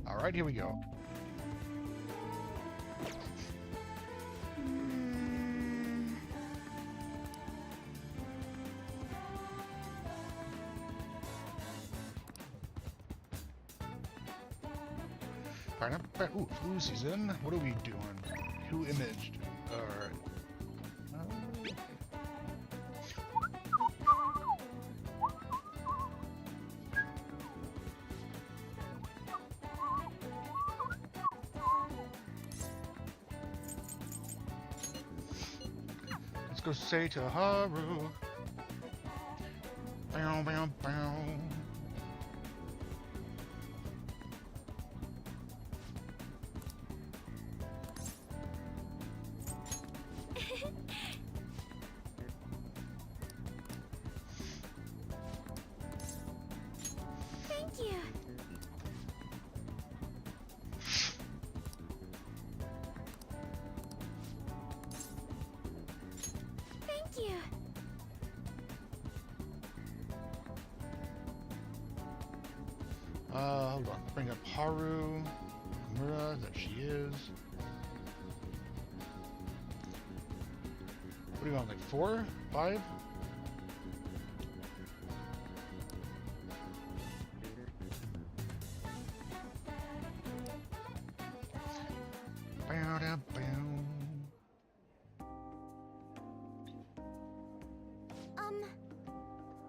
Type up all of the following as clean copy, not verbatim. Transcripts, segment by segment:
Alright, here we go. Ooh, flu season. What are we doing? Who imaged? Alright. Let's go say to Haru. Bow, bow, bow. Thank you. Thank you. Hold on. Bring up Haru. Mura, there she is. What do you want, like 4? 5? Bow, da, bow.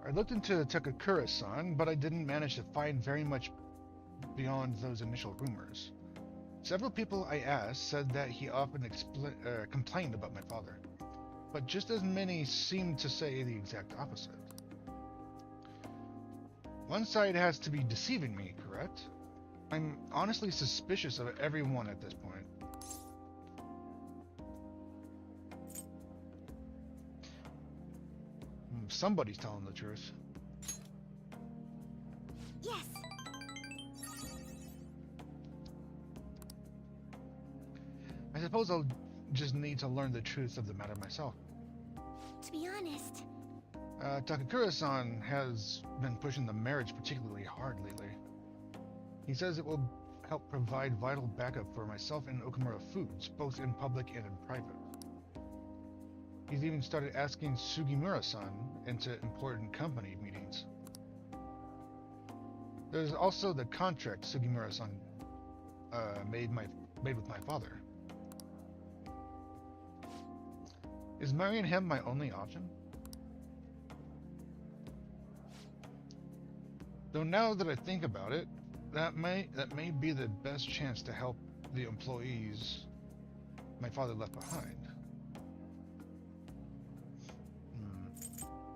I looked into Takakura-san, but I didn't manage to find very much beyond those initial rumors. Several people I asked said that he often complained about my father, but just as many seemed to say the exact opposite. One side has to be deceiving me, correct? I'm honestly suspicious of everyone at this point. Somebody's telling the truth. Yes. I suppose I'll just need to learn the truth of the matter myself. To be honest, Takakura-san has been pushing the marriage particularly hard lately. He says it will help provide vital backup for myself and Okamura Foods, both in public and in private. He's even started asking Sugimura-san into important company meetings. There's also the contract Sugimura-san made with my father. Is marrying him my only option? Though now that I think about it, that may be the best chance to help the employees my father left behind.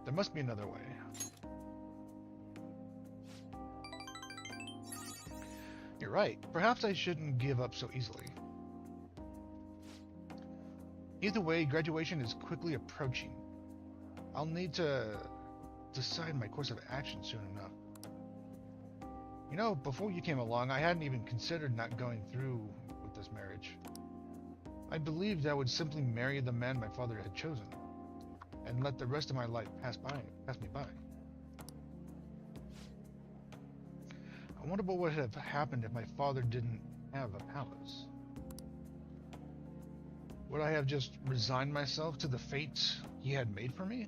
There must be another way. You're right. Perhaps I shouldn't give up so easily. Either way, graduation is quickly approaching. I'll need to decide my course of action soon enough. You know, before you came along, I hadn't even considered not going through with this marriage. I believed I would simply marry the man my father had chosen, and let the rest of my life pass me by. I wonder what would have happened if my father didn't have a palace. Would I have just resigned myself to the fate he had made for me?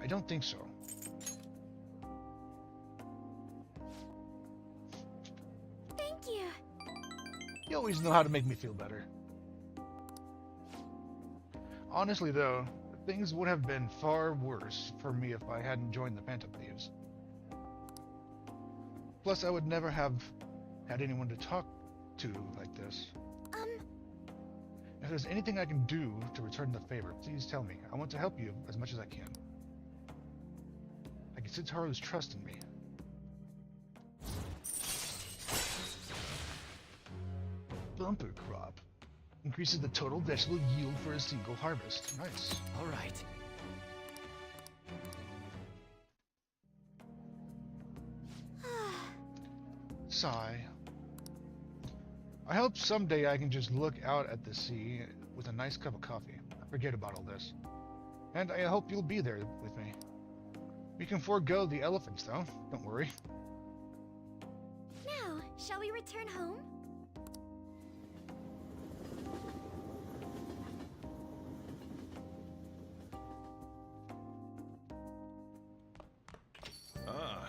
I don't think so. thank you. You always know how to make me feel better. Honestly though, things would have been far worse for me if I hadn't joined the Phantom Thieves. Plus, I would never have had anyone to talk to like this. If there's anything I can do to return the favor, please tell me. I want to help you as much as I can. I can sense Haru's trust in me. Bumper crop. Increases the total vegetable yield for a single harvest. Nice. All right. Sigh. I hope someday I can just look out at the sea with a nice cup of coffee. forget about all this. And I hope you'll be there with me. We can forego the elephants, though. Don't worry. Now, shall we return home? Ah,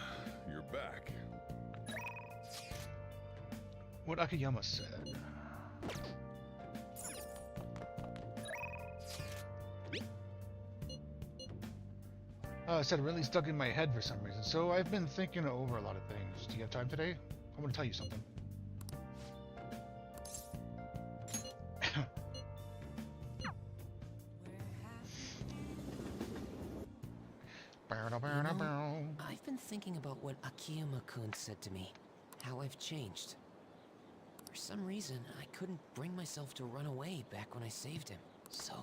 you're back. What Akiyama said. Said it really stuck in my head for some reason, so I've been thinking over a lot of things. Do you have time today? I want to tell you something. I've been thinking about what Akiyama-kun said to me, how I've changed. For some reason, I couldn't bring myself to run away back when I saved him. So,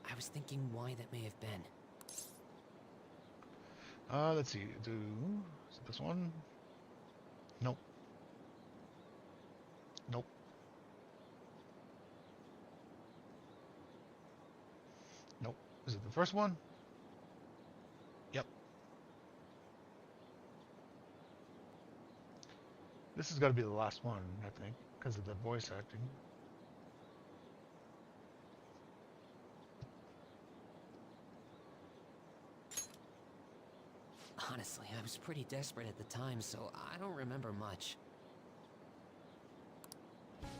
I was thinking why that may have been. Let's see. Is it this one? Nope. Nope. Nope. Is it the first one? Yep. This has got to be the last one, I think, because of the voice acting. Honestly, I was pretty desperate at the time, so I don't remember much.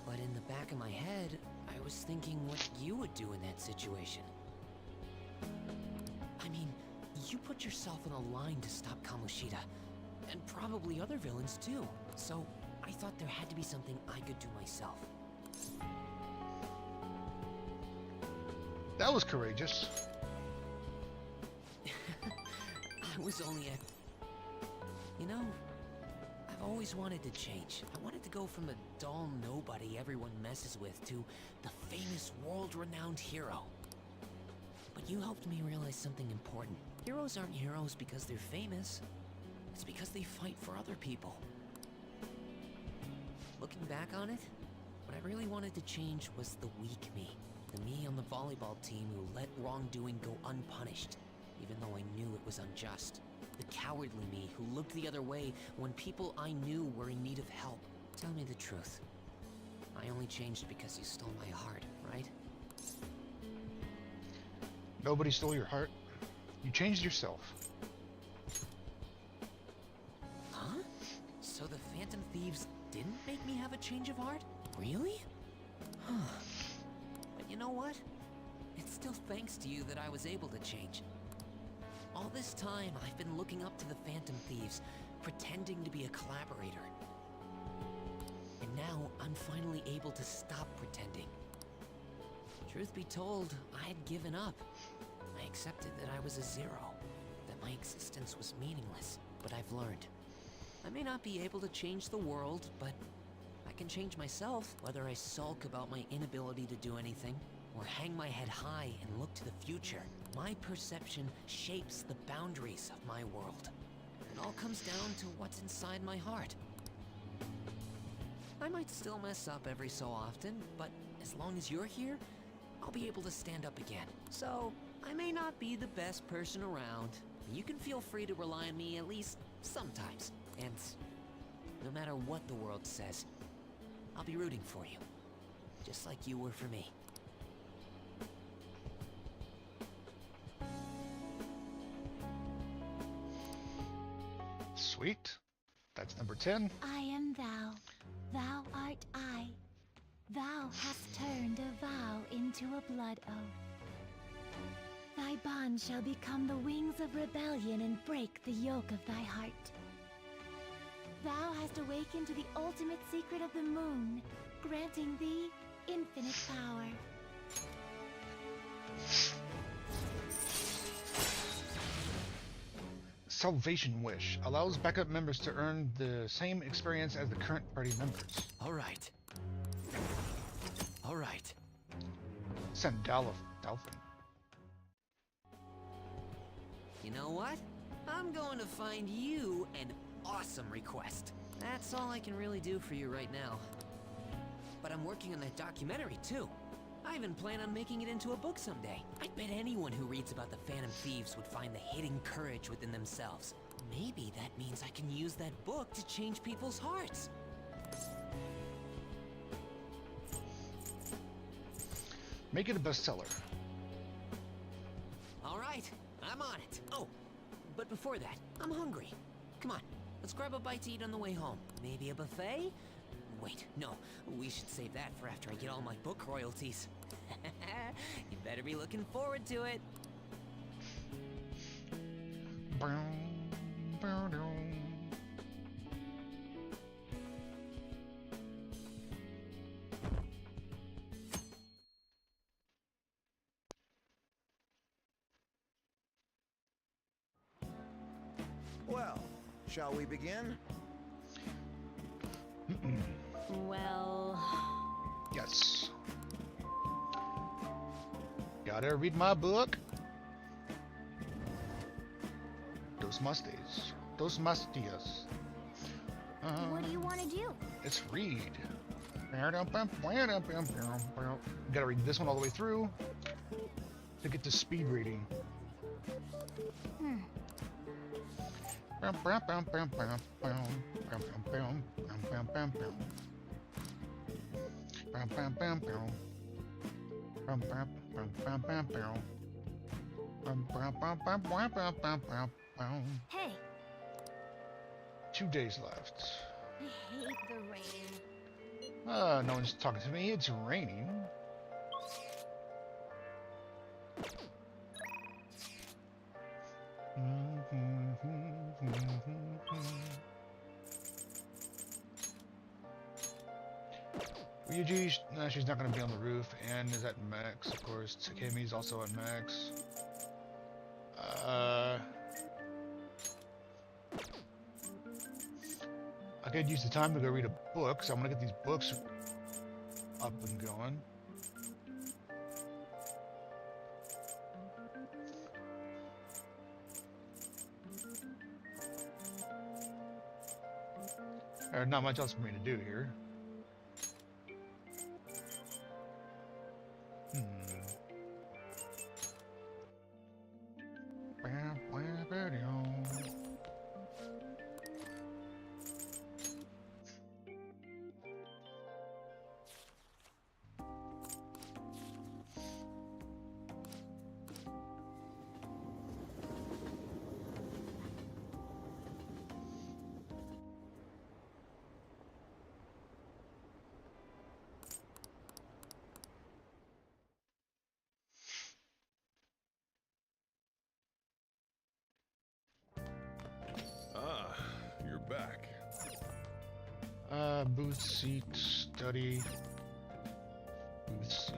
But in the back of my head, I was thinking what you would do in that situation. I mean, you put yourself on the line to stop Kamoshida, and probably other villains too. So, I thought there had to be something I could do myself. That was courageous. I was only a... You know, I've always wanted to change. I wanted to go from a dull nobody everyone messes with to the famous world-renowned hero. But you helped me realize something important. Heroes aren't heroes because they're famous. It's because they fight for other people. Looking back on it, what I really wanted to change was the weak me. The me on the volleyball team who let wrongdoing go unpunished, even though I knew it was unjust. The cowardly me who looked the other way when people I knew were in need of help. Tell me the truth. I only changed because you stole my heart, right? Nobody stole your heart. You changed yourself. Huh? So the Phantom Thieves didn't make me have a change of heart? Really? But you know what? It's still thanks to you that I was able to change. All this time, I've been looking up to the Phantom Thieves, pretending to be a collaborator. And now, I'm finally able to stop pretending. Truth be told, I had given up. I accepted that I was a zero, that my existence was meaningless, but I've learned. I may not be able to change the world, but I can change myself, whether I sulk about my inability to do anything, or hang my head high and look to the future. My perception shapes the boundaries of my world. It all comes down to what's inside my heart. I might still mess up every so often, but as long as you're here, I'll be able to stand up again. So, I may not be the best person around. You can feel free to rely on me at least sometimes. And no matter what the world says, I'll be rooting for you. Just like you were for me. Sweet. That's number 10. I am thou, thou art I. Thou hast turned a vow into a blood oath. Thy bond shall become the wings of rebellion and break the yoke of thy heart. Thou hast awakened to the ultimate secret of the moon, granting thee infinite power. Salvation Wish allows backup members to earn the same experience as the current party members. All right. All right. Send Dolphin. You know what? I'm going to find you an awesome request. That's all I can really do for you right now. But I'm working on that documentary too. I I even plan on making it into a book someday. I bet anyone who reads about the Phantom Thieves would find the hidden courage within themselves. Maybe that means I can use that book to change people's hearts. Make it a bestseller. All right, I'm on it. Oh, but before that, I'm hungry. Come on, let's grab a bite to eat on the way home. Maybe a buffet? Wait, no, we should save that for after I get all my book royalties. You better be looking forward to it. Well, shall we begin? Well, Yes. Gotta read my book. Dos más días. Dos más días. what do you want to do? Let's read. Gotta read this one all the way through to get to speed reading. Hey, 2 days left. I hate the rain. No one's talking to me. It's raining. Ryuji, no, she's not going to be on the roof. Anne is at max, of course. Takemi's also at max. I could use the time to go read a book, so I'm going to get these books up and going. There's not much else for me to do here. Ah, you're back. Booth seat, study. Booth seat.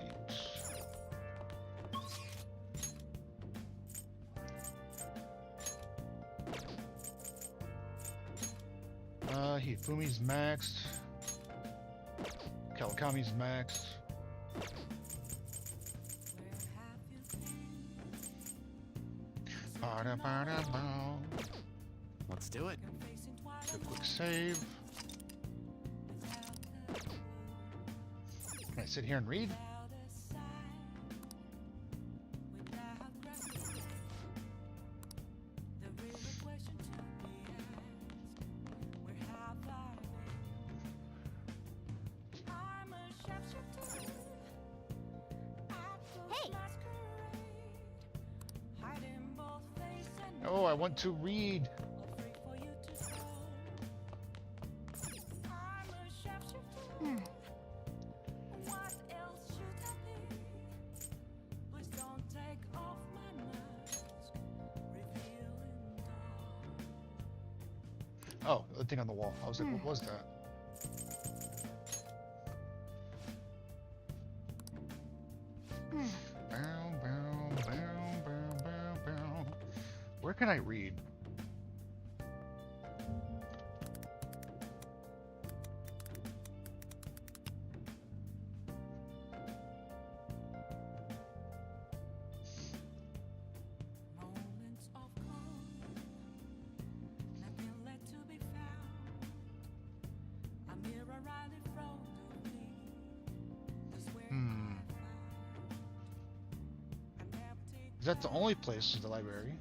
Hifumi's maxed. Kawakami's maxed. Let's do it. Do a quick save. Can I sit here and read? Hey, Oh, I want to read. Oh, the thing on the wall. I was like, what was that? Bow, bow, bow, bow, bow, bow. Where can I read? that the only place is the library?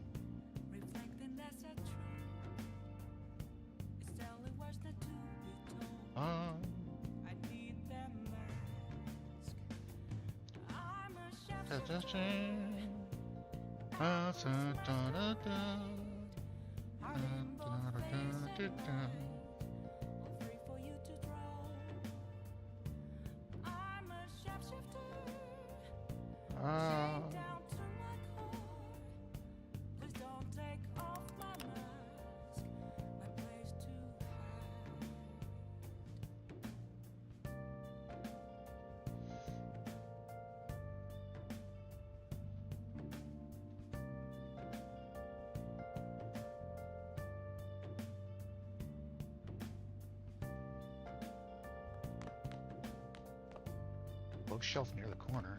Bookshelf near the corner.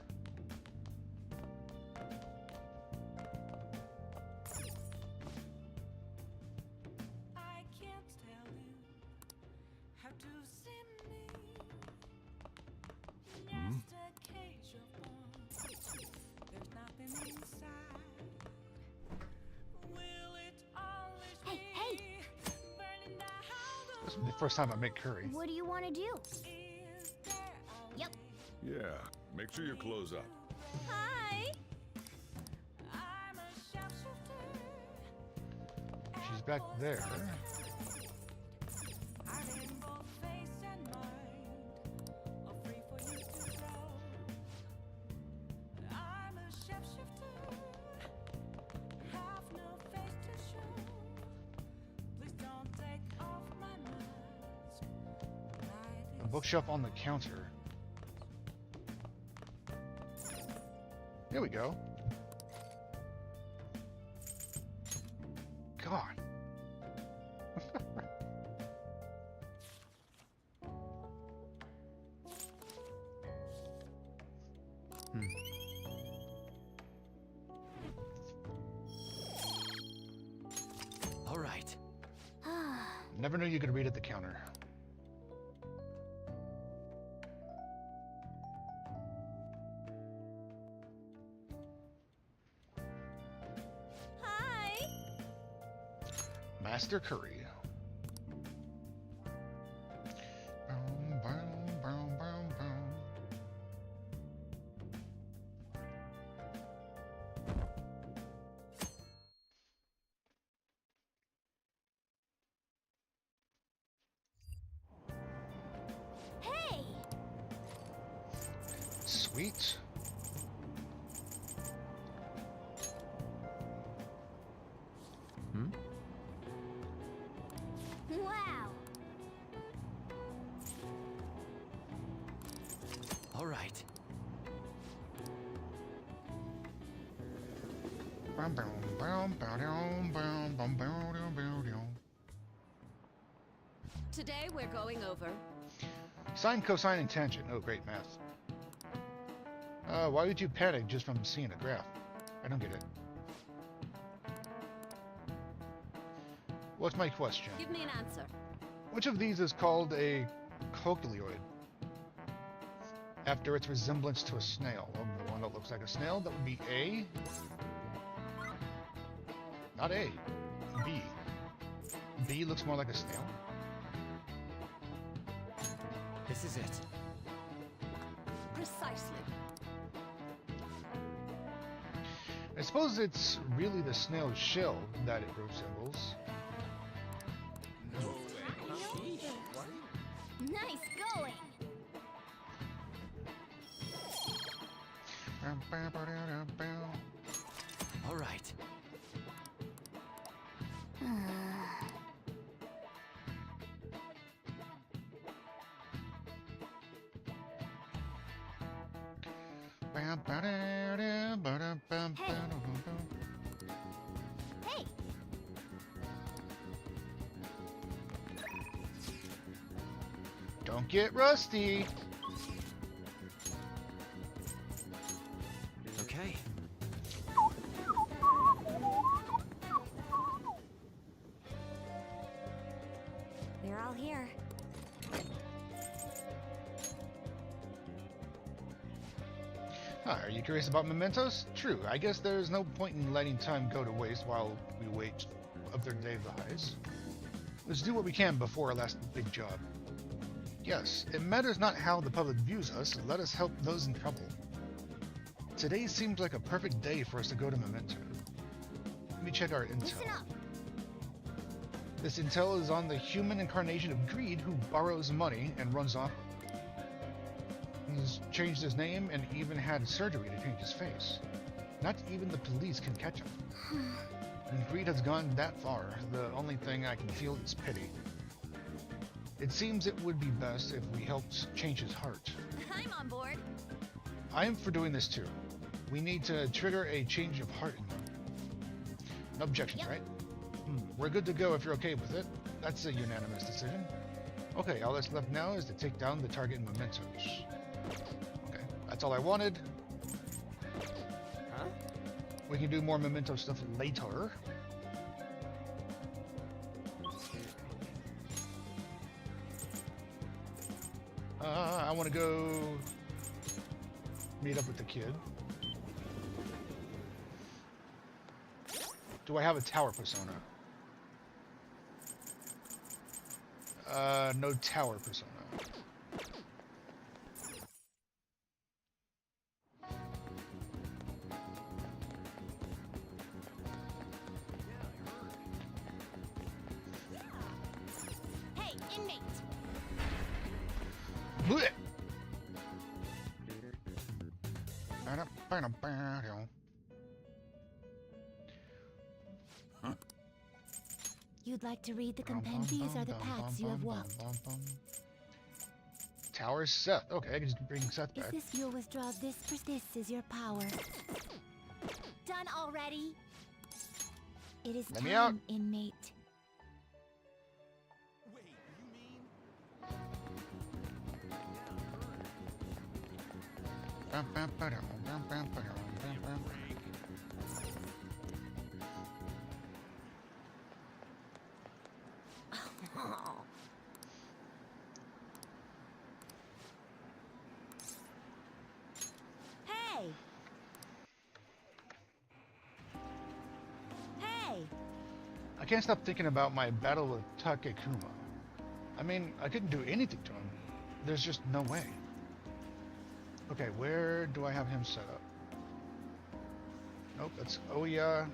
I can't tell you how to see me. Just a cage of bones. There's nothing inside. Will it always Hey, be hey! burning down This is the first time I make curry. What do you want to do? Is there a Yep. Yeah, make sure your clothes up. Hi! I'm a sharpshooter. She's back there. I'm in both face and mind, all free for you to throw. I'm a sharpshooter, have no face to show. Please don't take off my mask. A bookshelf on the counter. Here we go. God. All right. Never knew you could read at the counter. Hi! Master Curry. Boom, boom, boom, boom, boom. Hey! Sweet. Wow! All right. Boom, boom, boom, boom, boom, boom, boom, boom, boom, boom. Today we're going over. Sine, cosine, and tangent. Oh, great math. Why would you panic just from seeing a graph? I don't get it. What's my question? Give me an answer. Which of these is called a cochleoid? After its resemblance to a snail. Well, the one that looks like a snail, that would be A. Not A. B. B looks more like a snail. This is it. Precisely. I suppose it's really the snail's shell that it resembles. Nice going! All right. Hey! Don't get rusty. Okay. They're all here. Ah, are you curious about mementos? True, I guess there's no point in letting time go to waste while we wait up their day of the highs. Let's do what we can before our last big job. Yes, it matters not how the public views us, let us help those in trouble. Today seems like a perfect day for us to go to Memento. Let me check our intel. Listen up. This intel is on the human incarnation of greed who borrows money and runs off. He's changed his name and even had surgery to change his face. Not even the police can catch him. When greed has gone that far, the only thing I can feel is pity. It seems it would be best if we helped change his heart. I'm on board. I am for doing this too. We need to trigger a change of heart in them. No objections, Yep. right? We're good to go if you're okay with it. That's a unanimous decision. Okay, all that's left now is to take down the target mementos. Okay, that's all I wanted. Huh? We can do more memento stuff later. I want to go meet up with the kid. Do I have a tower persona? No tower persona. Hey, inmate. Blech. You'd like to read the compend? These are the paths you have walked. Tower Seth. Okay, I can just bring Seth If back. this fuel withdraws, this is your power. Done already? It is Let me out. time, inmate. Hey! Hey! I can't stop thinking about my battle with Takekuma. I mean, I couldn't do anything to him. There's just no way. Okay, where do I have him set up? Nope, that's Oya.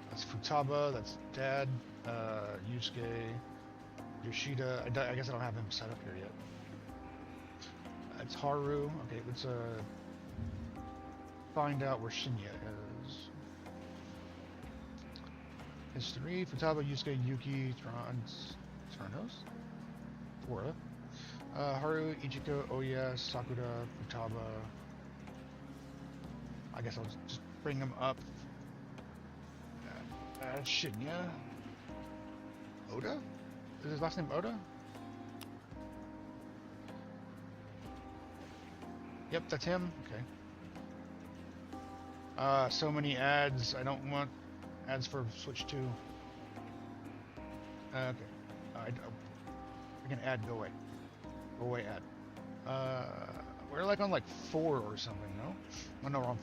That's Futaba. That's Dad. Yusuke. Yoshida. I guess I don't have him set up here yet. That's Haru. Okay, let's find out where Shinya is. History. Futaba, Yusuke, Yuki, Ternos? Tora. Haru, Ichiko, Oya, Sakura, Futaba. I guess I'll just bring him up. Shinya. Oda? Is his last name Oda? Yep, that's him. Okay. So many ads. I don't want ads for Switch 2. Okay. I can add. Go away. Go away, ad. We're like on like 4 or something, no? Oh no, we're on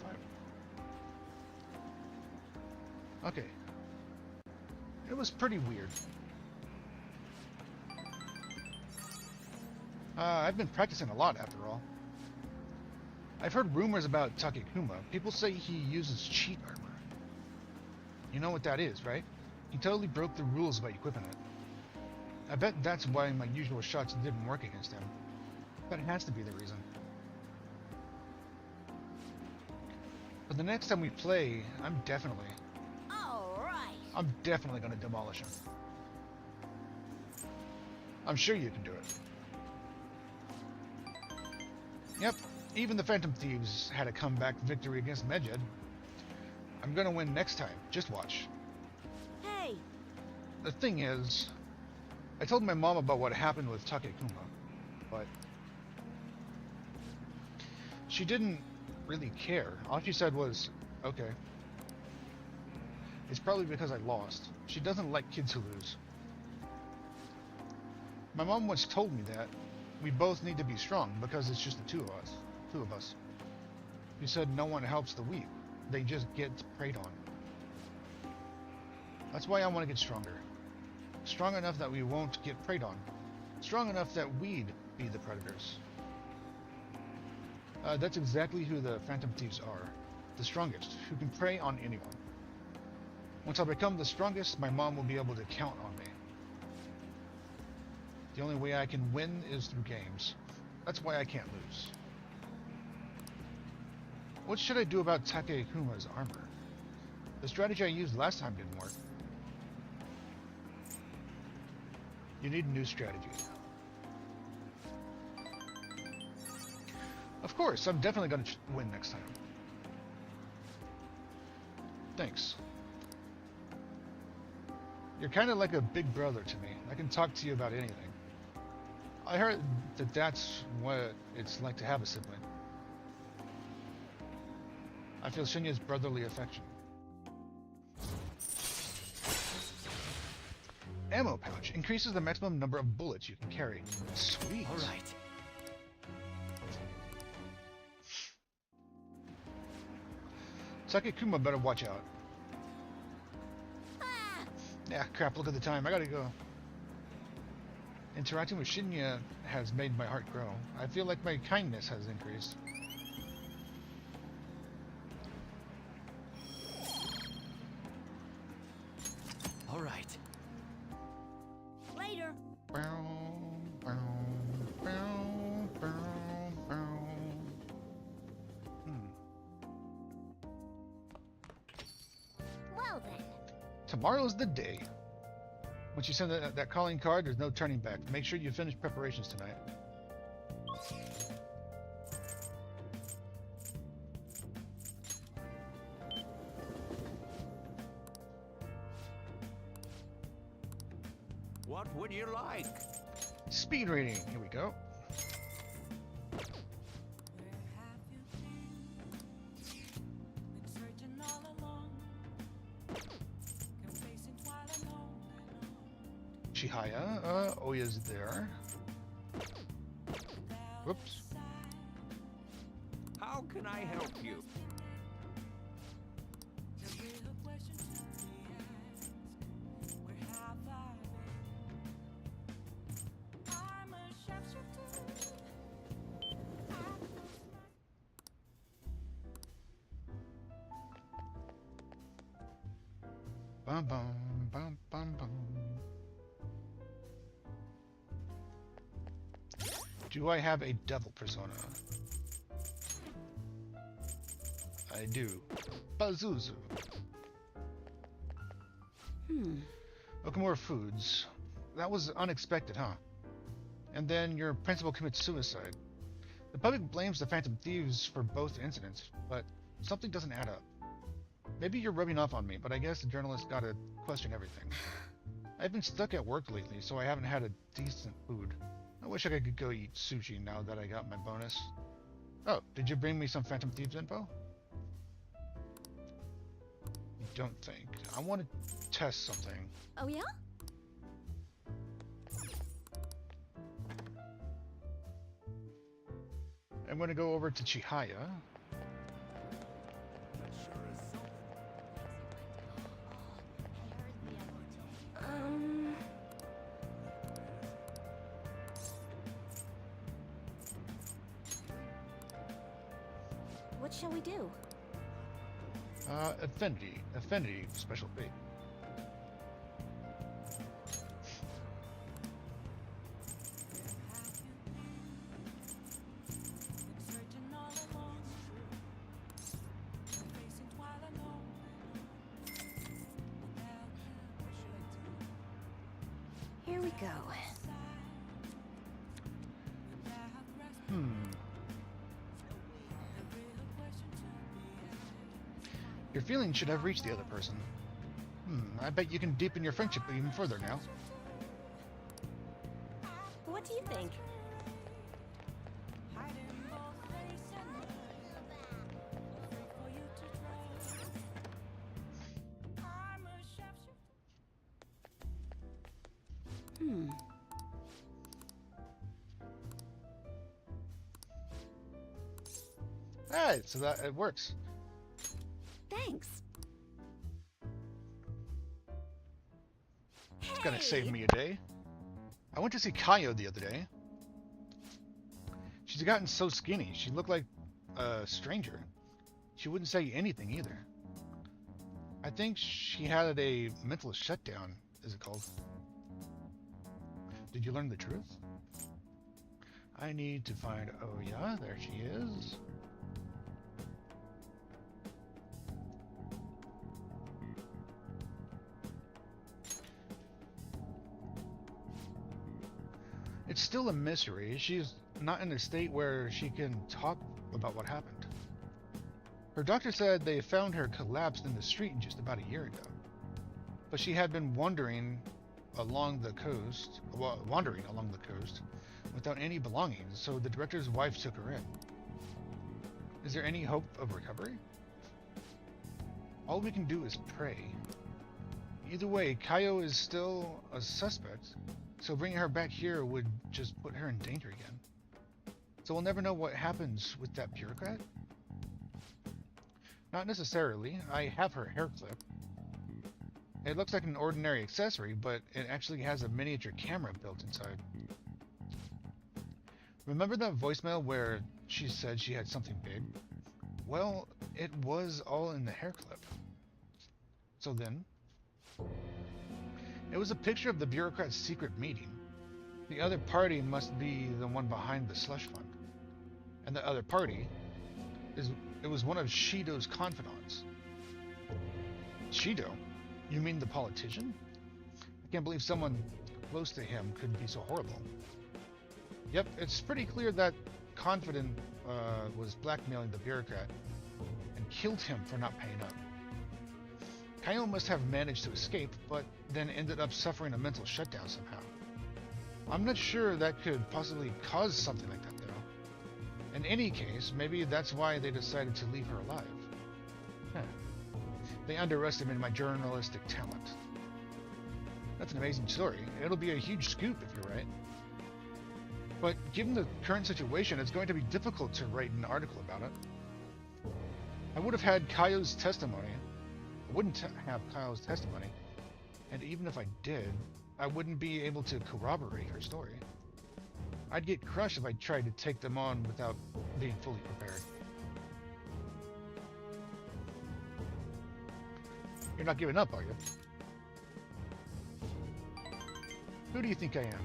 5. Okay. It was pretty weird. I've been practicing a lot after all. I've heard rumors about Takekuma. People say he uses cheat armor. You know what that is, right? He totally broke the rules by equipping it. I bet that's why my usual shots didn't work against him. But it has to be the reason. But the next time we play, I'm definitely gonna demolish him. I'm sure you can do it. Yep, even the Phantom Thieves had a comeback victory against Medjed. I'm gonna win next time, just watch. Hey! The thing is, I told my mom about what happened with Takekuma, but she didn't really care. All she said was, okay. It's probably because I lost. She doesn't like kids who lose. My mom once told me that we both need to be strong because it's just the two of us. You said no one helps the weak. They just get preyed on. That's why I want to get stronger. Strong enough that we won't get preyed on. Strong enough that we'd be the predators. That's exactly who the Phantom Thieves are. The strongest, who can prey on anyone. Once I become the strongest, my mom will be able to count on me. The only way I can win is through games. That's why I can't lose. What should I do about Takekuma's armor? The strategy I used last time didn't work. You need a new strategy. Of course, I'm definitely going to win next time. Thanks. You're kind of like a big brother to me. I can talk to you about anything. I heard that that's what it's like to have a sibling. I feel Shinya's brotherly affection. Ammo pouch increases the maximum number of bullets you can carry. Sweet. All right. Takekuma better watch out. Yeah, crap, look at the time. I gotta go. Interacting with Shinya has made my heart grow. I feel like my kindness has increased. All right. Later. Well then. Tomorrow's the day. Once you send that calling card, there's no turning back. Make sure you finish preparations tonight. What would you like? Speed reading. Here we go. Where have you been searching all along. Confessing while alone and Chihaya. Oya's there. Whoops. How can I help you? the real question to be asked. Where have I been? I'm a sharpshooter. I lose my Bum bum bum bum bum. Do I have a devil persona? I do. Pazuzu. Okamura Foods. That was unexpected, huh? And then your principal commits suicide. The public blames the Phantom Thieves for both incidents, but something doesn't add up. Maybe you're rubbing off on me, but I guess the journalists gotta question everything. I've been stuck at work lately, so I haven't had a decent food. I wish I could go eat sushi now that I got my bonus. Oh, did you bring me some Phantom Thieves info? You don't think. I want to test something. Oh yeah? I'm going to go over to Chihaya. What shall we do? Affinity special fate. searching all along. Confessing while alone and Here we go. Your feelings should have reached the other person. I bet you can deepen your friendship even further now. What do you think? hiding both face and mind. Afraid for you to trust. I'm a sharpshooter. Alright, so that it works. Thanks. It's gonna save me a day. I went to see Kaio the other day. She's gotten so skinny. She looked like a stranger. She wouldn't say anything either. I think she had a mental shutdown, is it called? Did you learn the truth? I need to find... Oh yeah, there she is. It's still a mystery. She's not in a state where she can talk about what happened. Her doctor said they found her collapsed in the street just about a year ago. But she had been wandering along the coast without any belongings, so the director's wife took her in. Is there any hope of recovery? All we can do is pray. Either way, Kaio is still a suspect, so bringing her back here would just put her in danger again. So we'll never know what happens with that bureaucrat? Not necessarily. I have her hair clip. It looks like an ordinary accessory, but it actually has a miniature camera built inside. Remember that voicemail where she said she had something big? Well, it was all in the hair clip. So then, it was a picture of the bureaucrat's secret meeting. The other party must be the one behind the slush fund. And the other party it was one of Shido's confidants. Shido? You mean the politician? I can't believe someone close to him could be so horrible. Yep, it's pretty clear that confidant was blackmailing the bureaucrat and killed him for not paying up. Kaio must have managed to escape, but then ended up suffering a mental shutdown somehow. I'm not sure that could possibly cause something like that, though. In any case, maybe that's why they decided to leave her alive. Huh. They underestimated my journalistic talent. That's an amazing story. It'll be a huge scoop if you're right. But given the current situation, it's going to be difficult to write an article about it. I would have had Kaio's testimony. I wouldn't have Kaio's testimony. And even if I did, I wouldn't be able to corroborate her story. I'd get crushed if I tried to take them on without being fully prepared. You're not giving up, are you? Who do you think I am?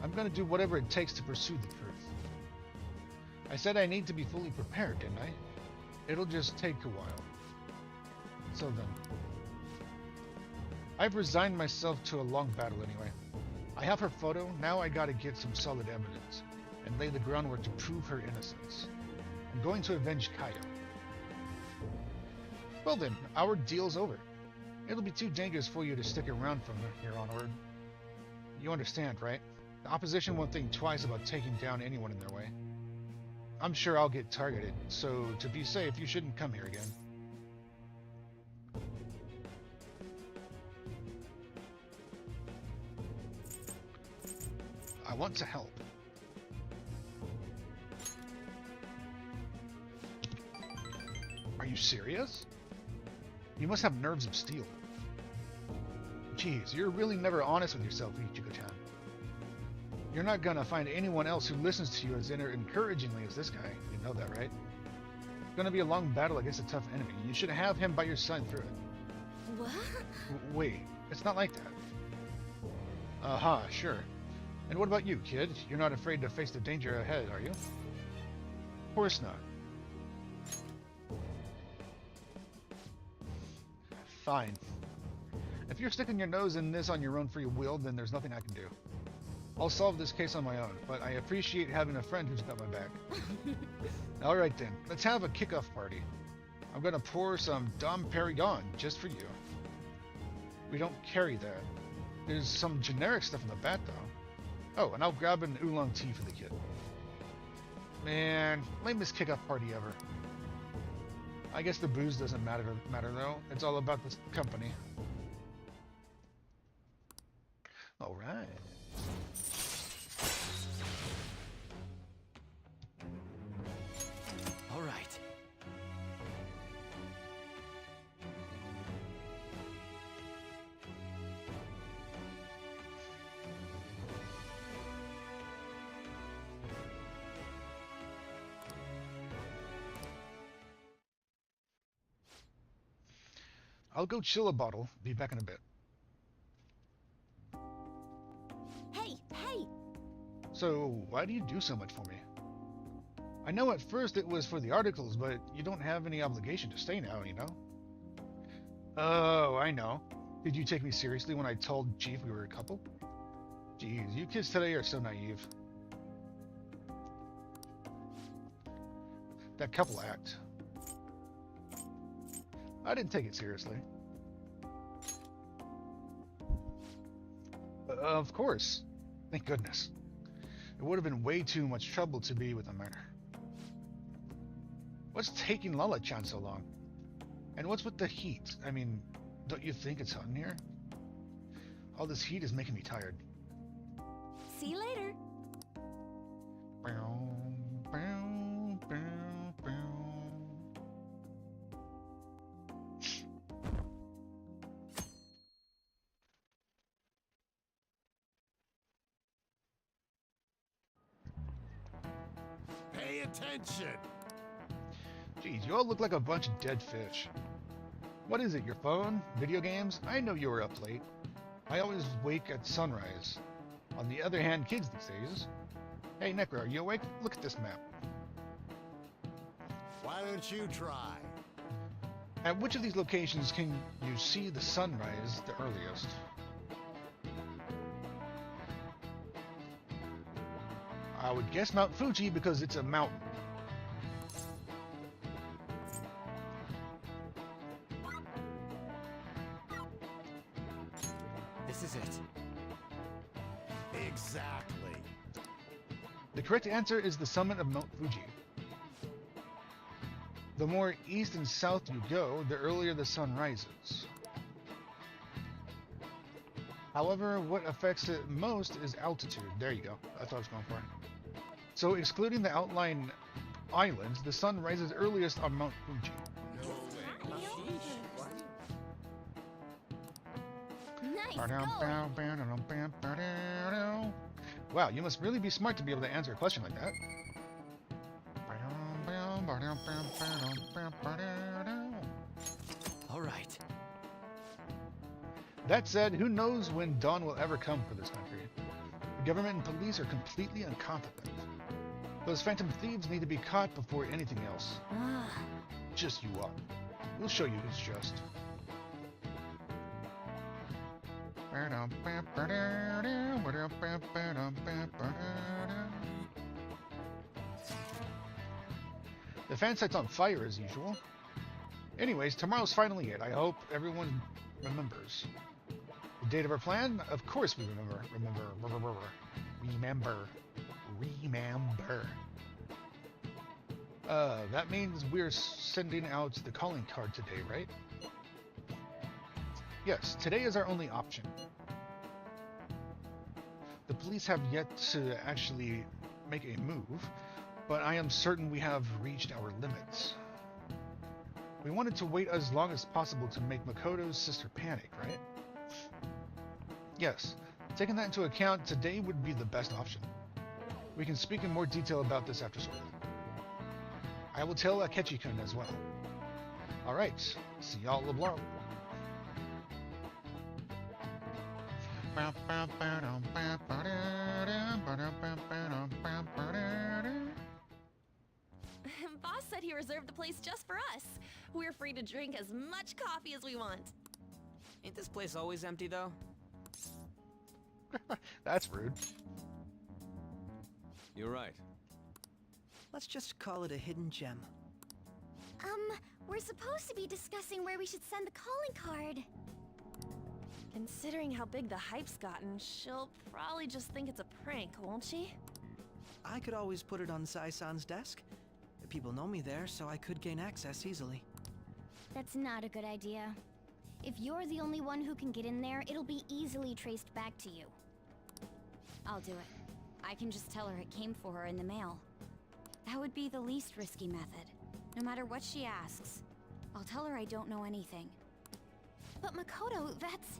I'm gonna do whatever it takes to pursue the truth. I said I need to be fully prepared, didn't I? It'll just take a while. So then. I've resigned myself to a long battle anyway. I have her photo, now I gotta get some solid evidence, and lay the groundwork to prove her innocence. I'm going to avenge Kaio. Well then, our deal's over. It'll be too dangerous for you to stick around from here onward. You understand, right? The opposition won't think twice about taking down anyone in their way. I'm sure I'll get targeted, so to be safe, you shouldn't come here again. I want to help. Are you serious? You must have nerves of steel. Jeez, you're really never honest with yourself, Ichigo-chan. You're not gonna find anyone else who listens to you as encouragingly as this guy. You know that, right? It's gonna be a long battle against a tough enemy. You should have him by your side through it. What? Wait, it's not like that. Aha, sure. And what about you, kid? You're not afraid to face the danger ahead, are you? Of course not. Fine. If you're sticking your nose in this on your own free will, then there's nothing I can do. I'll solve this case on my own, but I appreciate having a friend who's got my back. Alright then, let's have a kickoff party. I'm gonna pour some Dom Perignon just for you. We don't carry that. There's some generic stuff in the back though. Oh, and I'll grab an oolong tea for the kid. Man, lamest kickoff party ever. I guess the booze doesn't matter though. It's all about the company. All right. I'll go chill a bottle. Be back in a bit. Hey, hey! So, why do you do so much for me? I know at first it was for the articles, but you don't have any obligation to stay now, you know? Oh, I know. Did you take me seriously when I told Chief we were a couple? Jeez, you kids today are so naive. That couple act. I didn't take it seriously. Of course. Thank goodness. It would have been way too much trouble to be with a minor. What's taking Lala-chan so long? And what's with the heat? I mean, don't you think it's hot in here? All this heat is making me tired. See you later. Pay attention. Jeez, you all look like a bunch of dead fish. What is it, your phone? Video games? I know you were up late. I always wake at sunrise. On the other hand, kids these days. Hey, Necro, are you awake? Look at this map. Why don't you try? At which of these locations can you see the sunrise the earliest? I would guess Mount Fuji because it's a mountain. This is it. Exactly. The correct answer is the summit of Mount Fuji. The more east and south you go, the earlier the sun rises. However, what affects it most is altitude. There you go. That's what I was going for. So, excluding the outlying islands, the sun rises earliest on Mount Fuji. Nice going. Wow, you must really be smart to be able to answer a question like that. All right. That said, who knows when dawn will ever come for this country? The government and police are completely incompetent. Those phantom thieves need to be caught before anything else. Ah, Just you up. We'll show you who's just. The fan site's on fire as usual. Anyways, tomorrow's finally it. I hope everyone remembers. The date of our plan? Of course we remember. Remember. That means we're sending out the calling card today, right? Yes, today is our only option. The police have yet to actually make a move, but I am certain we have reached our limits. We wanted to wait as long as possible to make Makoto's sister panic, right? Yes, taking that into account, today would be the best option. We can speak in more detail about this after school. I will tell Akechi-kun as well. Alright, see y'all LeBlanc. Boss said he reserved the place just for us. We're free to drink as much coffee as we want. Ain't this place always empty, though? That's rude. You're right. Let's just call it a hidden gem. We're supposed to be discussing where we should send the calling card. Considering how big the hype's gotten, she'll probably just think it's a prank, won't she? I could always put it on Sai-san's desk. People know me there, so I could gain access easily. That's not a good idea. If you're the only one who can get in there, it'll be easily traced back to you. I'll do it. I can just tell her it came for her in the mail. That would be the least risky method. No matter what she asks, I'll tell her I don't know anything. But Makoto, that's...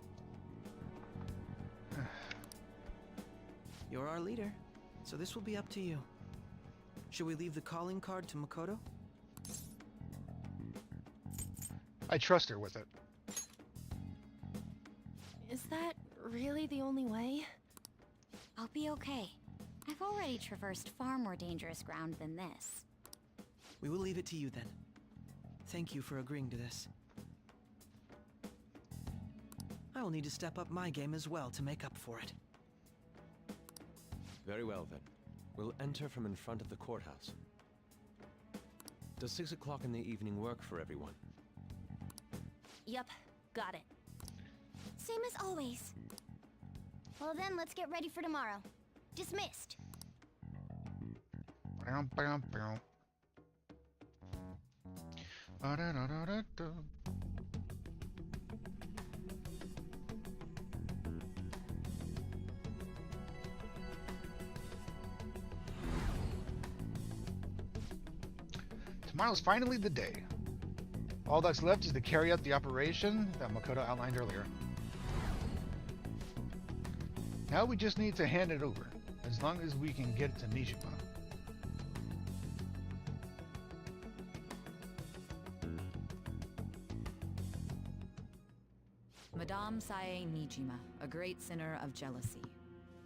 You're our leader, so this will be up to you. Should we leave the calling card to Makoto? I trust her with it. Is that really the only way? I'll be okay. I've already traversed far more dangerous ground than this. We will leave it to you then. Thank you for agreeing to this. I will need to step up my game as well to make up for it. Very well then. We'll enter from in front of the courthouse. Does 6 o'clock in the evening work for everyone? Yep, got it. Same as always. Well then, let's get ready for tomorrow. Dismissed. Ba-da-da-da-da-da. Tomorrow's finally the day. All that's left is to carry out the operation that Makoto outlined earlier. Now we just need to hand it over, as long as we can get it to Nijima. Madame Sae Nijima, a great sinner of jealousy.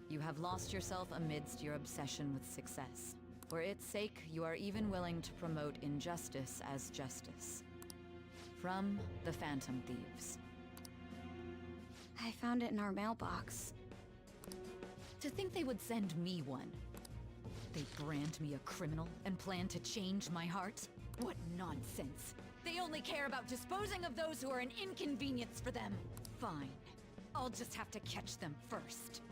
You have lost yourself amidst your obsession with success. For its sake, you are even willing to promote injustice as justice. From the Phantom Thieves. I found it in our mailbox. To think they would send me one. They brand me a criminal and plan to change my heart? What nonsense! They only care about disposing of those who are an inconvenience for them. Fine. I'll just have to catch them first.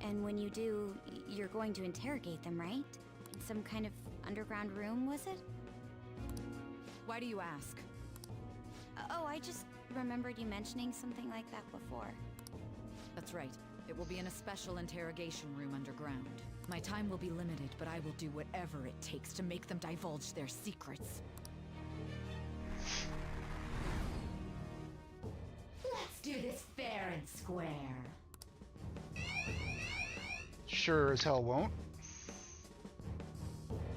And when you do, you're going to interrogate them, right? In some kind of underground room, was it? Why do you ask? Oh, I just remembered you mentioning something like that before. That's right. It will be in a special interrogation room underground. My time will be limited, but I will do whatever it takes to make them divulge their secrets. Let's do this fair and square. Sure as hell won't.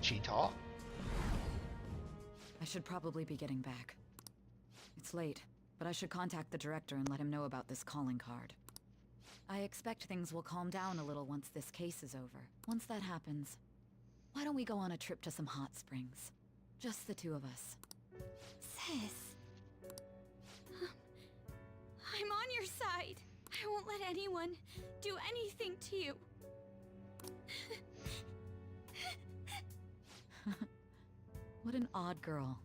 Cheetah. I should probably be getting back. It's late, but I should contact the director and let him know about this calling card. I expect things will calm down a little once this case is over. Once that happens, why don't we go on a trip to some hot springs? Just the two of us. Sis. I'm on your side. I won't let anyone do anything to you. What an odd girl.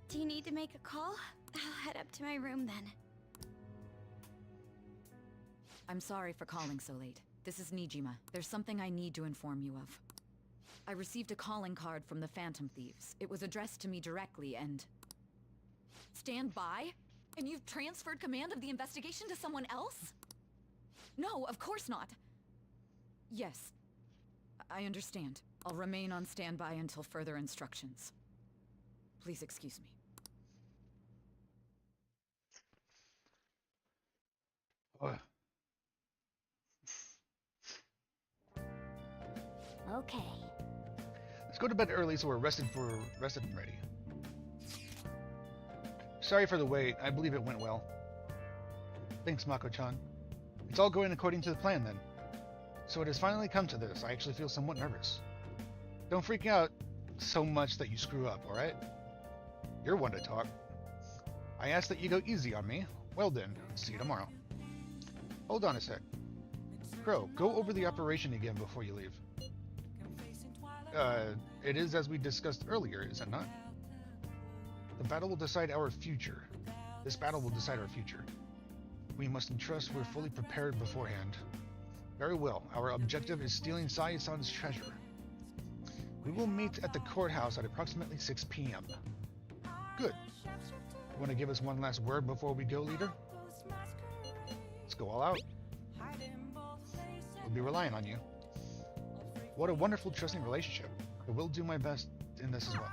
Do you need to make a call? I'll head up to my room then. I'm sorry for calling so late. This is Nijima. There's something I need to inform you of. I received a calling card from the Phantom Thieves. It was addressed to me directly and... Stand by? And you've transferred command of the investigation to someone else? No, of course not. Yes. I understand. I'll remain on standby until further instructions. Please excuse me. Okay. Let's go to bed early so we're rested and ready. Sorry for the wait. I believe it went well. Thanks, Mako-chan. It's all going according to the plan then. So it has finally come to this. I actually feel somewhat nervous. Don't freak out so much that you screw up, alright? You're one to talk. I ask that you go easy on me. Well then, see you tomorrow. Hold on a sec. Crow, go over the operation again before you leave. It is as we discussed earlier, is it not? The battle will decide our future. This battle will decide our future. We must entrust we're fully prepared beforehand. Very well, our objective is stealing Sae-san's treasure. We will meet at the courthouse at approximately 6 p.m. Good. You want to give us one last word before we go, leader? Let's go all out. We'll be relying on you. What a wonderful, trusting relationship. I will do my best in this as well.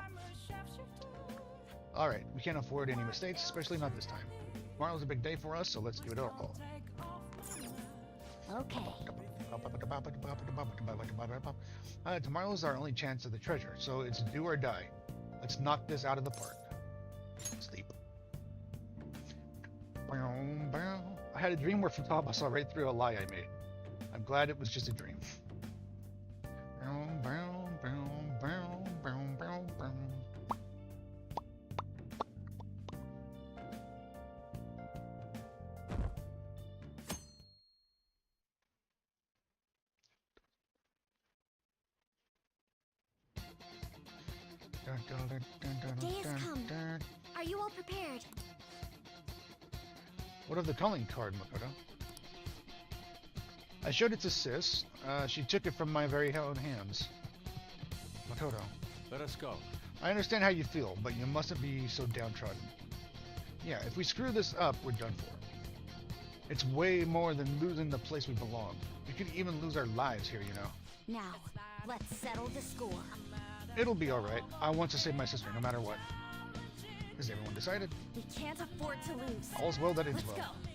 Alright, we can't afford any mistakes, especially not this time. Tomorrow's a big day for us, so let's give it our all. Okay. Tomorrow's our only chance at the treasure, so it's do or die. Let's knock this out of the park. Sleep. I had a dream where from top I saw right through a lie I made. I'm glad it was just a dream. Day has come. Are you all prepared? What of the calling card, Makoto? I showed it to Sis. She took it from my very own hands. Makoto, Let us go. I understand how you feel, but you mustn't be so downtrodden. Yeah, if we screw this up, we're done for. It's way more than losing the place we belong. We could even lose our lives here, you know. Now, let's settle the score. It'll be alright. I want to save my sister, no matter what. Has everyone decided? We can't afford to lose. All's well that ends Let's well. go.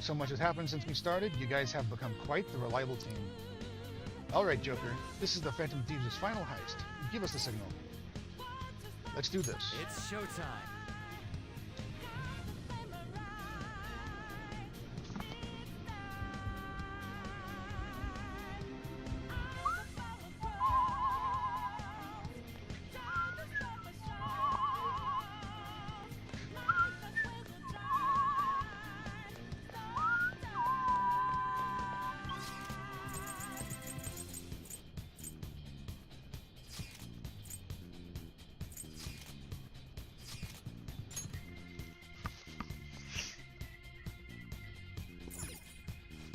So much has happened since we started. You guys have become quite the reliable team. Alright, Joker. This is the Phantom Thieves' final heist. Give us the signal. Let's do this. It's showtime.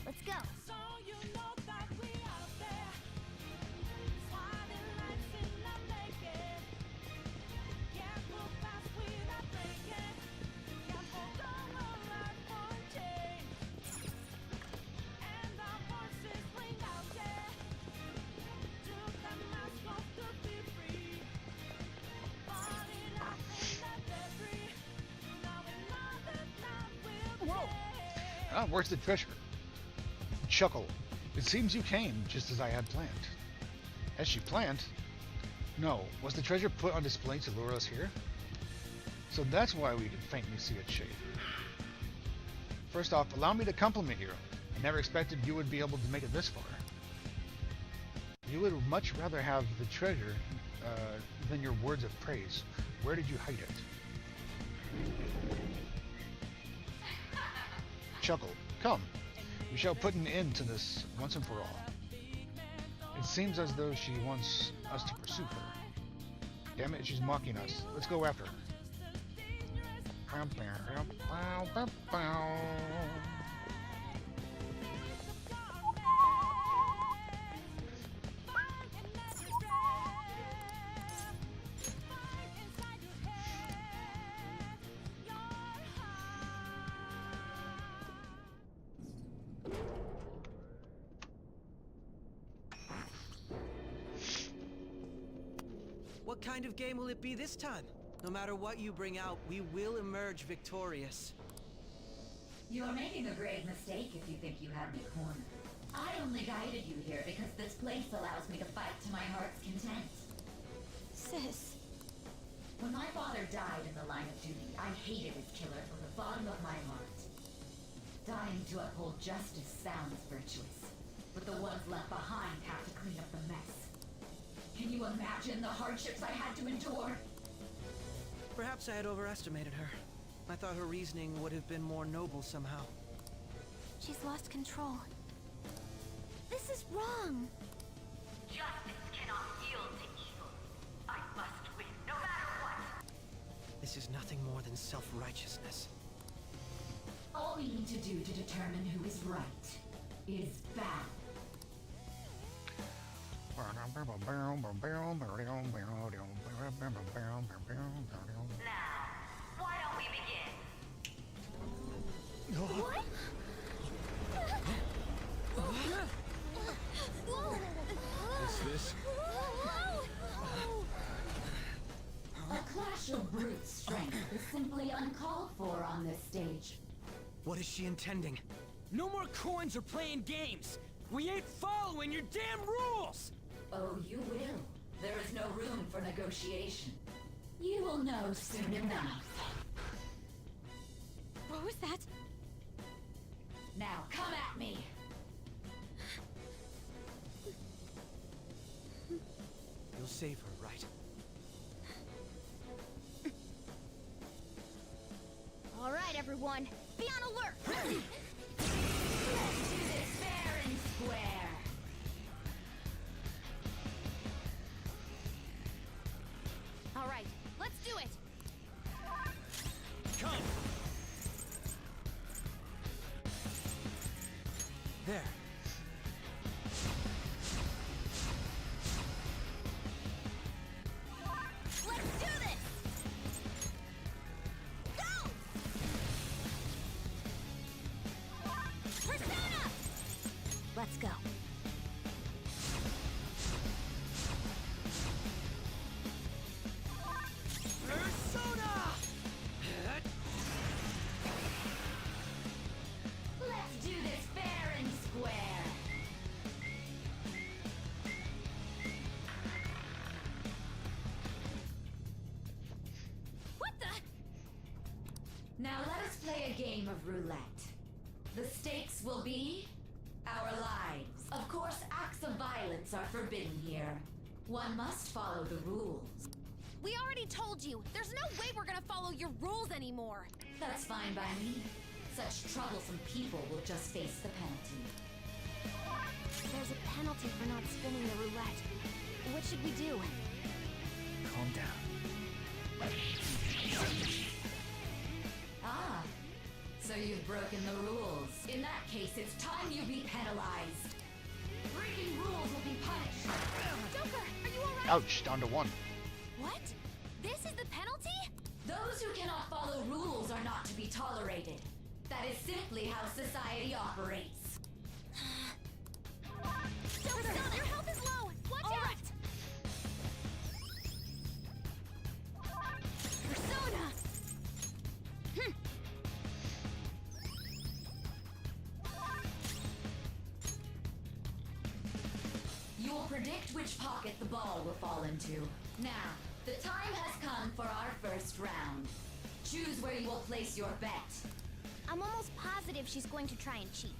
Let's go. So you know that we out there. Swatting lights in the naked. Can't move fast without breaking. Can't hold on our life for change. And our voices ring out there. Took the mask off to be free. Fought it out in the debris. Now we know that time will change. Ah, where's the treasure? Chuckle. It seems you came just as I had planned. As she planned? No. Was the treasure put on display to lure us here? So that's why we could faintly see its shape. First off, allow me to compliment you. I never expected you would be able to make it this far. You would much rather have the treasure than your words of praise. Where did you hide it? Chuckle. Come. We shall put an end to this once and for all. It seems as though she wants us to pursue her. Damn it, she's mocking us. Let's go after her. What kind of game will it be this time? No matter what you bring out, we will emerge victorious. You are making a grave mistake if you think you have me cornered. I only guided you here because this place allows me to fight to my heart's content. Sis. When my father died in the line of duty, I hated his killer from the bottom of my heart. Dying to uphold justice sounds virtuous, but the ones left behind have to clean up the mess. Can you imagine the hardships I had to endure? Perhaps I had overestimated her. I thought her reasoning would have been more noble somehow. She's lost control. This is wrong. Justice cannot yield to evil. I must win, no matter what. This is nothing more than self-righteousness. All we need to do to determine who is right is battle. Now, why don't we begin? What? Is this? A clash of brute strength is simply uncalled for on this stage. What is she intending? No more coins or playing games. We ain't following your damn rules. Oh, you will. There is no room for negotiation. You will know soon enough. What was that? Now come at me. You'll save her, right? All right, everyone. Be on alert! Let's do this fair and square. All right, let's do it. Come! There. Let's do this. Go! Persona! Let's go. Persona! Let's do this fair and square. What the? Now let us play a game of roulette. The stakes will be our lives. Of course, acts of violence are forbidden here. One must follow the rules. We already told you. There's no way we're gonna follow your rules anymore. That's fine by me. Such troublesome people will just face the penalty. There's a penalty for not spinning the roulette. What should we do? Calm down. Ah, so you've broken the rules. In that case, it's time you be penalized. Breaking rules will be punished. Joker, are you alright? Ouch, down to 1. What? This is the penalty? Those who cannot follow rules are not to be tolerated. That is simply how society operates. Joker, your health is low. Watch out! Persona! You will predict which pocket the ball will fall into. Now, the time has come for our first round. Choose where you will place your bet. I'm almost positive she's going to try and cheat.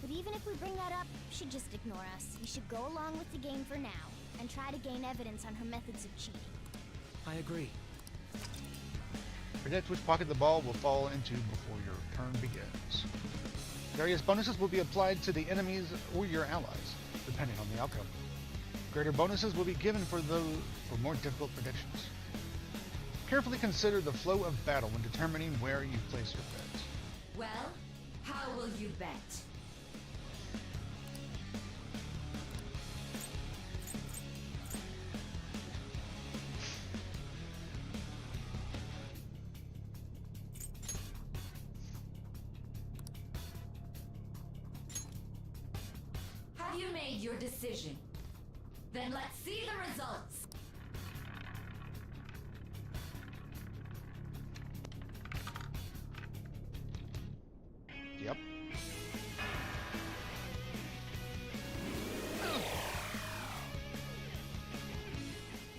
But even if we bring that up, she'd just ignore us. We should go along with the game for now, and try to gain evidence on her methods of cheating. I agree. Predict which pocket the ball will fall into before your turn begins. Various bonuses will be applied to the enemies or your allies, depending on the outcome. Greater bonuses will be given for more difficult predictions. Carefully consider the flow of battle when determining where you place your bets. Well, how will you bet? Have you made your decision? Then let's see the results. Yep.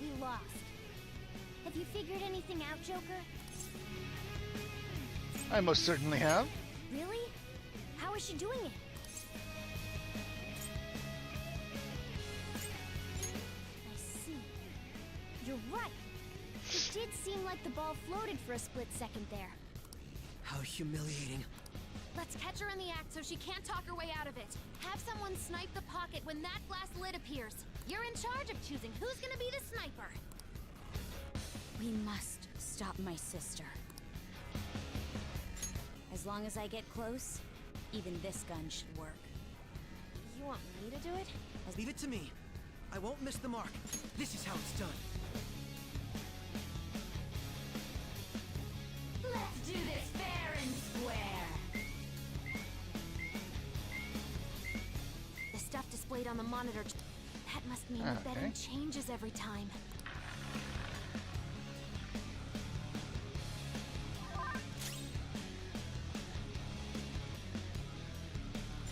We lost. Have you figured anything out, Joker? I most certainly have. Really? How is she doing it? I see. You're right. It did seem like the ball floated for a split second there. How humiliating. Let's catch her in the act so she can't talk her way out of it. Have someone snipe the pocket when that glass lid appears. You're in charge of choosing who's gonna be the sniper. We must stop my sister. As long as I get close, even this gun should work. You want me to do it? Leave it to me. I won't miss the mark. This is how it's done. Let's do this fair and square. The stuff displayed on the monitor. That must mean the betting changes every time.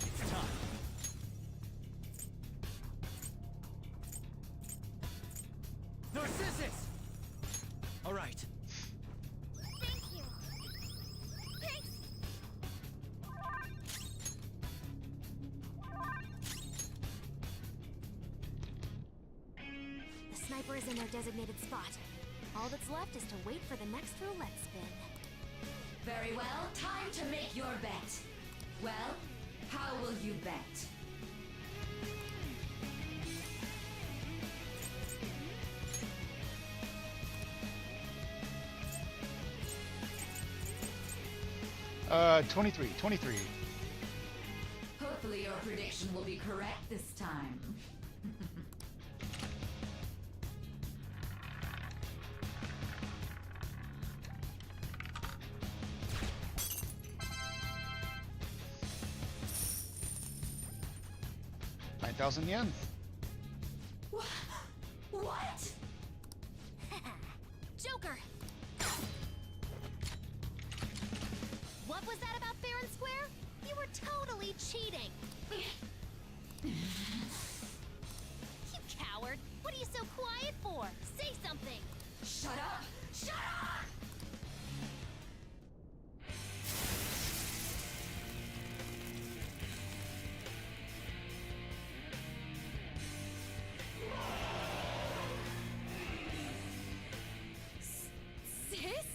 It's time. Narcissus! All right. snipers in their designated spot. All that's left is to wait for the next roulette spin. Very well, time to make your bet. Well, how will you bet? Uh, 23. Hopefully your prediction will be correct this time. yen. What? Joker! What was that about fair and square? You were totally cheating! You coward! What are you so quiet for? Say something! Shut up! Shut up! Sis?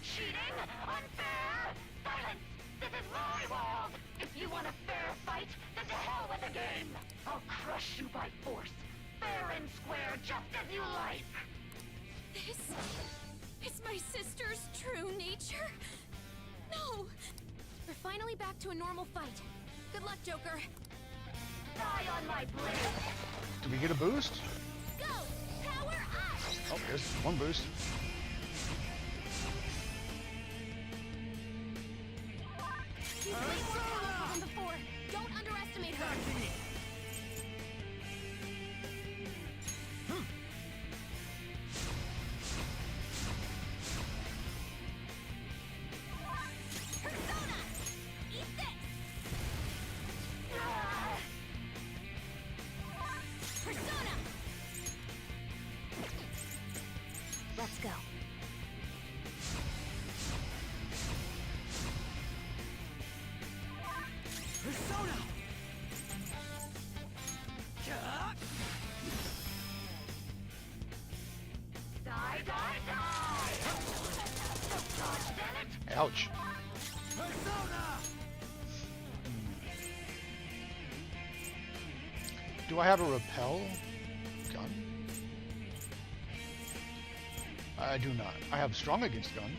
Cheating? Unfair? Silence! This is my world! If you want a fair fight, then to hell with the game! I'll crush you by force, fair and square, just as you like! This is my sister's true nature? No! We're finally back to a normal fight. Good luck, Joker. Die on my blade! Do we get a boost? Go! Power up! Oh, there's one boost. She's way more powerful than before. Don't underestimate her. Persona! Eat this! Persona! Let's go. Persona! Die, die, die! God damn it! Ouch. Persona! Do I have a repel gun? I do not. I have strong against gun.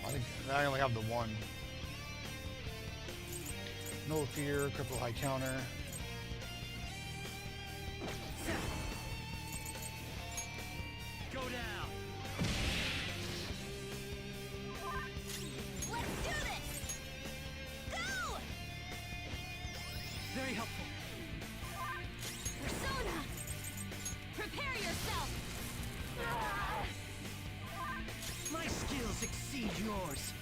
I think I only have the one. No fear, cripple high counter. Go down. Let's do this! Go! Very helpful. Persona! Prepare yourself! My skills exceed yours.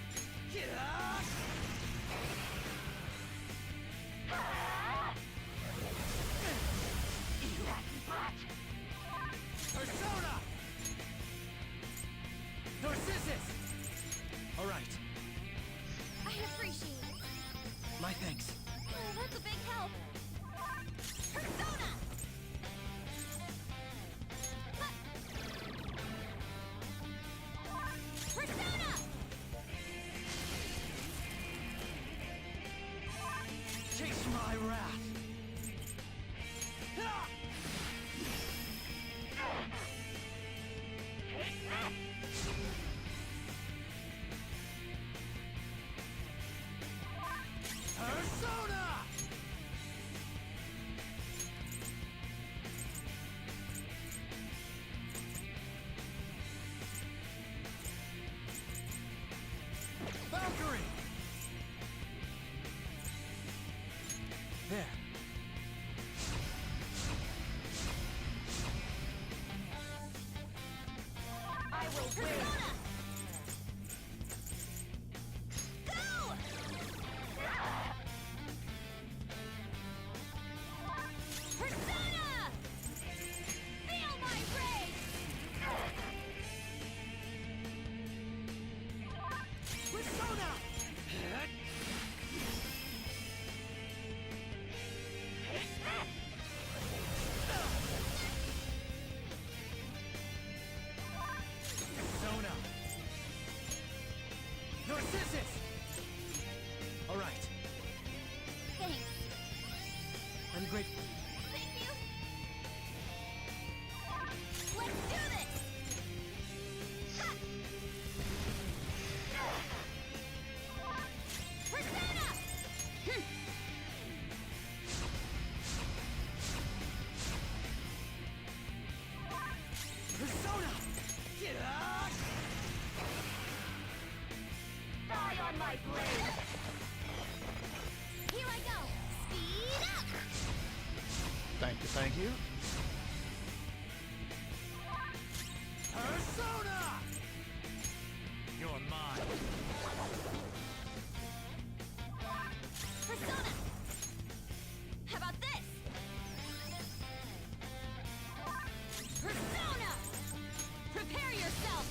Persona! Narcissus! All right. I appreciate it. My thanks. Oh, that's a big help. Persona! Persona! Chase my wrath. Persona! Valkyrie! There. I will win! Persona! Go! Persona! Feel my rage! Persona! All right. Thanks. I'm grateful. Thank you. Let's do this. Ha! Persona! Persona! Die on my blade! Here I go. Speed up. Thank you, thank you. Persona! You're mine. Persona. How about this? Persona! Prepare yourself.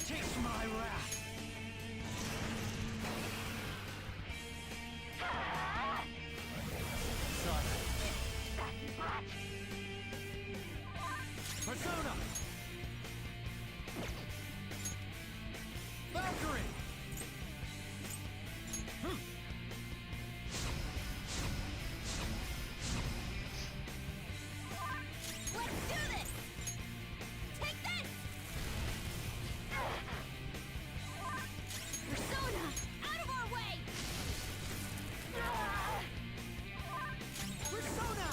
Taste my wrath. Persona! Valkyrie! Let's do this. Take this. Persona, out of our way. Persona!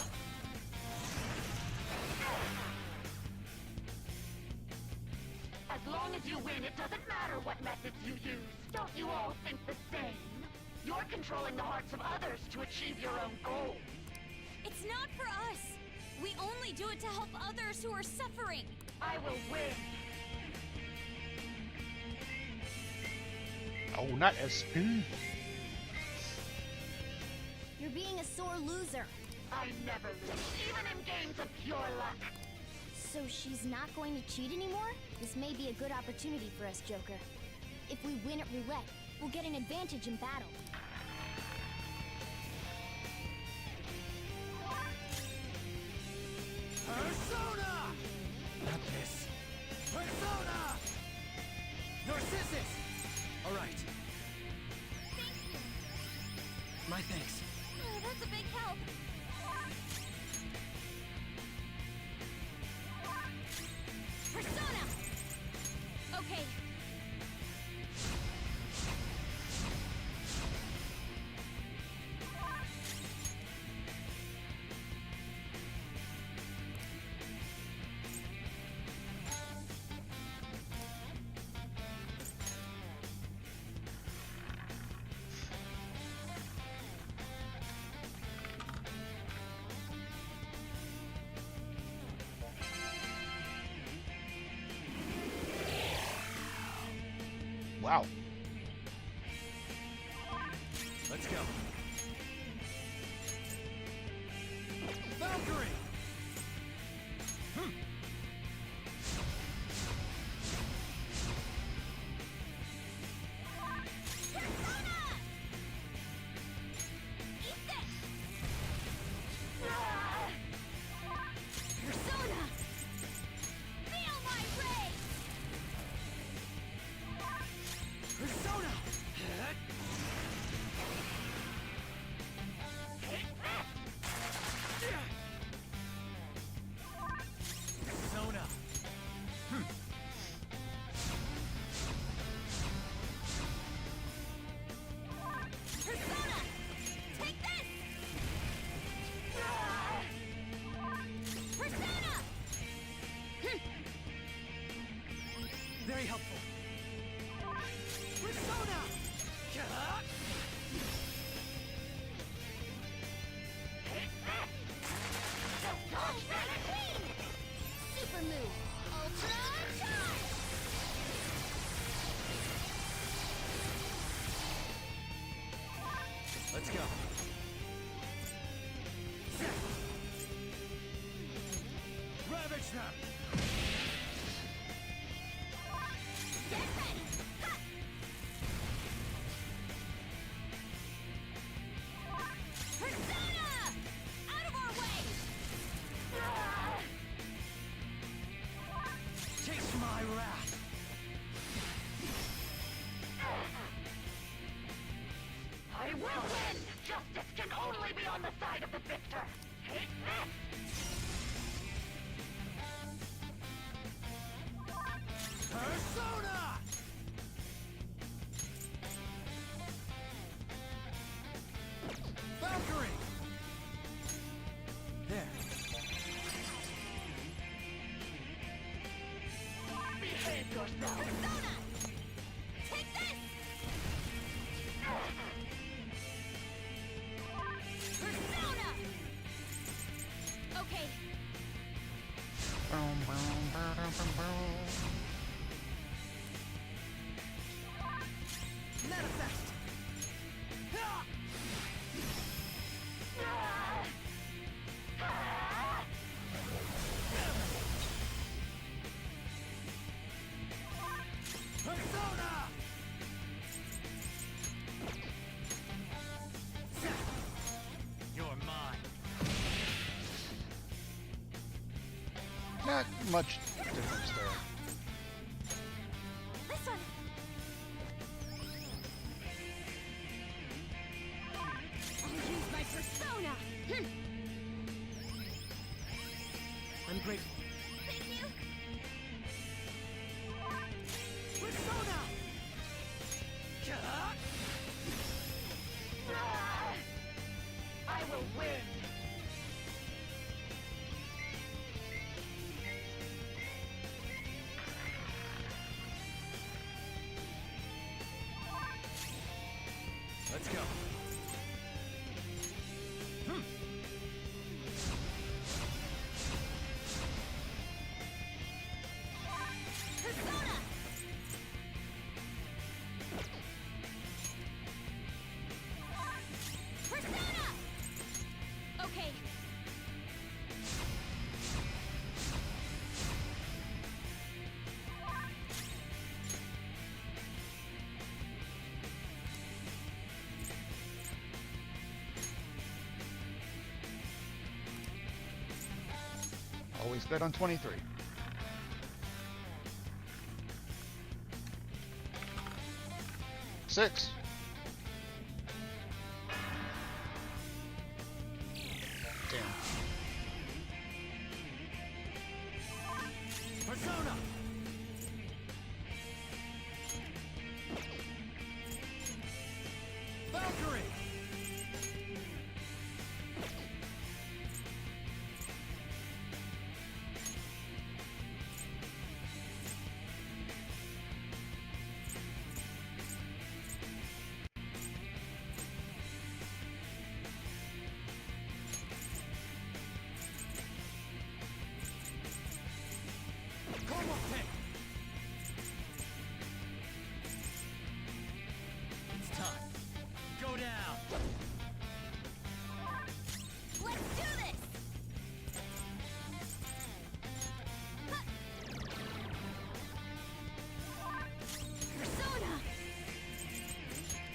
As long as you win, it doesn't matter what methods you use. Don't you all think the same? You're controlling the hearts of others to achieve your own goals. It's not for us. We only do it to help others who are suffering. I will win. Oh, not SP. You're being a sore loser. I never lose, even in games of pure luck. So she's not going to cheat anymore? This may be a good opportunity for us, Joker. If we win at roulette, we'll get an advantage in battle. Persona! Not this. Persona! Narcissus! All right. Thank you. My thanks. Oh, that's a big help. Persona! Okay. Wow. Let's go. Valkyrie! Persona! Eat this! Persona! Feel my rage! Persona! Persona! Persona! Take this! Persona! Very helpful. Persona! Super move! Ultra charge! Let's go. Ravage them! Get ready! Ha! Persona! Out of our way! Taste my wrath! We'll win! Justice can only be on the side of the victor! Take this! Persona! Valkyrie! There. Behave yourself! Persona! Take this! Persona! Okay. Boom, boom, boom, boom, boom. Manifest! Ha! Persona! You're mine. Not much difference there. This one. I'll use my persona. I'm grateful. Thank you. Persona! I will win! Let's go. Persona! Persona! Okay. Always bet on 23. Six. Damn. Persona! Valkyrie! Como te? It's time. Go down. Let's do this! Persona!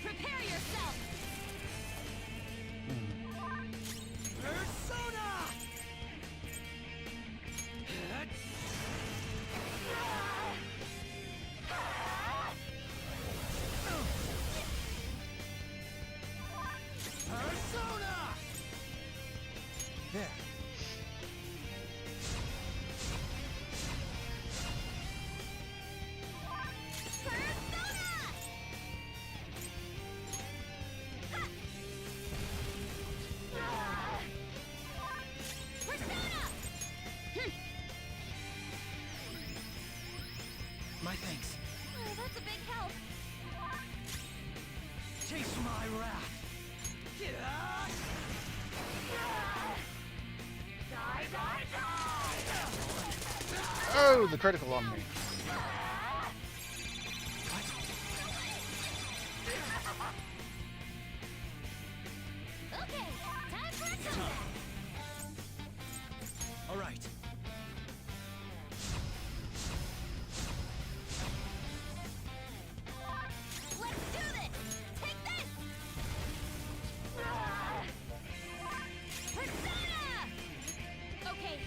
Prepare yourself! Persona! Persona! There. Persona! Persona! My thanks. Oh, that's a big help. Chase my wrath. Die, die, die! Oh, the critical on me. Okay, time for a comeback. All right. Let's do this! Take this! Persona! Okay,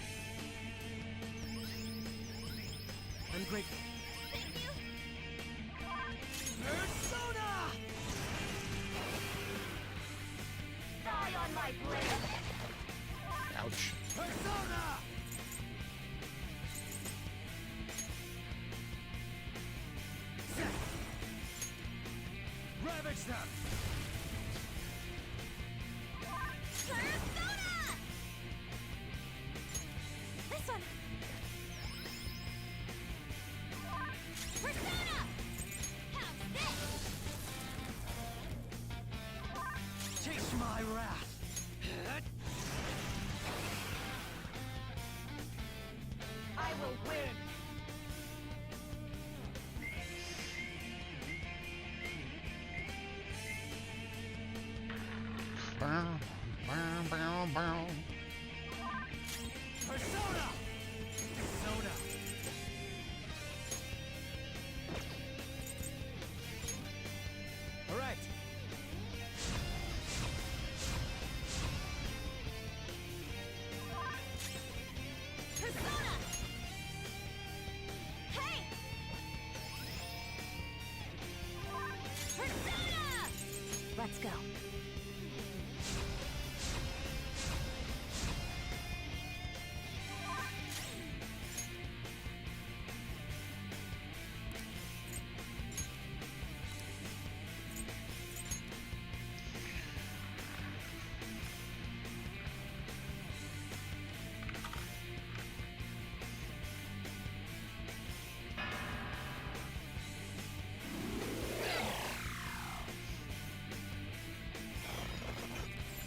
I'm grateful. thank you. Persona! my blade! Ouch. Persona! Ravage them! Persona! This one! Persona! How's this? Taste my wrath! I will win! Bow, bow, bow, bow. Persona! Persona! All right. Persona! Hey! Persona! Let's go.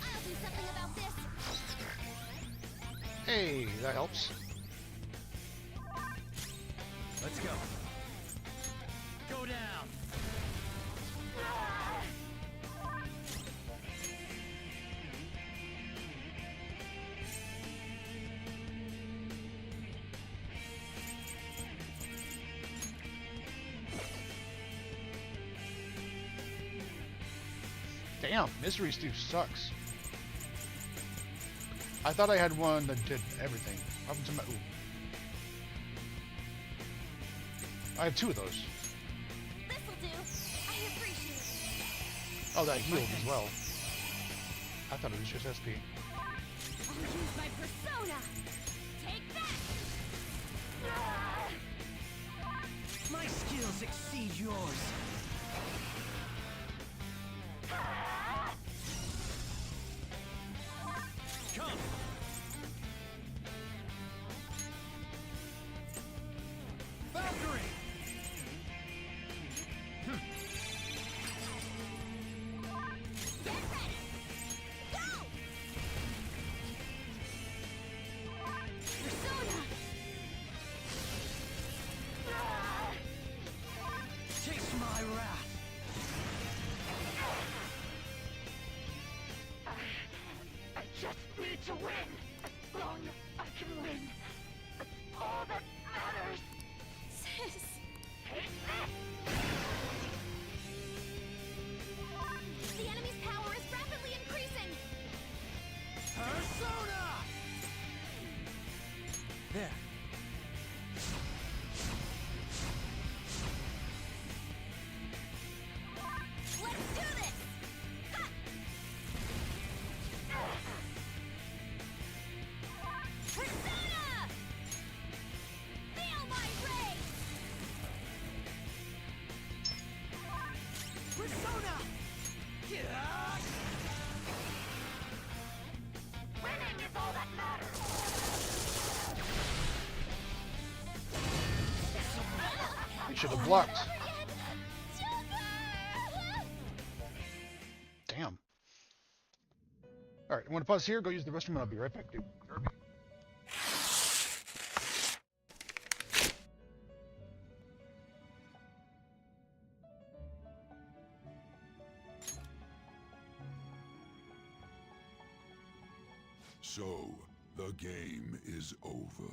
I'll do something about this. Hey, that helps. Let's go. Go down. Damn, Mystery Stew sucks. I thought I had one that did everything. Up to my ooh. I have two of those. This'll do. I appreciate it. Oh, that healed as well. I thought it was just SP. I'll use my persona. Take that. My skills exceed yours. Come. Valkyrie! Get ready. Go. Persona. Taste my wrath. I just need to win! As long as I can win! That's all that matters! Sis. Take this! The enemy's power is rapidly increasing. Persona! There. Let's do this. Ha! Persona! Feel my rage! Persona! Winning is all that matters! I should have blocked. Damn. Alright, I want to pause here, go use the restroom, and I'll be right back, dude. So, the game is over.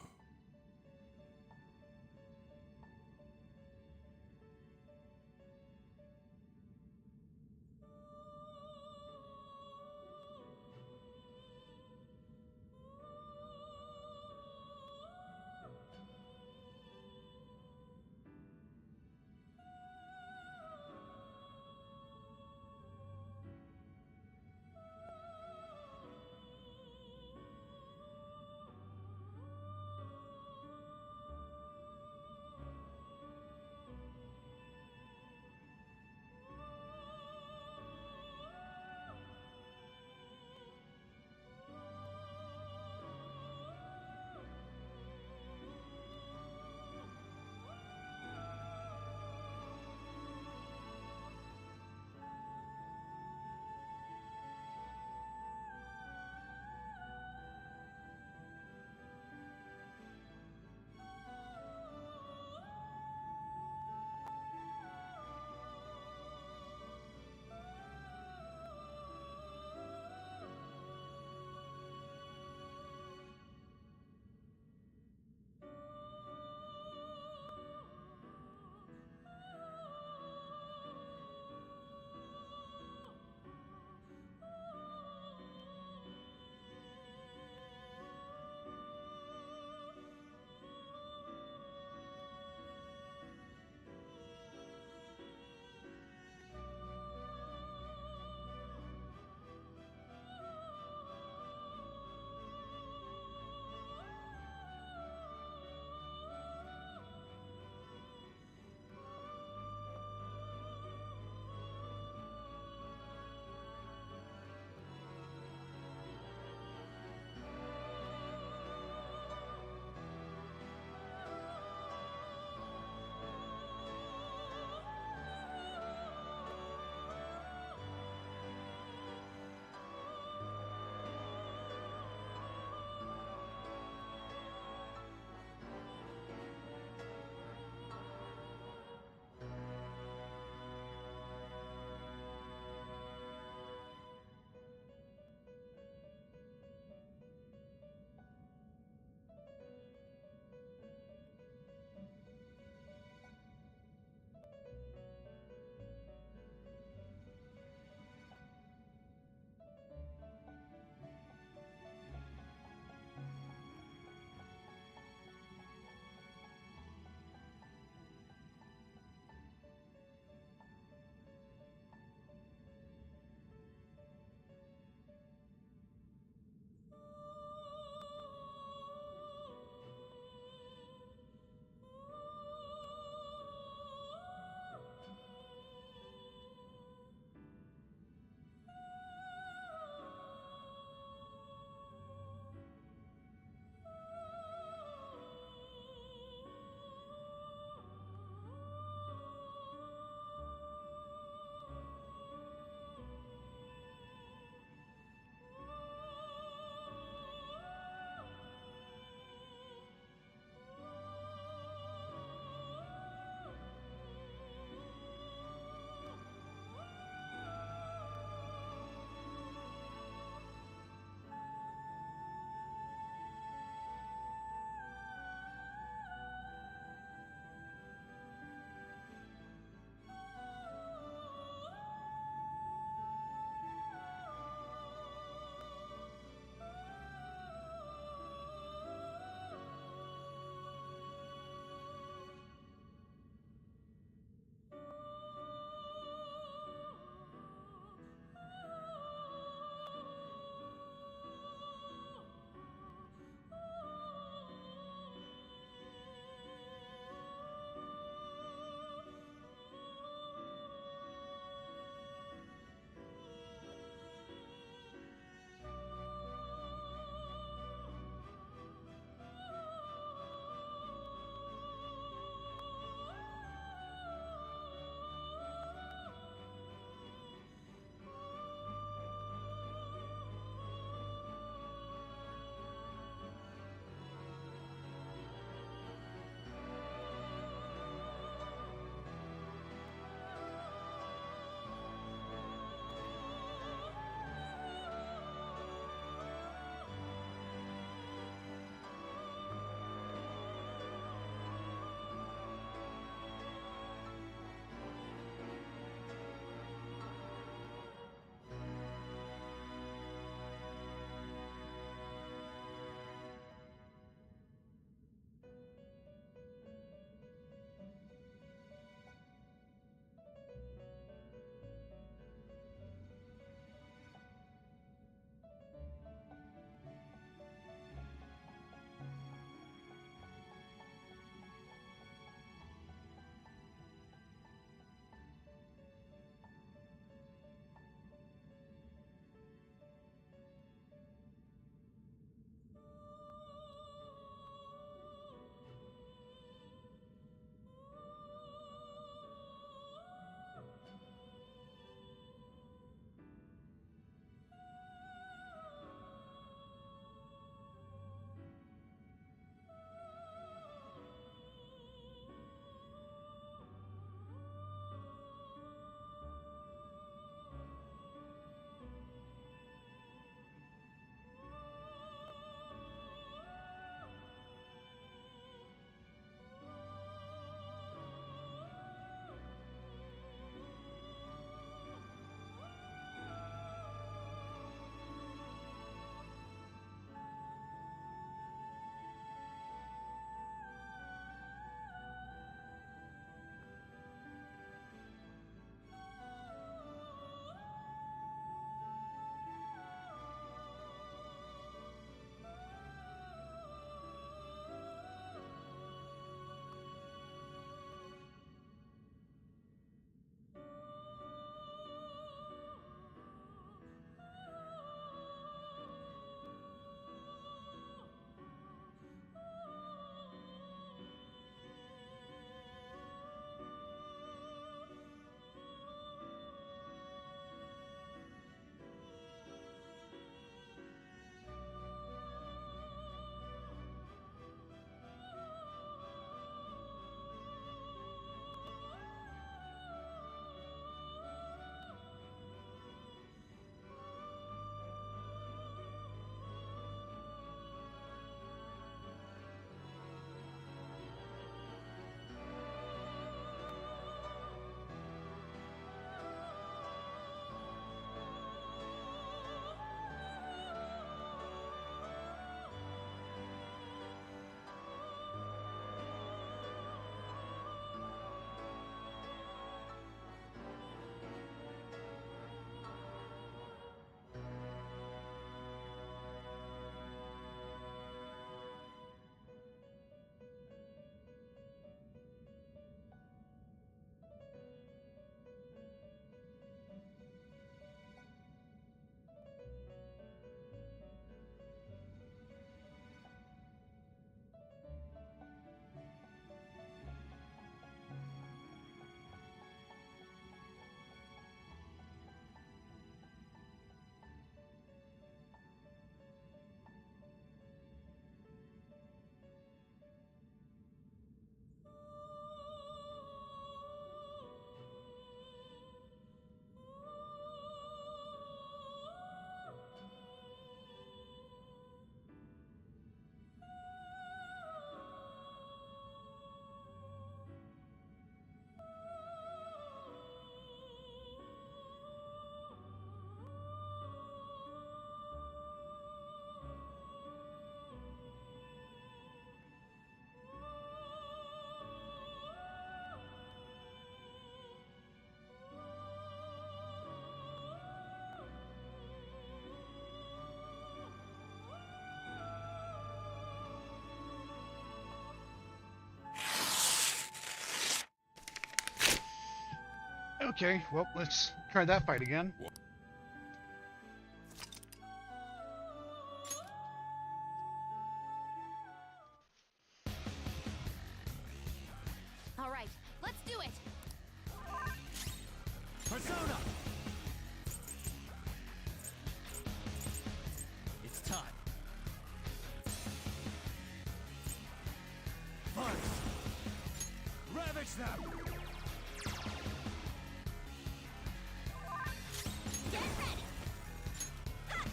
Okay, well, let's try that fight again. All right, let's do it. Persona! It's time. Hearts! Ravage them! Get ready. Ha!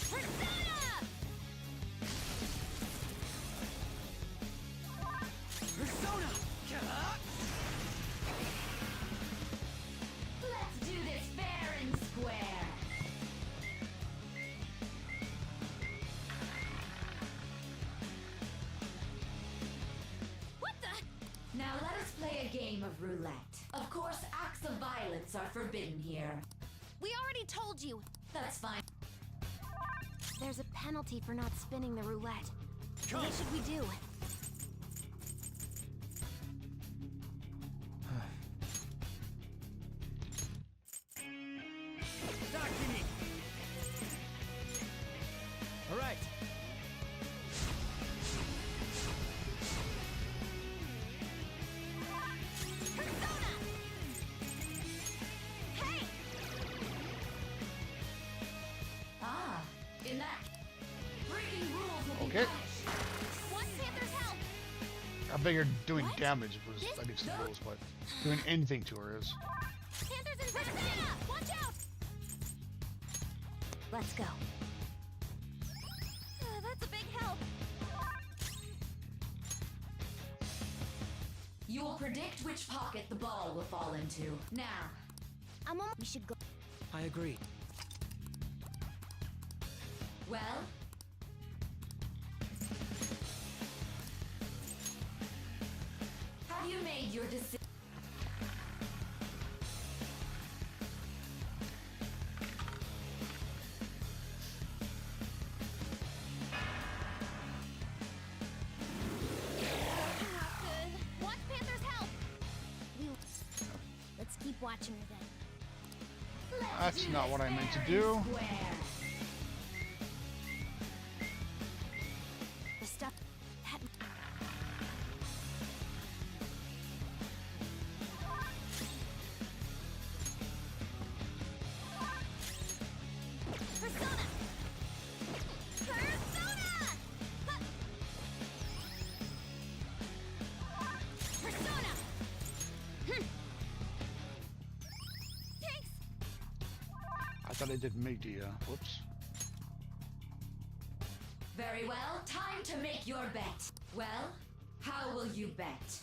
Persona! Persona! Let's do this fair and square. What the? Now let us play a game of roulette. Of course, acts of violence are forbidden here. We already told you. That's fine. There's a penalty for not spinning the roulette. Come. What should we do? Dakini! Alright. Persona! Hey! Ah, in that breaking rules will be Okay. punished. Want Panther's help? I figured doing What? damage was against the rules, but doing anything to her is. Panther's in Persona! Watch out! Let's go. That's a big help. You will predict which pocket the ball will fall into. Now, We should go. I agree. well, have you made your decision? Not good. Want Panther's help? Let's keep watching her then. That's not what I meant to do. Square. The stuff. That... Persona! Persona! Ha! Persona! Thanks! I thought I did media. Whoops. Very well, time to make your bet. Well, how will you bet?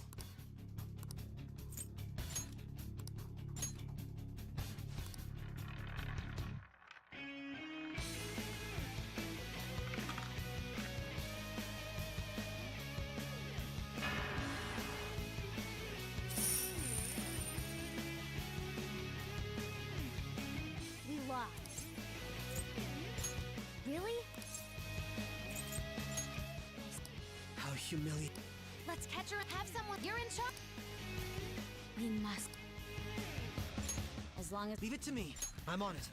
We lost. Really? How humiliating. Let's catch her. Have someone. You're in charge. We must. As long as. Leave it to me. I'm on it.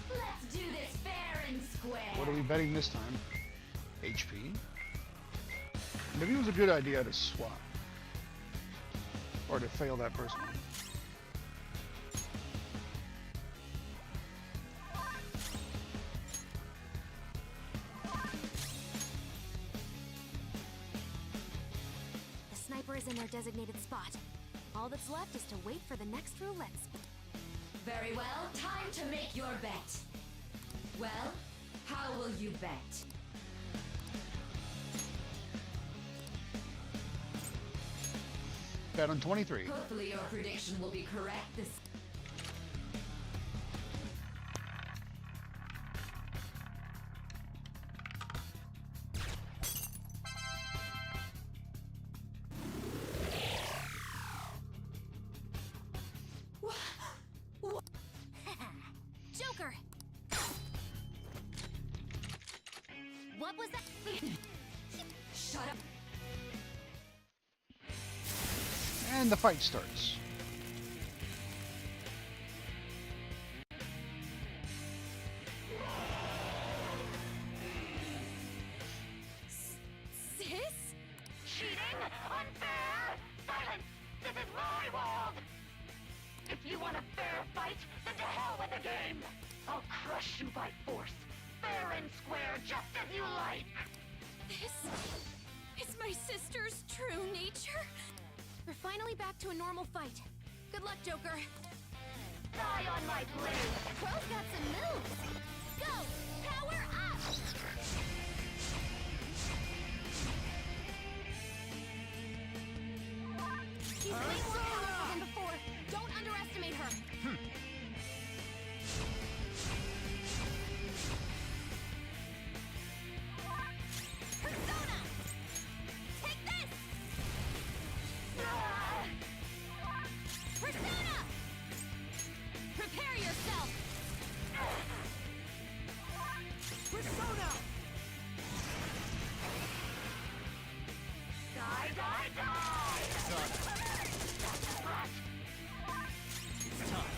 Let's do this fair and square. What are we betting this time? HP? Maybe it was a good idea to swap. Or to fail that first one. The sniper is in their designated spot. All that's left is to wait for the next roulette spin. Very well, time to make your bet. Well, how will you bet? Bet on 23. Hopefully your prediction will be correct this... Joker! What was that? Shut up. And the fight starts. Sis? Cheating? Unfair? Silence! This is my world! If you want a fair fight, then to hell with the game! I'll crush you by force, fair and square, just as you like! This is my sister's true nature? We're finally back to a normal fight. Good luck, Joker. Die on my blade! Crow's got some moves. Go! Power up! She's way more powerful than before. Don't underestimate her. Persona! Take this! Persona! Prepare yourself! Persona! Die, die, die! It's time.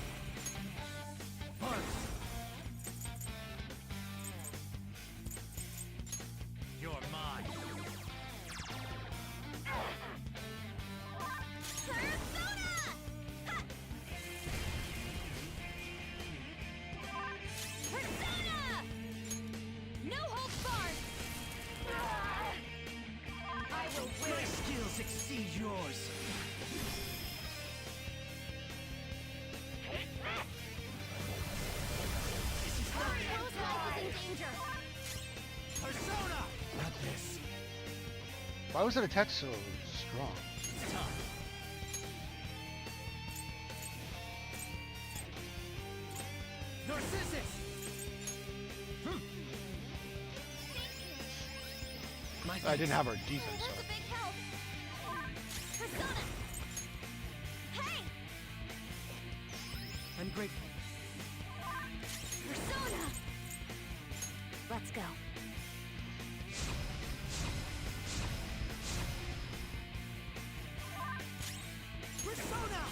First. You're mine. Persona! Ha! Persona! No holds barred! I will My win! skills exceed yours. Crow's life is in danger! Persona! Not this. Why was that attack so strong? It's time. Narcissus! My I didn't have our defense That's up. a big help! Persona! Hey! I'm grateful. Persona! Let's go. Persona!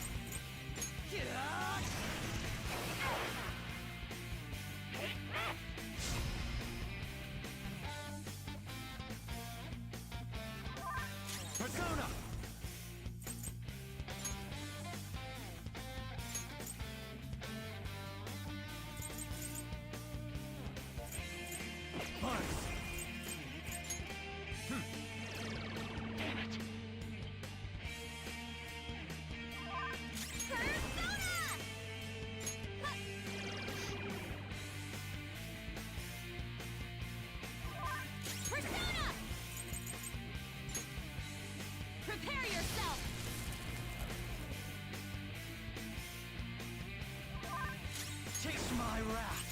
Get out! Persona! Burst! Persona! Prepare yourself! Taste my wrath!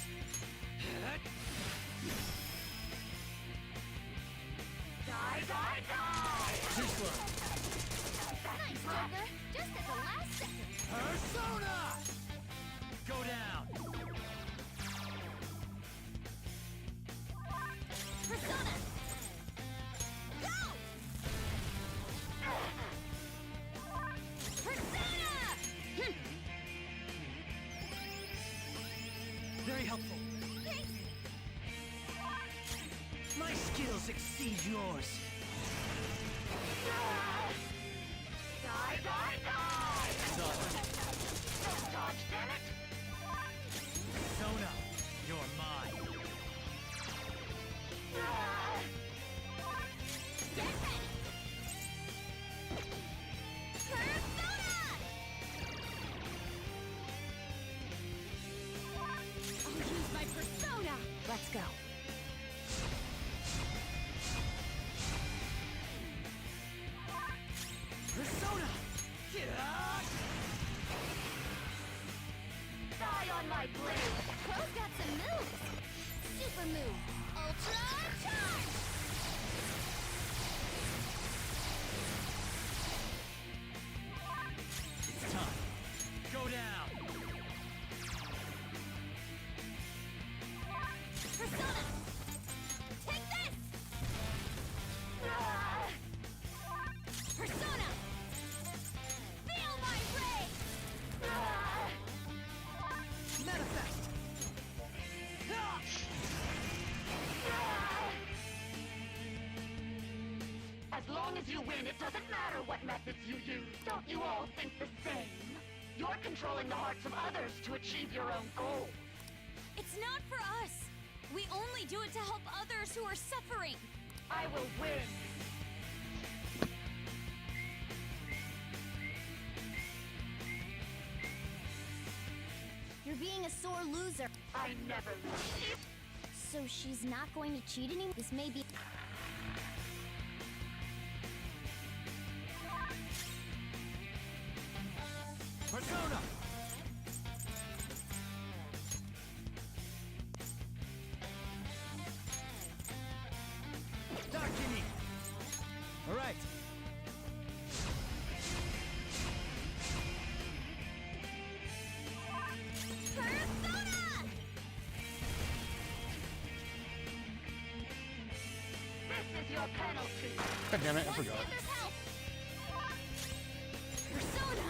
Die, die, die! Ziggler! Nice, Joker! Just at the last second! Persona! Go down. Persona! Go! Persona! Very helpful. Thanks! My skills exceed yours. Die, die, die! Don't dodge, damn it! Persona, you're mine. Get ready! Persona! I'll use my persona! Let's go. Persona! Get out! Die on my blade! Crow's got some moves! Super move! Ultra charge! It's time. Go down. Persona! Take this! you win, it doesn't matter what methods you use. Don't you all think the same? You're controlling the hearts of others to achieve your own goals. It's not for us. We only do it to help others who are suffering. I will win. You're being a sore loser. I never lose. So she's not going to cheat anymore? This may be... Persona! Dakini! Alright. Persona! This is your penalty. God damn it, I forgot. There's help. Persona!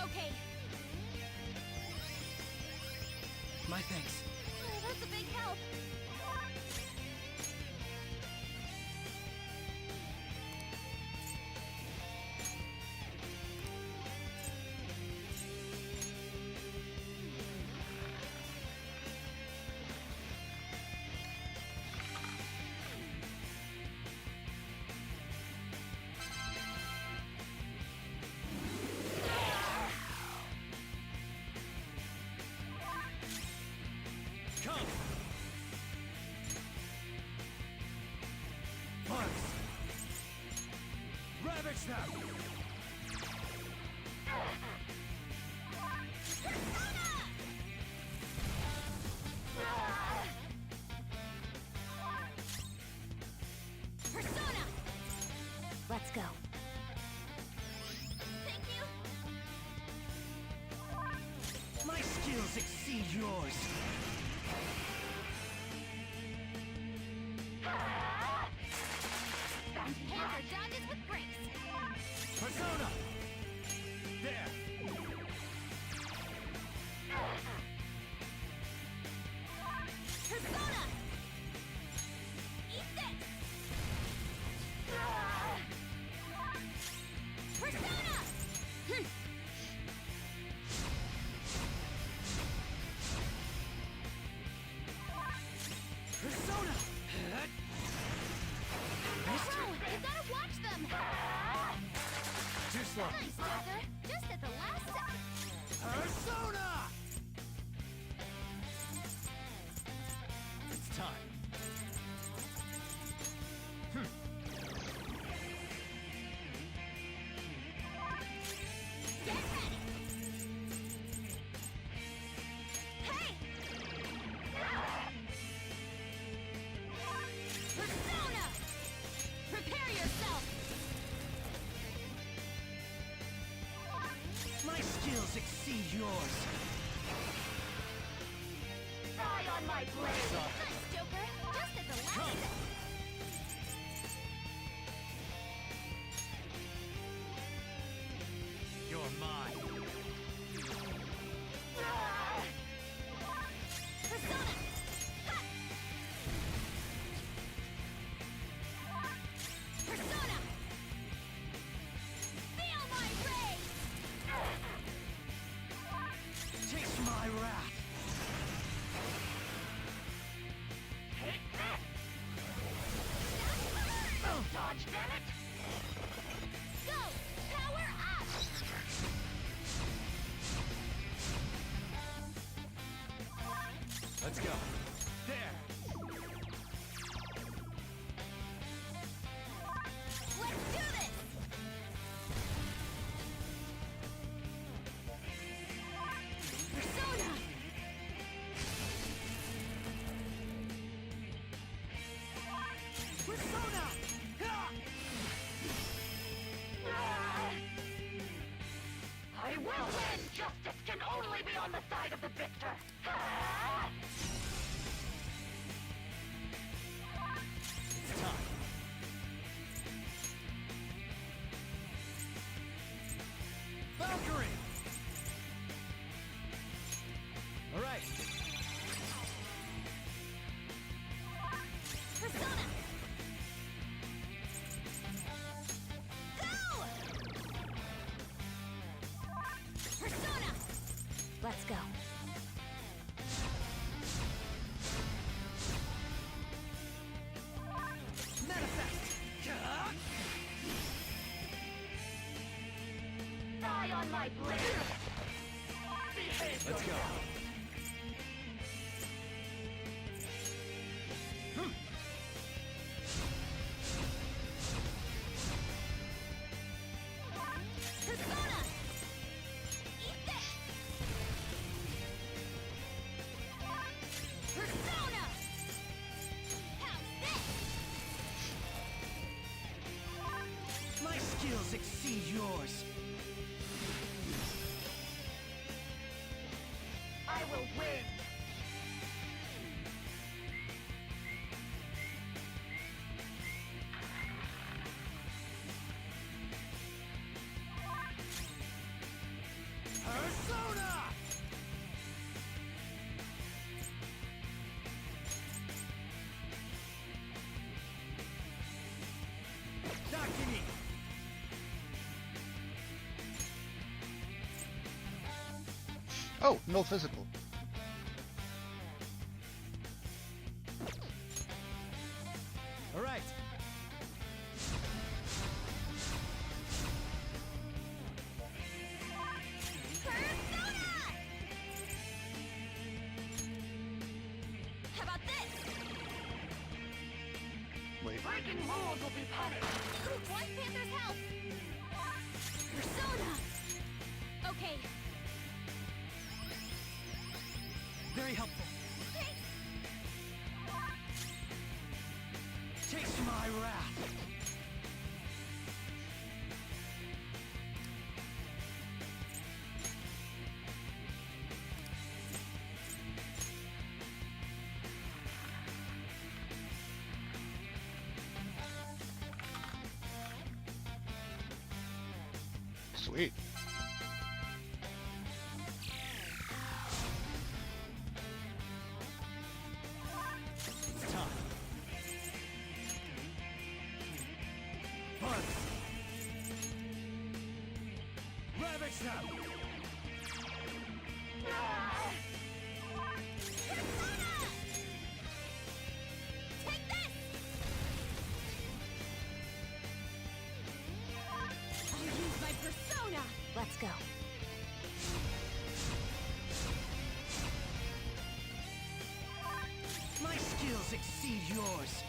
Okay. My thanks. Oh, that's a big help. Come! Marks! Ravage them! Persona! Let's go. Thank you. My skills exceed yours! Panther dodges with grace. Persona! There! Persona! Eat this! Persona! Persona! Bro, you gotta watch them! Too slow. Nice, Joker! Just at the last second. Persona! It's time. Get ready! Hey! Persona! Prepare yourself! My skills exceed yours. Die on my blade. Nice, Joker! Just at the last Come. second. You're mine. Persona! Ha! Persona! Feel my rage! Taste my wrath. Take this. Dodge, damn it. Go! Power up! Let's go. There. Let's do this! Persona! Persona! Ha! I will win. Justice can only be on the side of the victor. It's time. Valkyrie! All right. Persona! on my blade! Let's go. Persona! Eat this! Persona! How's this? My skills exceed yours. I will win! Persona! Dakini! Oh, no physical. All right. How about this? Wait. Breaking rules will be punished! White Panther's help! Persona! Okay, Very helpful. Taste my wrath. Sweet. It's time. Bugs. Ravage them. take this! I'll use my persona! Let's go. My skills exceed yours.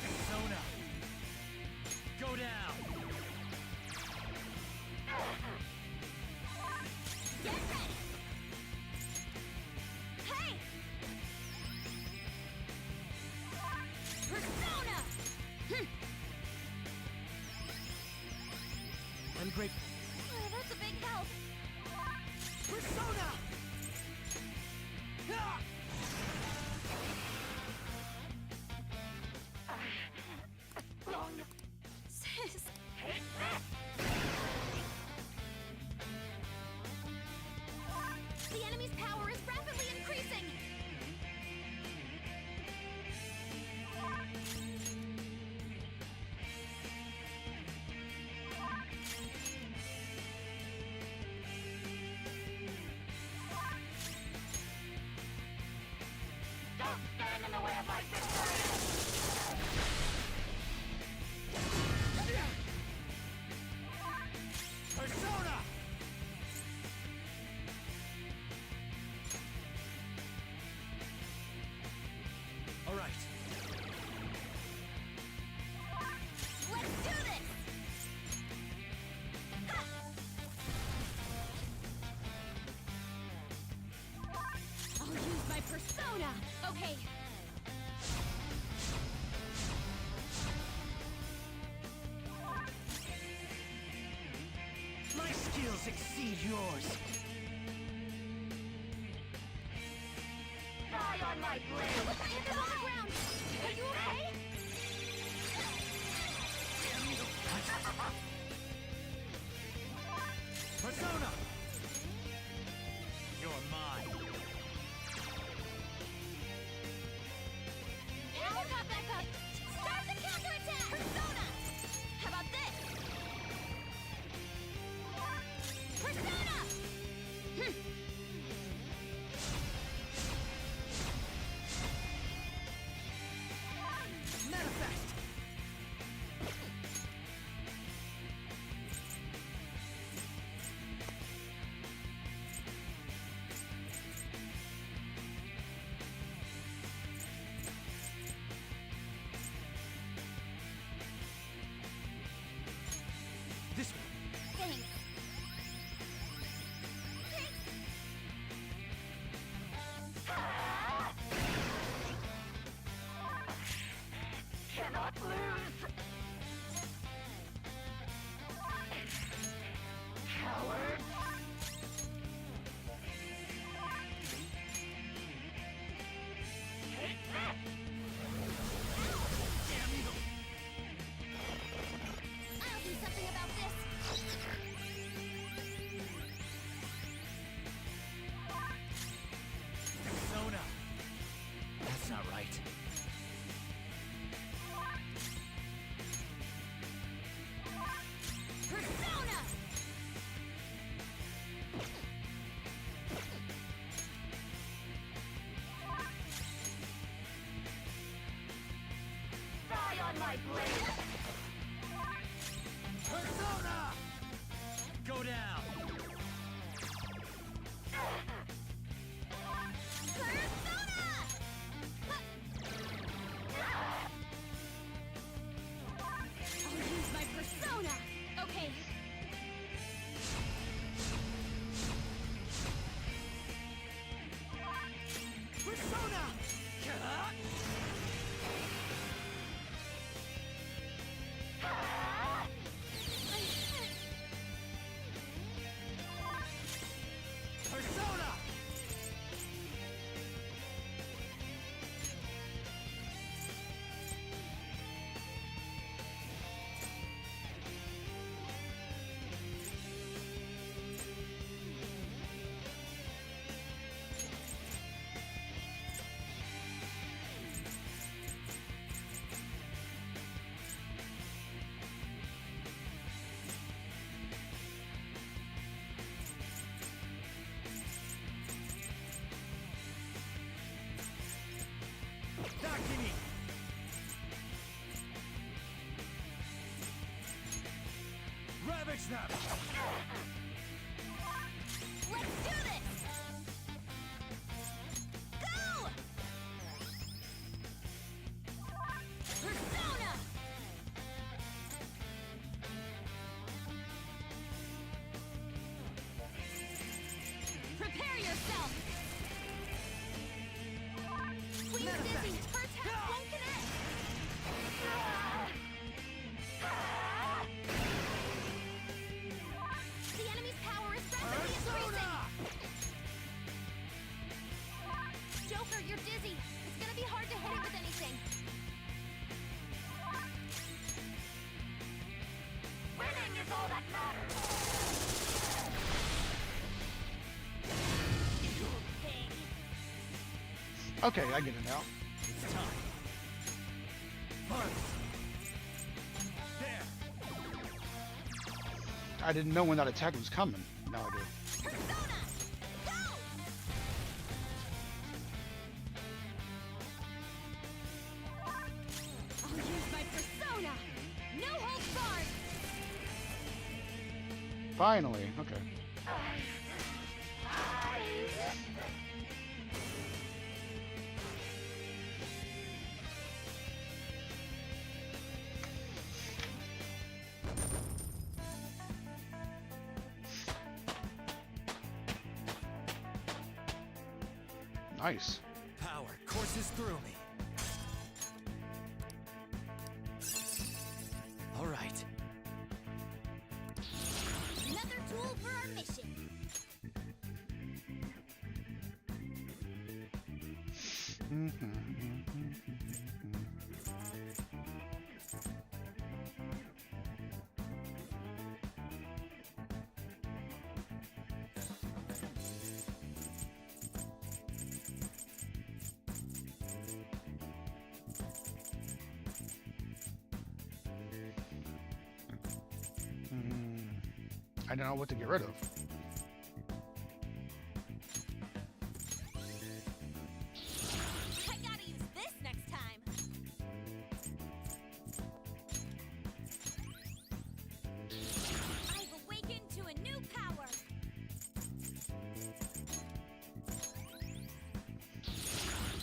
Persona. Go down. Get ready! Hey! Persona! I'm grateful. Oh, that's a big help. Persona! Ah! Sis! The enemy's power is rapidly increasing! Don't stand in the way of my victory! Persona! All right. Let's do this! Ha! I'll use my persona! Okay. My skills exceed yours. Die on my blade! Panther on the ground! Are you okay? Persona! You're mine. Power got back up! Start the counterattack! Persona! How about this? Persona! Persona! Go down! I'll use my persona! Okay. Persona! Persona! Dakini! Ravage Snap! Let's do this! Go! Persona! Prepare yourself! Queen's dizzy! Her attack won't connect! The enemy's power is rapidly increasing! Joker, you're dizzy. It's gonna be hard to hit it with anything. Winning is all that matters! Okay, I get it now. It's time. Punch! There! I didn't know when that attack was coming. Now I do. Persona! Go! I'll use my persona! No holds barred! Finally, okay. Nice. Power courses through me. All right. Another tool for our mission. I don't know what to get rid of. I gotta use this next time. I've awakened to a new power.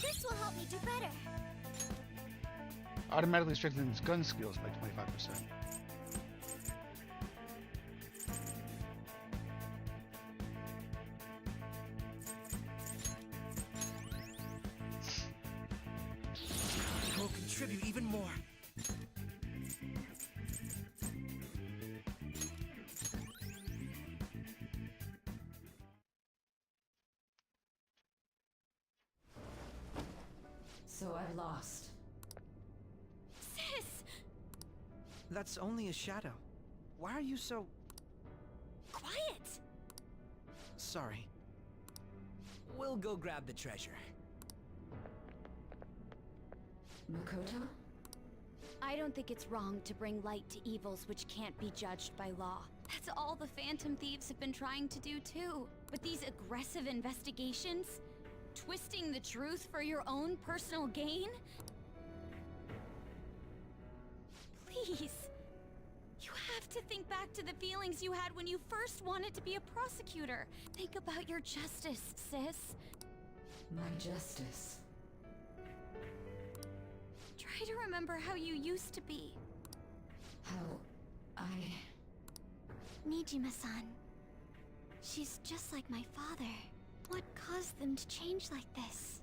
This will help me do better. Automatically strengthens gun skills by 25%. Will contribute even more. So I lost. Sis! That's only a shadow. Why are you so... Quiet! Sorry. We'll go grab the treasure. Makoto? I don't think it's wrong to bring light to evils which can't be judged by law. That's all the Phantom Thieves have been trying to do too. But these aggressive investigations? Twisting the truth for your own personal gain? Please. You have to think back to the feelings you had when you first wanted to be a prosecutor. Think about your justice, sis. My justice. Try to remember how you used to be. How I... Nijima-san. She's just like my father. What caused them to change like this?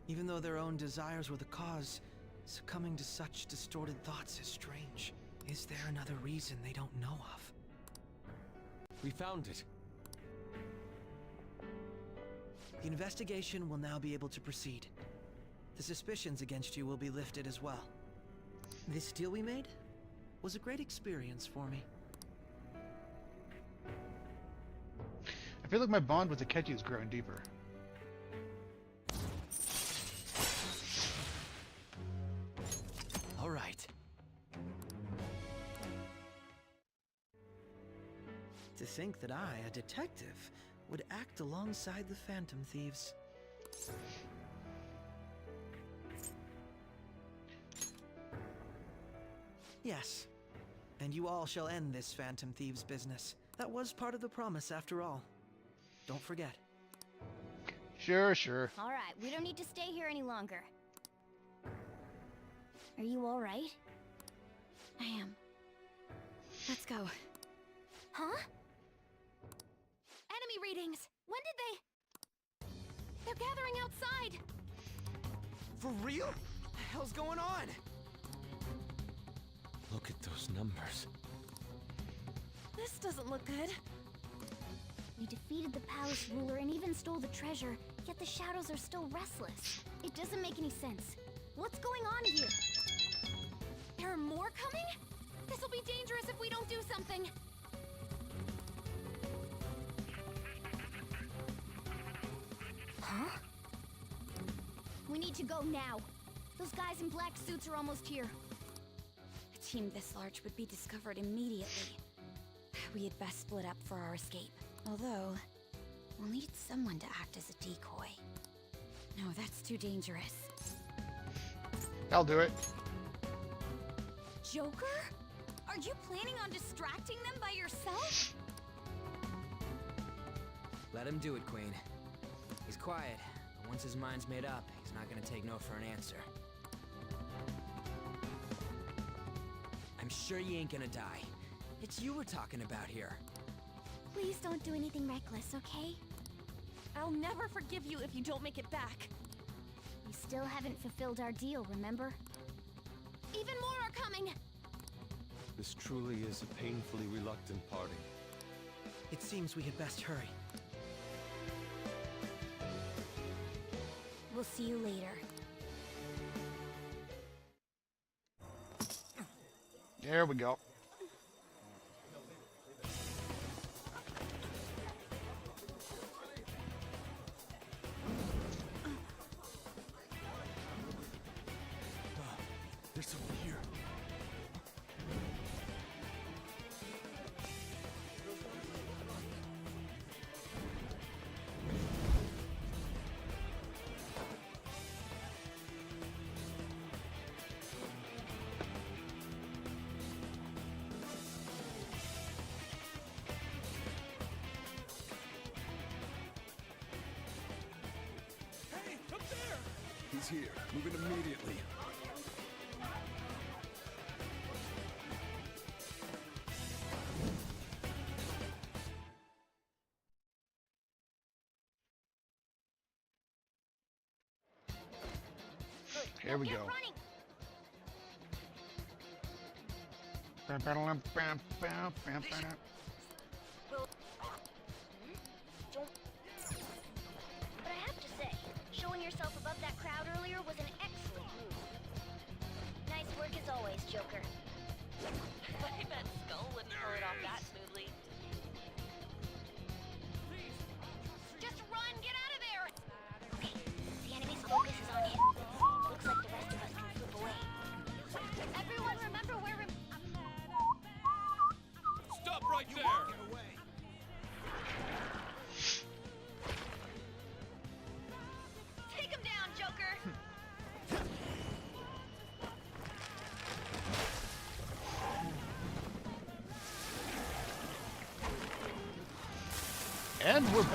Even though their own desires were the cause, succumbing to such distorted thoughts is strange. Is there another reason they don't know of? We found it. The investigation will now be able to proceed. The suspicions against you will be lifted as well. This deal we made was a great experience for me. I feel like my bond with Akechi is growing deeper. All right. To think that I, a detective, would act alongside the Phantom Thieves. Yes. And you all shall end this Phantom Thieves business. That was part of the promise after all. Don't forget. Sure, sure. All right, we don't need to stay here any longer. Are you all right? I am. Let's go. Huh? Enemy readings! When did they... They're gathering outside! For real? What the hell's going on? Look at those numbers. This doesn't look good. We defeated the palace ruler and even stole the treasure, yet the shadows are still restless. It doesn't make any sense. What's going on here? There are more coming? This'll be dangerous if we don't do something. Huh? We need to go now. Those guys in black suits are almost here. A team this large would be discovered immediately. We had best split up for our escape. Although, we'll need someone to act as a decoy. No, that's too dangerous. I'll do it. Joker? Are you planning on distracting them by yourself? Let him do it, Queen. He's quiet, but once his mind's made up, he's not gonna take no for an answer. I'm sure you ain't gonna die. It's you we're talking about here. Please don't do anything reckless, okay? I'll never forgive you if you don't make it back. We still haven't fulfilled our deal, remember? Even more are coming! This truly is a painfully reluctant party. It seems we had best hurry. We'll see you later. There we go. There's someone here. Hey, up there! He's here. Moving immediately. Here we go. But I have to say, showing yourself above that crowd earlier was an excellent move. Nice work as always, Joker. I bet Skull wouldn't pull it off that smoothly. Just run! Get out of there! Okay, the enemy's focus is on him. Looks like the rest of us can slip away. Everyone remember where Stop right there! Take him down, Joker! And we're back.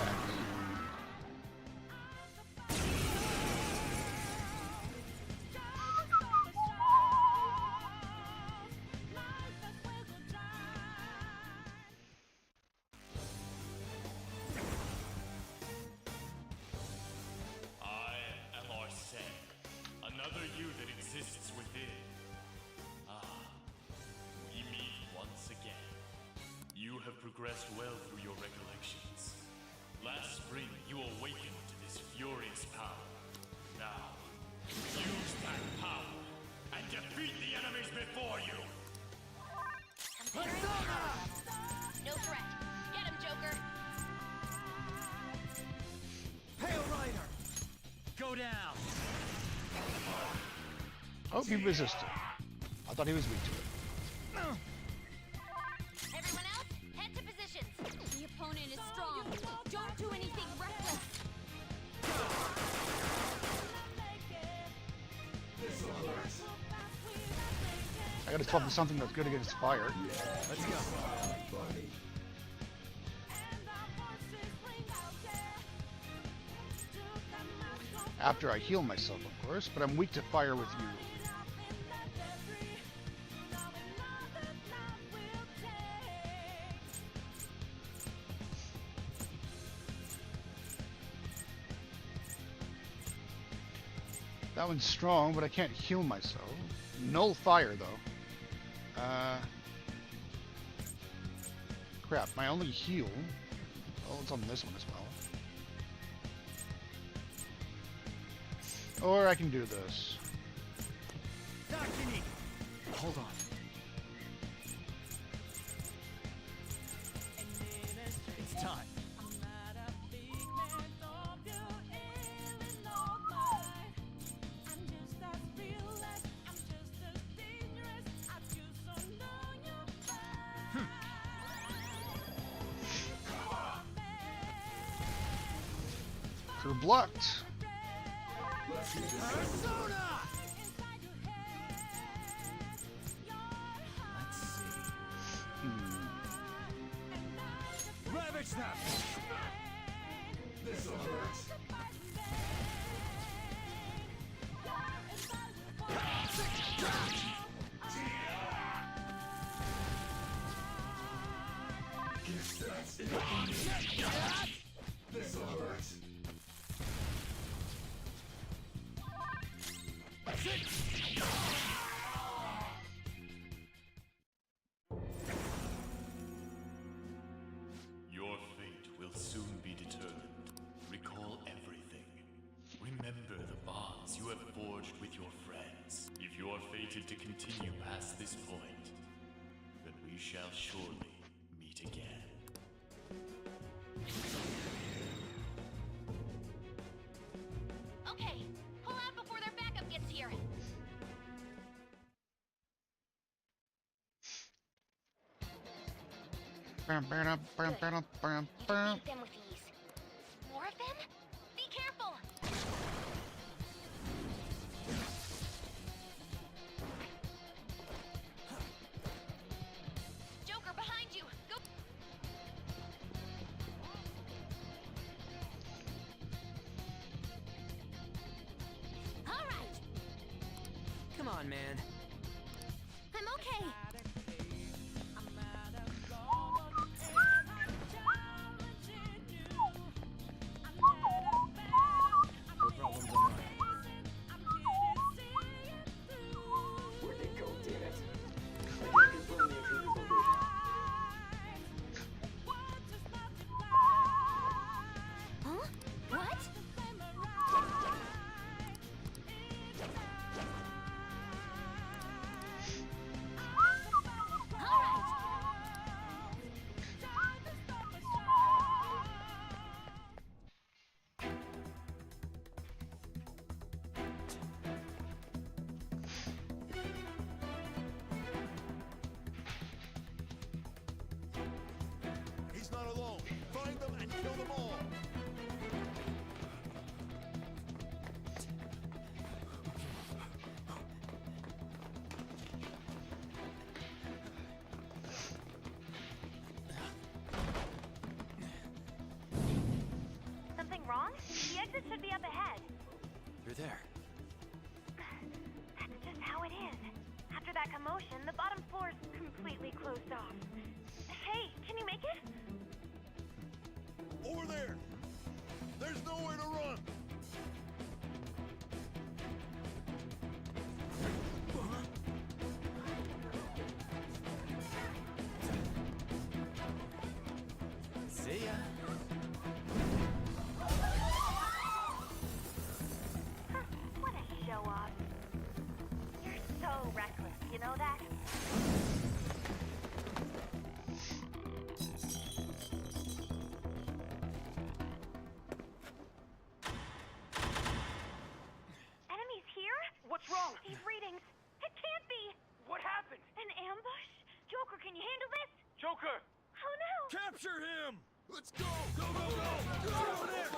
I am Arsene, another you that exists within. Ah, we meet once again. You have progressed well through your recollections. Last spring, you awakened to this furious power. Now, use that power and defeat the enemies before you! No threat. Get him, Joker. Hail Rider! Go down! Oh, he resisted. I thought he was weak to it. Everyone else, head to positions. The opponent is strong. Don't do anything reckless. I gotta swap to something that's good against fire. Let's go. After I heal myself, of course, but I'm weak to fire with you. That one's strong, but I can't heal myself. Null fire, though. Crap, my only heal... Oh, it's on this one as well. Or I can do this. Hold on. It's time. You're blocked. Ravage them! This'll hurt. This'll hurt. Your fate will soon be determined. Recall everything. Remember the bonds you have forged with your friends. If you are fated to continue past this point, then we shall surely meet again. Okay, pull out before their backup gets here. Bam, bam, bam, bam, bam, bam. Them with ease. More of them? Be careful! Joker, behind you! Go! All right! Come on, man. I'm okay! No problems on mine. Where'd they go, damn it? I can't confirm the intruder's location. Huh? What? All right! He's not alone. Find them and kill them all. up ahead. You're there. That's just how it is. After that commotion, the bottom floor's completely closed off. Hey, can you make it? Over there! There's nowhere to run! See ya. What a show off. You're so reckless, you know that? Enemies here? What's wrong? These readings. It can't be. What happened? An ambush? Joker, can you handle this? Joker! Oh no! Capture him! Let's go! Go, go, go! Get over there!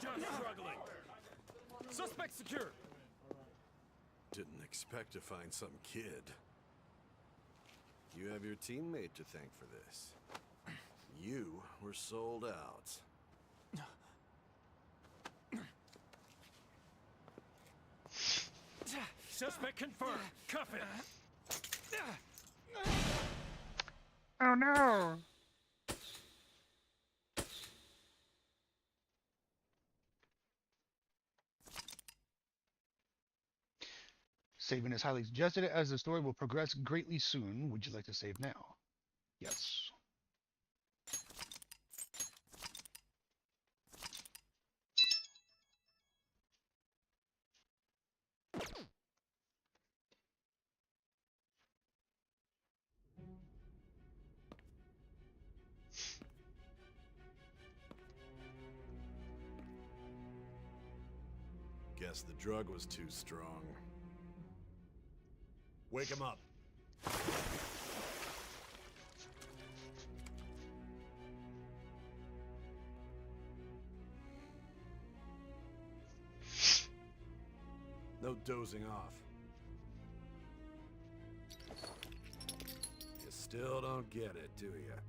Just struggling. Suspect secure. Didn't expect to find some kid. You have your teammate to thank for this. You were sold out. Suspect confirmed. Cuff it. Oh no! Saving is highly suggested as the story will progress greatly soon. Would you like to save now? Yes. Guess the drug was too strong. Wake him up. No dozing off. You still don't get it, do you?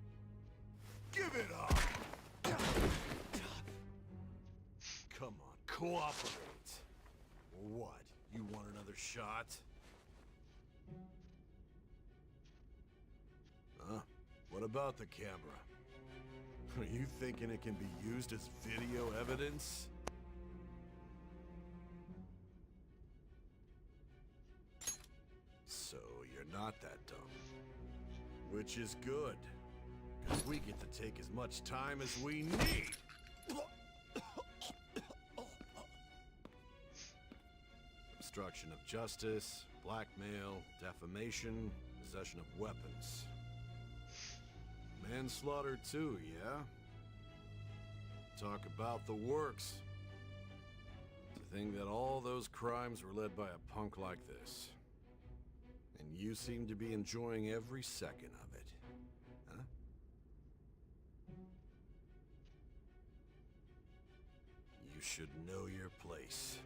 Give it up! Come on, cooperate. What? You want another shot? Huh? What about the camera? Are you thinking it can be used as video evidence? So you're not that dumb. Which is good. Because we get to take as much time as we need. Obstruction of justice, blackmail, defamation, possession of weapons. Manslaughter too, yeah? Talk about the works. To think that all those crimes were led by a punk like this. And you seem to be enjoying every second of it. Huh? You should know your place.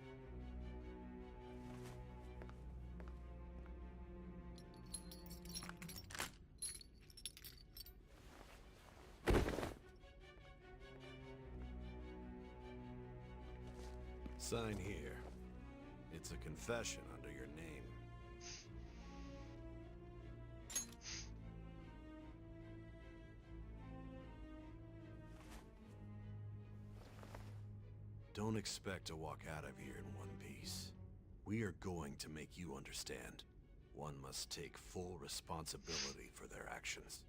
Sign here. It's a confession under your name. Don't expect to walk out of here in one piece. We are going to make you understand. One must take full responsibility for their actions.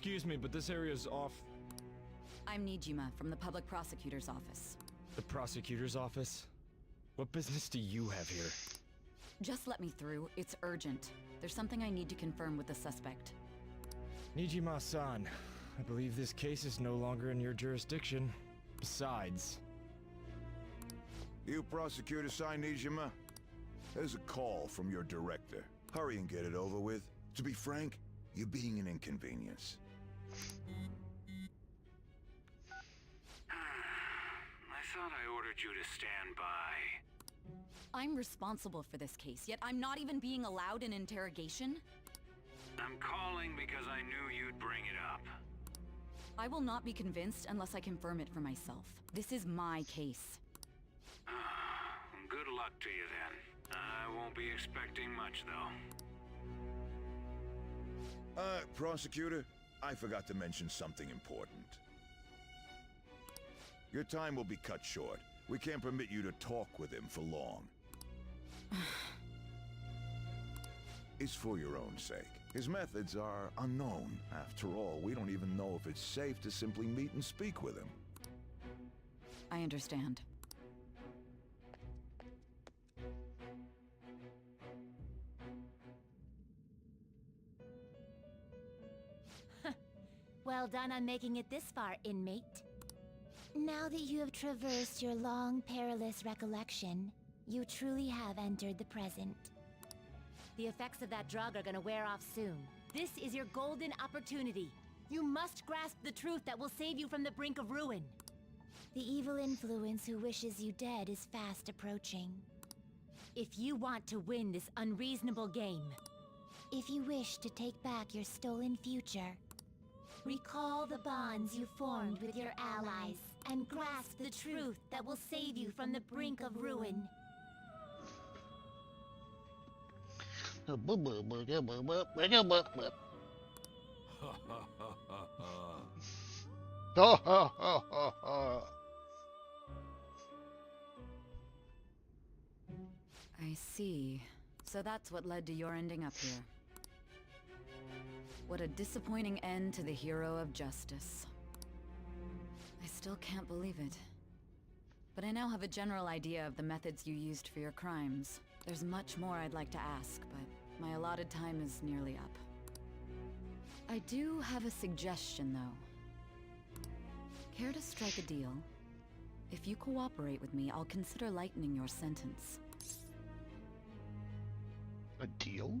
Excuse me, but this area's off... I'm Nijima from the Public Prosecutor's Office. The prosecutor's office? What business do you have here? Just let me through. It's urgent. There's something I need to confirm with the suspect. Nijima-san, I believe this case is no longer in your jurisdiction. Besides... You prosecutor, Sai Nijima? There's a call from your director. Hurry and get it over with. To be frank, you're being an inconvenience. I thought I ordered you to stand by. I'm responsible for this case, yet I'm not even being allowed an interrogation? I'm calling because I knew you'd bring it up. I will not be convinced unless I confirm it for myself. This is my case. Good luck to you then. I won't be expecting much, though. Prosecutor, I forgot to mention something important. Your time will be cut short. We can't permit you to talk with him for long. It's for your own sake. His methods are unknown. After all, we don't even know if it's safe to simply meet and speak with him. I understand. Well done on making it this far, inmate. Now that you have traversed your long, perilous recollection, you truly have entered the present. The effects of that drug are gonna wear off soon. This is your golden opportunity. You must grasp the truth that will save you from the brink of ruin. The evil influence who wishes you dead is fast approaching. If you want to win this unreasonable game, if you wish to take back your stolen future, recall the bonds you formed with your allies and grasp the truth that will save you from the brink of ruin. I see. So that's what led to your ending up here. What a disappointing end to the hero of justice. I still can't believe it. But I now have a general idea of the methods you used for your crimes. There's much more I'd like to ask, but my allotted time is nearly up. I do have a suggestion, though. Care to strike a deal? If you cooperate with me, I'll consider lightening your sentence. A deal?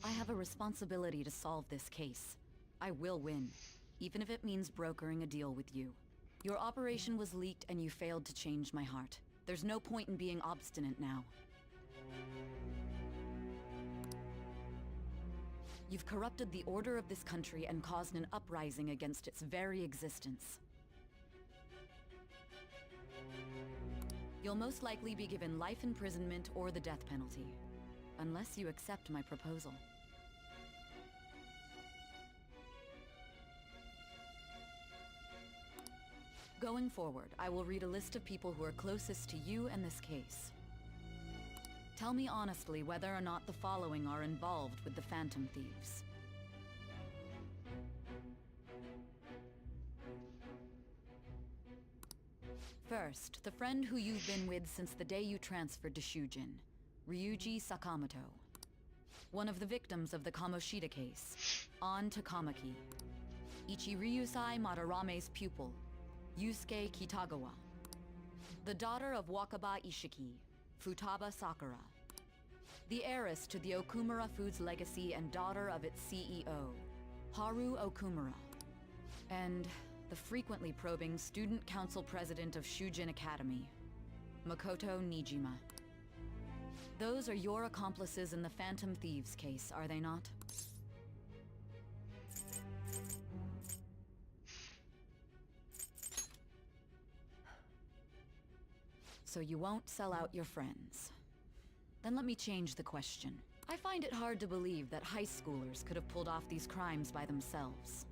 I have a responsibility to solve this case. I will win, even if it means brokering a deal with you. Your operation was leaked and you failed to change my heart. There's no point in being obstinate now. You've corrupted the order of this country and caused an uprising against its very existence. You'll most likely be given life imprisonment or the death penalty, unless you accept my proposal. Going forward, I will read a list of people who are closest to you and this case. Tell me honestly whether or not the following are involved with the Phantom Thieves. First, the friend who you've been with since the day you transferred to Shujin, Ryuji Sakamoto. One of the victims of the Kamoshida case, An Takamaki. Ichiryusai Madarame's pupil, Yusuke Kitagawa. The daughter of Wakaba Ishiki, Futaba Sakura. The heiress to the Okumura Foods legacy and daughter of its CEO, Haru Okumura. And the frequently probing student council president of Shujin Academy, Makoto Nijima. Those are your accomplices in the Phantom Thieves case, are they not? So you won't sell out your friends. Then let me change the question. I find it hard to believe that high schoolers could have pulled off these crimes by themselves.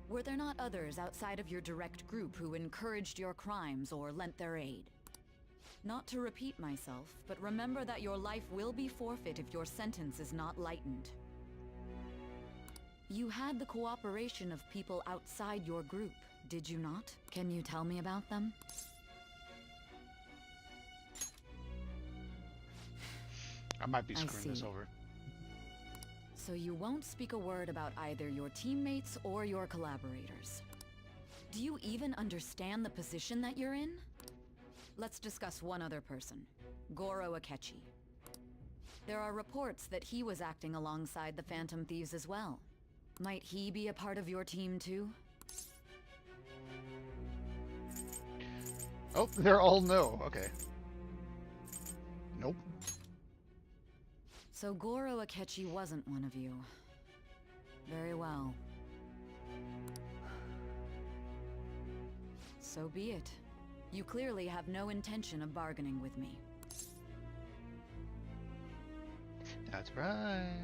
Were there not others outside of your direct group who encouraged your crimes or lent their aid? Not to repeat myself, but remember that your life will be forfeit if your sentence is not lightened. You had the cooperation of people outside your group, did you not? Can you tell me about them? I might be I screwing this see. over. So you won't speak a word about either your teammates or your collaborators. Do you even understand the position that you're in? Let's discuss one other person, Goro Akechi. There are reports that he was acting alongside the Phantom Thieves as well. Might he be a part of your team too? Oh, they're all no. Okay. Nope. So Goro Akechi wasn't one of you. Very well. So be it. You clearly have no intention of bargaining with me. That's right.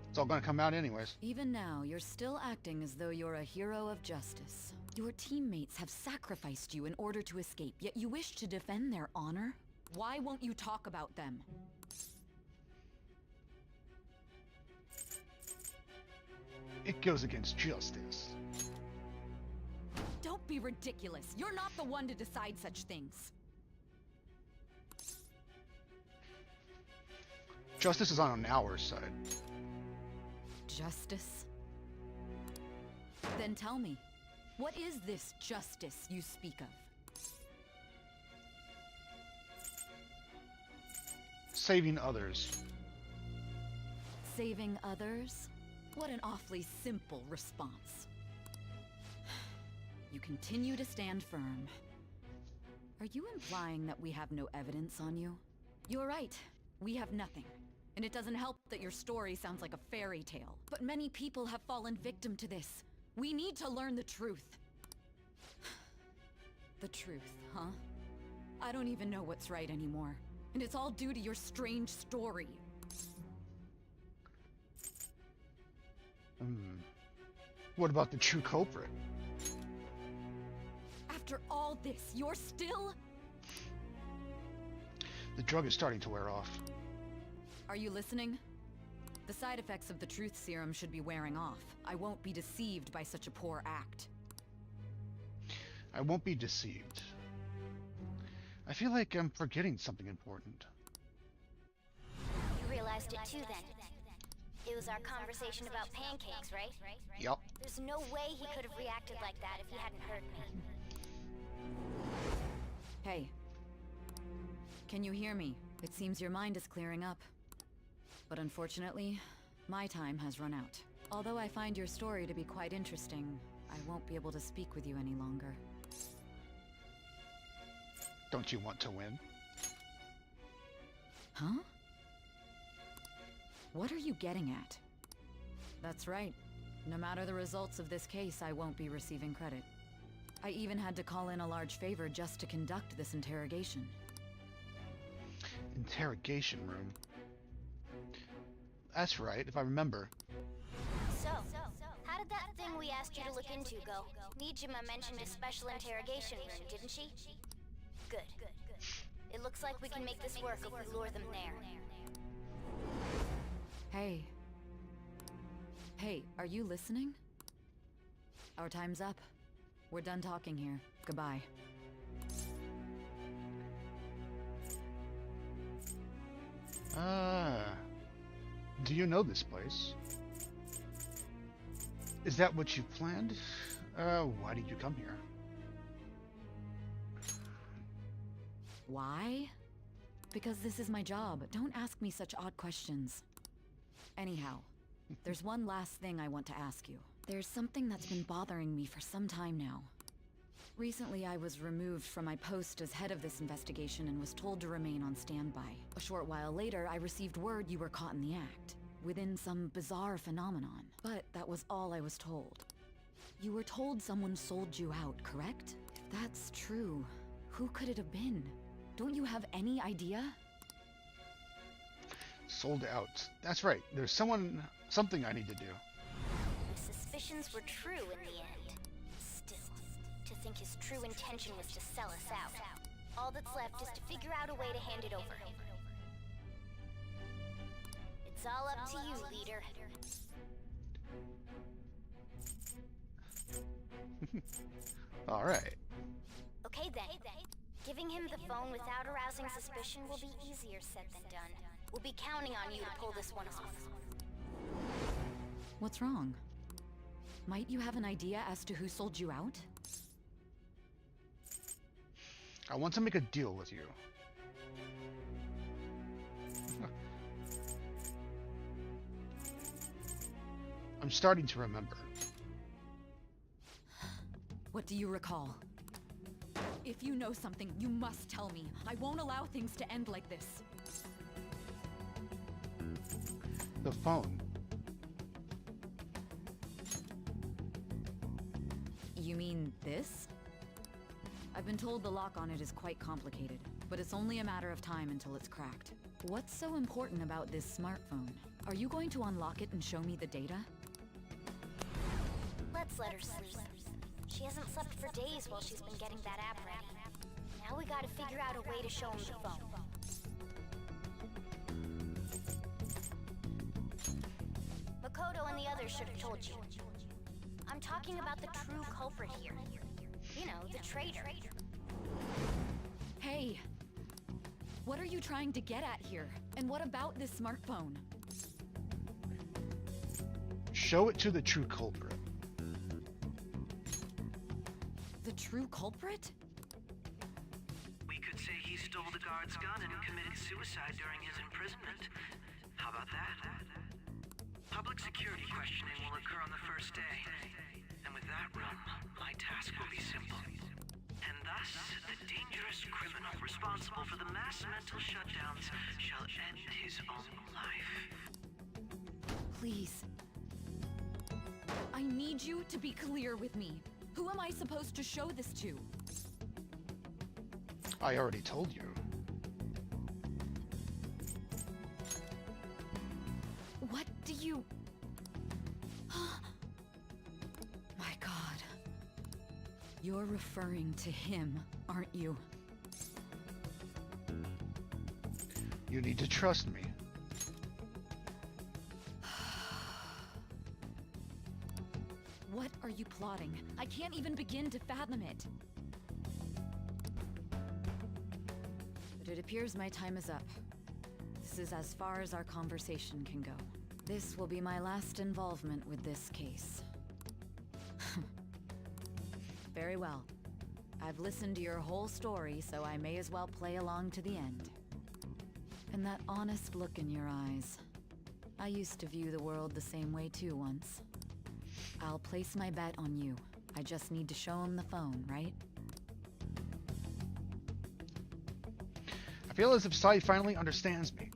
It's all gonna come out anyways. Even now, you're still acting as though you're a hero of justice. Your teammates have sacrificed you in order to escape, yet you wish to defend their honor? Why won't you talk about them? It goes against justice. Don't be ridiculous. You're not the one to decide such things. Justice is on our side. Justice? Then tell me, what is this justice you speak of? Saving others. Saving others? What an awfully simple response. You continue to stand firm. Are you implying that we have no evidence on you? You're right. We have nothing. And it doesn't help that your story sounds like a fairy tale. But many people have fallen victim to this. We need to learn the truth. The truth, huh? I don't even know what's right anymore. And it's all due to your strange story. What about the true culprit? After all this, you're still... The drug is starting to wear off. Are you listening? The side effects of the truth serum should be wearing off. I won't be deceived by such a poor act. I won't be deceived. I feel like I'm forgetting something important. You realized it too then. It was our conversation about pancakes, right? Yup. There's no way he could have reacted like that if he hadn't heard me. Hey. Can you hear me? It seems your mind is clearing up. But unfortunately, my time has run out. Although I find your story to be quite interesting, I won't be able to speak with you any longer. Don't you want to win? Huh? What are you getting at? That's right. No matter the results of this case, I won't be receiving credit. I even had to call in a large favor just to conduct this interrogation. Interrogation room. That's right, if I remember. So, how did that thing we asked you to look into go? Nijima mentioned a special interrogation room, didn't she? Good. It looks like we can make this work if we lure them there. Hey. Hey, are you listening? Our time's up. We're done talking here. Goodbye. Do you know this place? Is that what you planned? Why did you come here? Why? Because this is my job. Don't ask me such odd questions. Anyhow, there's one last thing I want to ask you. There's something that's been bothering me for some time now. Recently, I was removed from my post as head of this investigation and was told to remain on standby. A short while later, I received word you were caught in the act, within some bizarre phenomenon. But that was all I was told. You were told someone sold you out, correct? If that's true, who could it have been? Don't you have any idea? Sold out. That's right. There's something I need to do. The suspicions were true in the end. Still, to think his true intention was to sell us out. All that's left is to figure out a way to hand it over. It It's all up to you, leader. All right. Okay then. Giving him the phone without arousing suspicion will be easier said than done. We'll be counting on you to pull this one off. What's wrong? Might you have an idea as to who sold you out? I want to make a deal with you. I'm starting to remember. What do you recall? If you know something, you must tell me. I won't allow things to end like this. The phone. You mean this? I've been told the lock on it is quite complicated, but it's only a matter of time until it's cracked. What's so important about this smartphone? Are you going to unlock it and show me the data? Let's let her sleep. She hasn't slept for days while she's been getting that app ready. Now we gotta figure out a way to show him the phone. Makoto and the others should have told you. I'm talking about the true culprit here. You know, the traitor. Hey! What are you trying to get at here? And what about this smartphone? Show it to the true culprit. The true culprit? We could say he stole the guard's gun and committed suicide during his imprisonment. How about that? Public security questioning will occur on the first day. And with that room, my task will be simple. And thus, the dangerous criminal responsible for the mass mental shutdowns shall end his own life. Please. I need you to be clear with me. Who am I supposed to show this to? I already told you. What do you... My God. You're referring to him, aren't you? You need to trust me. What are you plotting? I can't even begin to fathom it. But it appears my time is up. This is as far as our conversation can go. This will be my last involvement with this case. Very well. I've listened to your whole story, so I may as well play along to the end. And that honest look in your eyes. I used to view the world the same way too once. I'll place my bet on you. I just need to show him the phone, right? I feel as if Sai finally understands me.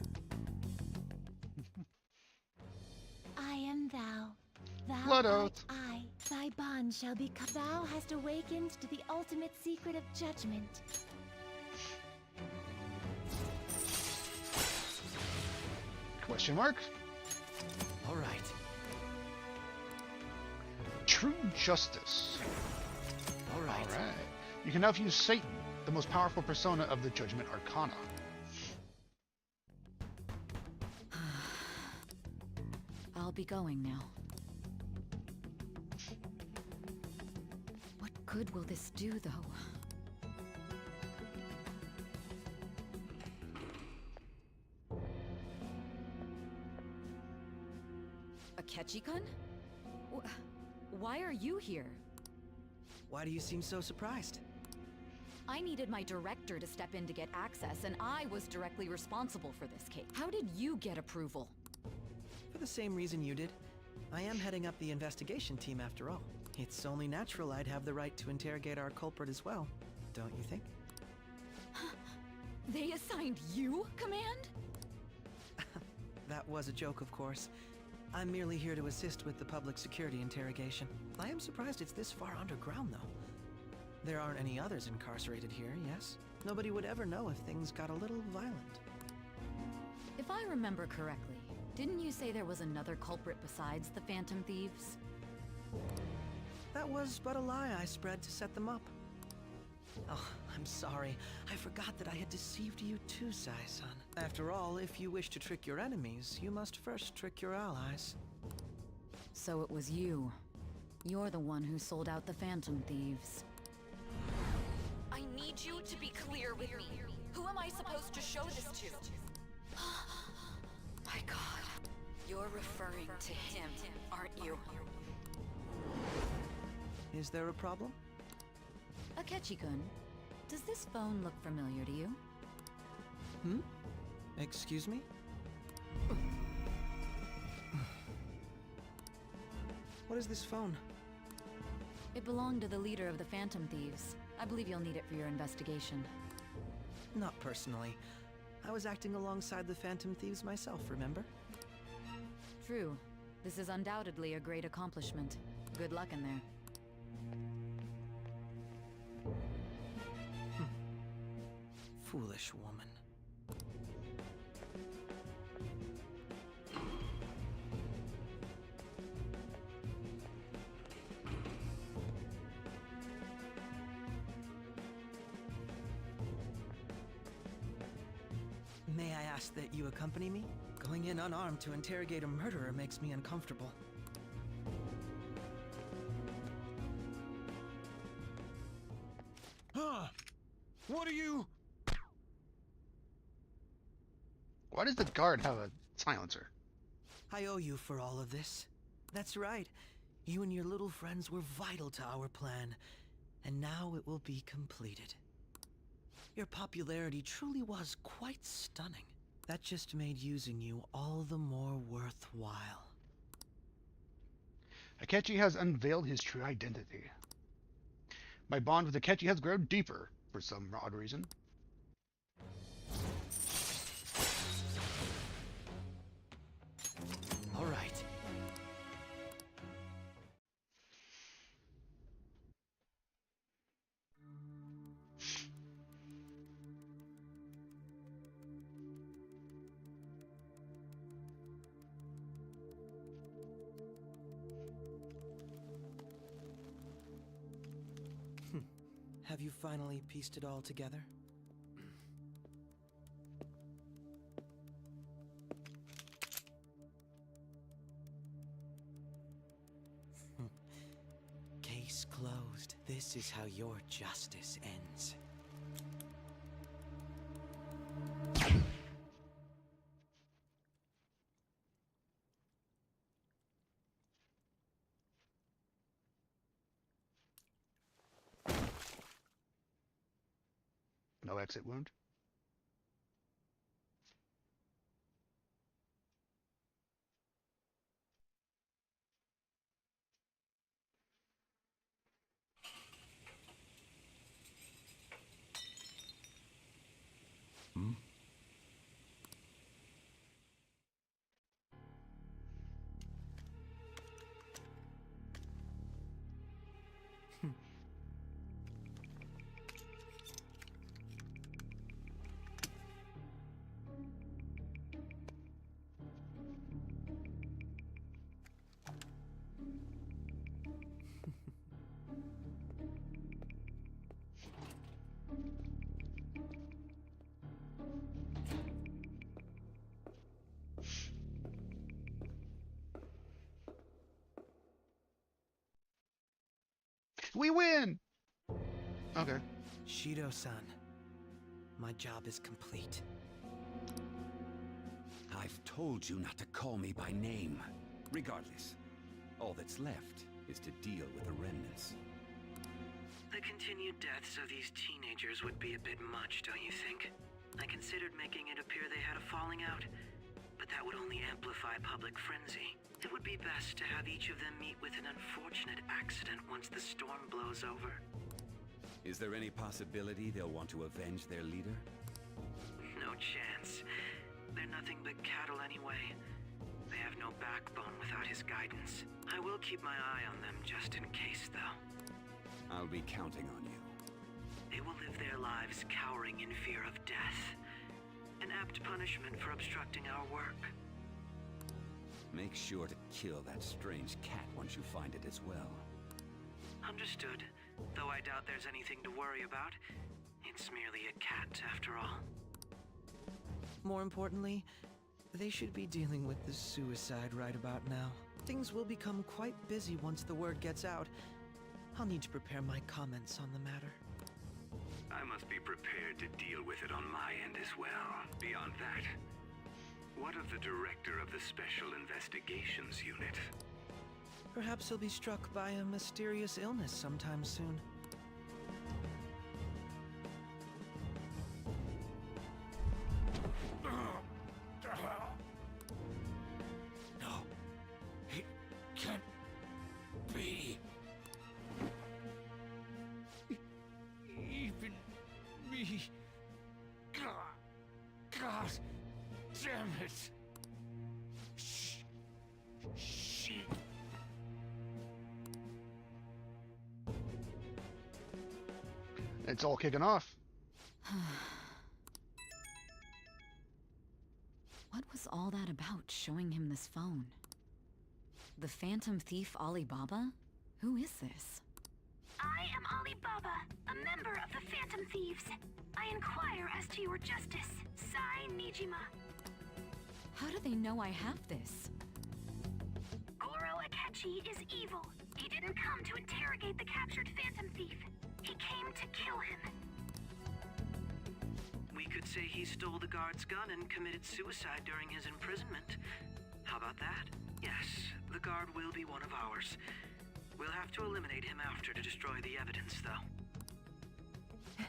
I am thou. Thou Blood art oath. I. Thy bond shall become. Thou hast awakened to the ultimate secret of judgment. Question mark? All right. True justice. All right. All right. You can now use Satan, the most powerful persona of the Judgment Arcana. I'll be going now. What good will this do, though? Akechi-kun? Why are you here? Why do you seem so surprised? I needed my director to step in to get access, and I was directly responsible for this case. How did you get approval? For the same reason you did. I am heading up the investigation team after all. It's only natural I'd have the right to interrogate our culprit as well, don't you think? They assigned you command? That was a joke, of course. I'm merely here to assist with the public security interrogation. I am surprised it's this far underground, though. There aren't any others incarcerated here, yes? Nobody would ever know if things got a little violent. If I remember correctly, didn't you say there was another culprit besides the Phantom Thieves? That was but a lie I spread to set them up. Oh, I'm sorry. I forgot that I had deceived you too, Sai-san. After all, if you wish to trick your enemies, you must first trick your allies. So it was you. You're the one who sold out the Phantom Thieves. I need you to be clear with me. Who am I supposed to show this to? My god. You're referring to him, aren't you? Is there a problem? Akechi-kun, does this phone look familiar to you? Hmm? Excuse me? What is this phone? It belonged to the leader of the Phantom Thieves. I believe you'll need it for your investigation. Not personally. I was acting alongside the Phantom Thieves myself, remember? True. This is undoubtedly a great accomplishment. Good luck in there. Foolish woman. May I ask that you accompany me? Going in unarmed to interrogate a murderer makes me uncomfortable. What are you? Why does the guard have a silencer? I owe you for all of this. That's right. You and your little friends were vital to our plan, and now it will be completed. Your popularity truly was quite stunning. That just made using you all the more worthwhile. Akechi has unveiled his true identity. My bond with Akechi has grown deeper, for some odd reason. All right. Have you finally pieced it all together? Case closed. This is how your justice ends. No exit wound. We win! Okay. Shido-san, my job is complete. I've told you not to call me by name. Regardless, all that's left is to deal with the remnants. The continued deaths of these teenagers would be a bit much, don't you think? I considered making it appear they had a falling out, but that would only amplify public frenzy. It would be best to have each of them meet with an unfortunate accident once the storm blows over. Is there any possibility they'll want to avenge their leader? No chance. They're nothing but cattle anyway. They have no backbone without his guidance. I will keep my eye on them just in case, though. I'll be counting on you. They will live their lives cowering in fear of death. An apt punishment for obstructing our work. Make sure to kill that strange cat once you find it as well. Understood. Though I doubt there's anything to worry about. It's merely a cat, after all. More importantly, they should be dealing with the suicide right about now. Things will become quite busy once the word gets out. I'll need to prepare my comments on the matter. I must be prepared to deal with it on my end as well. Beyond that, what of the director of the Special Investigations Unit? Perhaps he'll be struck by a mysterious illness sometime soon. No, it can't be. Even me. God damn it. Shit. It's all kicking off. What was all that about, showing him this phone? The Phantom Thief Alibaba? Who is this? I am Alibaba, a member of the Phantom Thieves. I inquire as to your justice, Sai Nijima. How do they know I have this? Goro Akechi is evil. He didn't come to interrogate the captured Phantom Thief. He came to kill him. We could say he stole the guard's gun and committed suicide during his imprisonment. How about that? Yes, the guard will be one of ours. We'll have to eliminate him after to destroy the evidence, though.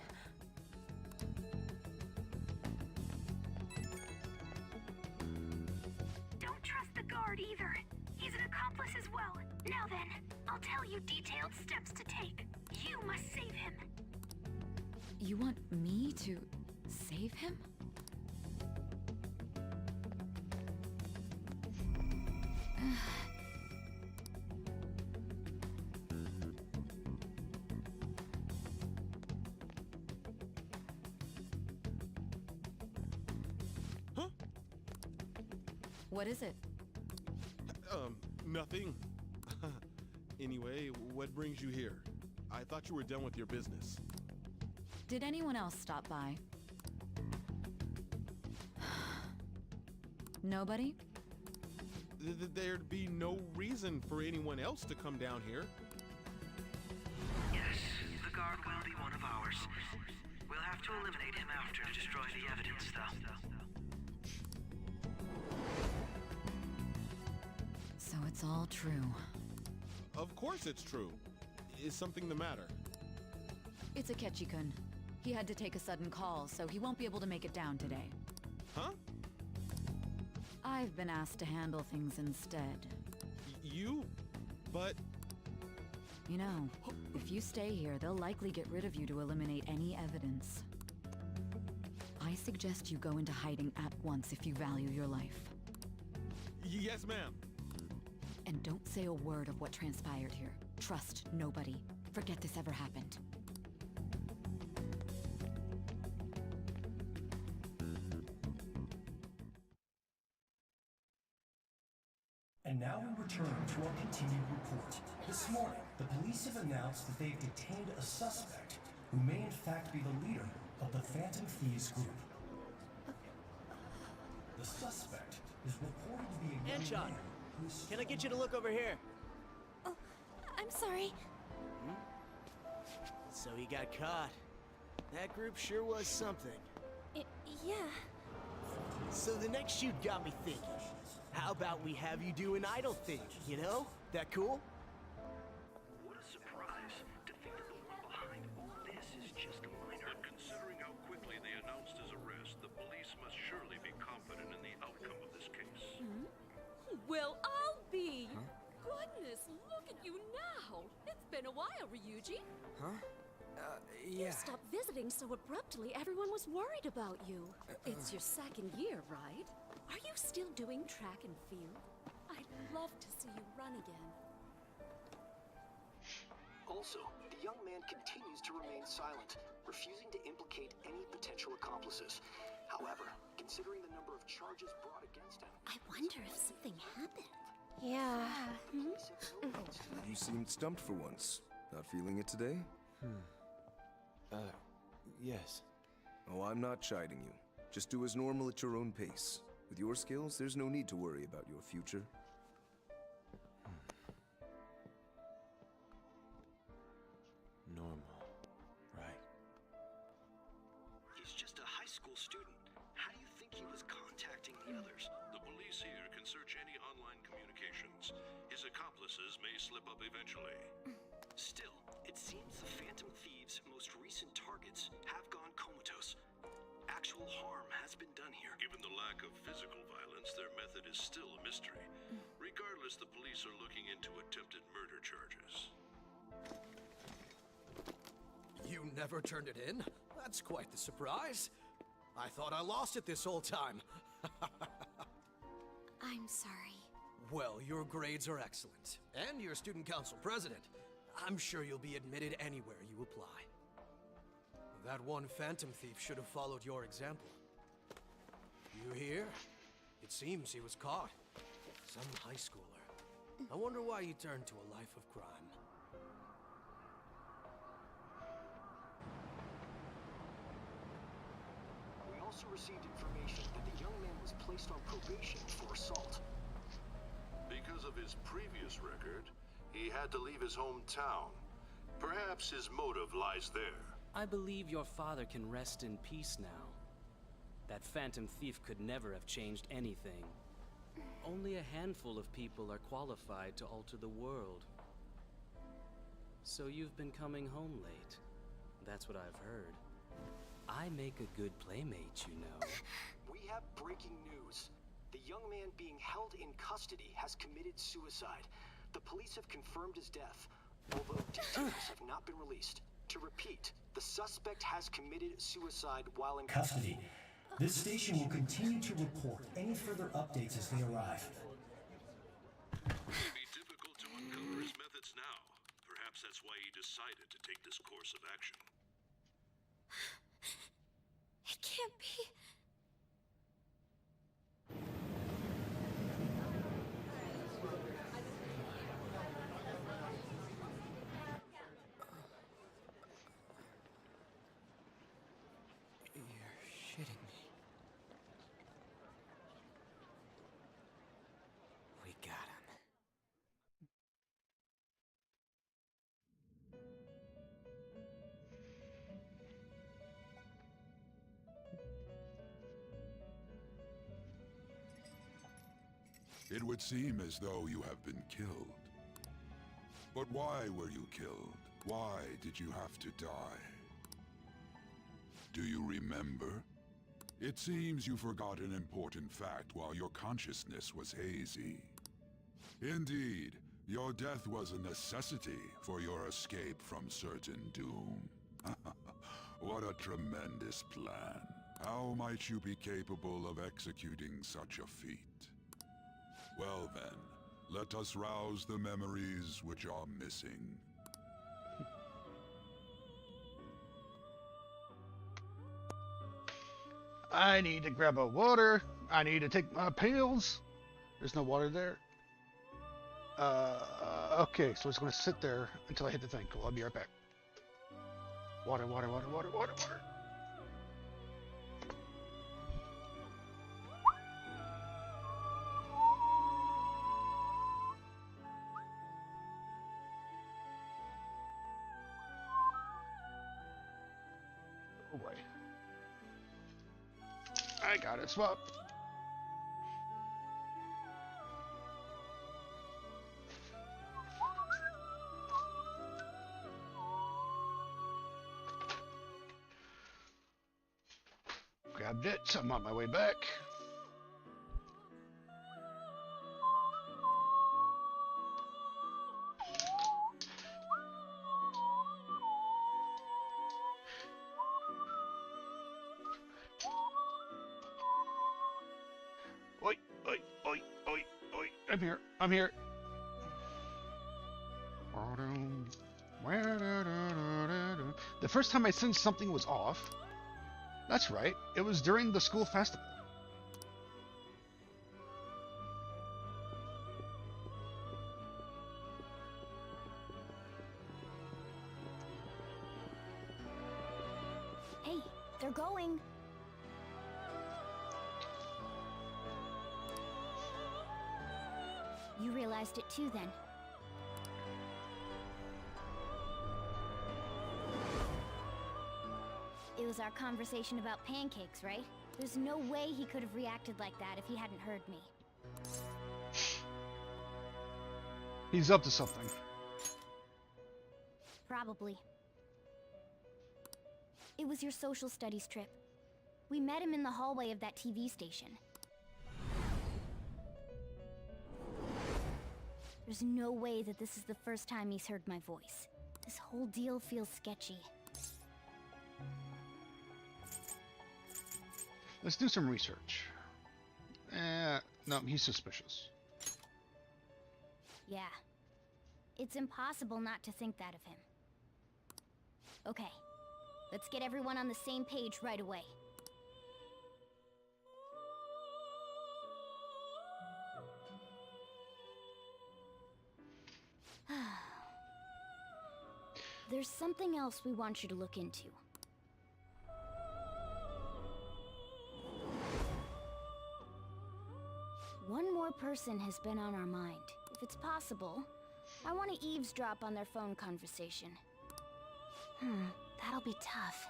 Don't trust the guard either. He's an accomplice as well. Now then, I'll tell you detailed steps to take. You must save him. You want me to save him? Huh? What is it? Nothing. Anyway, what brings you here? I thought you were done with your business. Did anyone else stop by? Nobody? There'd be no reason for anyone else to come down here. Yes, the guard will be one of ours. We'll have to eliminate him after to destroy the evidence, though. So it's all true. Of course it's true. Is something the matter? It's Akechi-kun. He had to take a sudden call, so he won't be able to make it down today. Huh? I've been asked to handle things instead. You? But... You know, if you stay here, they'll likely get rid of you to eliminate any evidence. I suggest you go into hiding at once if you value your life. Yes, ma'am. And don't say a word of what transpired here. Trust nobody. Forget this ever happened. And now we return to our continued report. This morning, the police have announced that they've detained a suspect who may in fact be the leader of the Phantom Thieves group. The suspect is reported to be a young Anshon, man who is... can I get you to look over here? Oh, I'm sorry. So he got caught. That group sure was something. Yeah. So the next shoot got me thinking. How about we have you do an idol thing, you know? That cool? What a surprise to think that the one behind all this is just a minor. But considering how quickly they announced his arrest, the police must surely be confident in the outcome of this case. Well, I'll be. Goodness, look at you now. It's been a while, Ryuji. Huh? You stopped visiting so abruptly, everyone was worried about you. It's your second year, right? Are you still doing track and field? I'd love to see you run again. Also, the young man continues to remain silent, refusing to implicate any potential accomplices. However, considering the number of charges brought against him... I wonder if something happened. Yeah. You seemed stumped for once. Not feeling it today? Yes. Oh, I'm not chiding you. Just do as normal at your own pace. With your skills, there's no need to worry about your future. Normal. Right. He's just a high school student. How do you think he was contacting the others? The police here can search any online communications. His accomplices may slip up eventually. Still, it seems the Phantom Thieves' most recent targets have gone comatose. Actual harm has been done here. Given the lack of physical violence, their method is still a mystery. Regardless, the police are looking into attempted murder charges. You never turned it in? That's quite the surprise. I thought I lost it this whole time. I'm sorry. Well, your grades are excellent. And you're student council president. I'm sure you'll be admitted anywhere you apply. That one Phantom Thief should have followed your example. You hear? It seems he was caught. Some high schooler. I wonder why he turned to a life of crime. We also received information that the young man was placed on probation for assault. Because of his previous record, he had to leave his hometown. Perhaps his motive lies there. I believe your father can rest in peace now. That Phantom Thief could never have changed anything. Only a handful of people are qualified to alter the world. So you've been coming home late. That's what I've heard. I make a good playmate, you know. We have breaking news. The young man being held in custody has committed suicide. The police have confirmed his death, although details have not been released. To repeat, the suspect has committed suicide while in Custody. This station will continue to report any further updates as they arrive. It may be difficult to uncover his methods now. Perhaps that's why he decided to take this course of action. It can't be. You're shitting me. We got him. It would seem as though you have been killed. But why were you killed? Why did you have to die? Do you remember? It seems you forgot an important fact while your consciousness was hazy. Indeed, your death was a necessity for your escape from certain doom. What a tremendous plan. How might you be capable of executing such a feat? Well then, let us rouse the memories which are missing. I need to grab a water. I need to take my pills. There's no water there. Okay, so it's gonna sit there until I hit the thing. Cool, I'll be right back. Water, water, water, water, water, water. Oh boy. I got it swapped. Grabbed it, so I'm on my way back. Oi, oi, oi, oi, oi. I'm here. I'm here. The first time I sensed something was off. That's right. It was during the school festival. realized it too then. It was our conversation about pancakes, right? There's no way he could have reacted like that if he hadn't heard me. He's up to something. Probably. It was your social studies trip. We met him in the hallway of that TV station. There's no way that this is the first time he's heard my voice. This whole deal feels sketchy. Let's do some research. No, he's suspicious. Yeah. It's impossible not to think that of him. Okay. Let's get everyone on the same page right away. There's something else we want you to look into. One more person has been on our mind. If it's possible, I want to eavesdrop on their phone conversation. That'll be tough.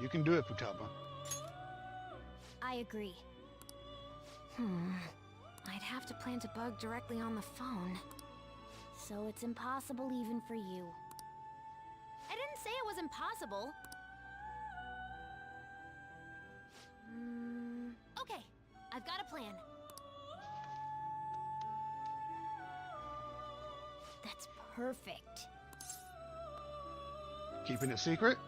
You can do it, Futaba. I agree. I'd have to plant a bug directly on the phone. So it's impossible even for you. I didn't say it was impossible. Okay, I've got a plan. That's perfect. Keeping it secret?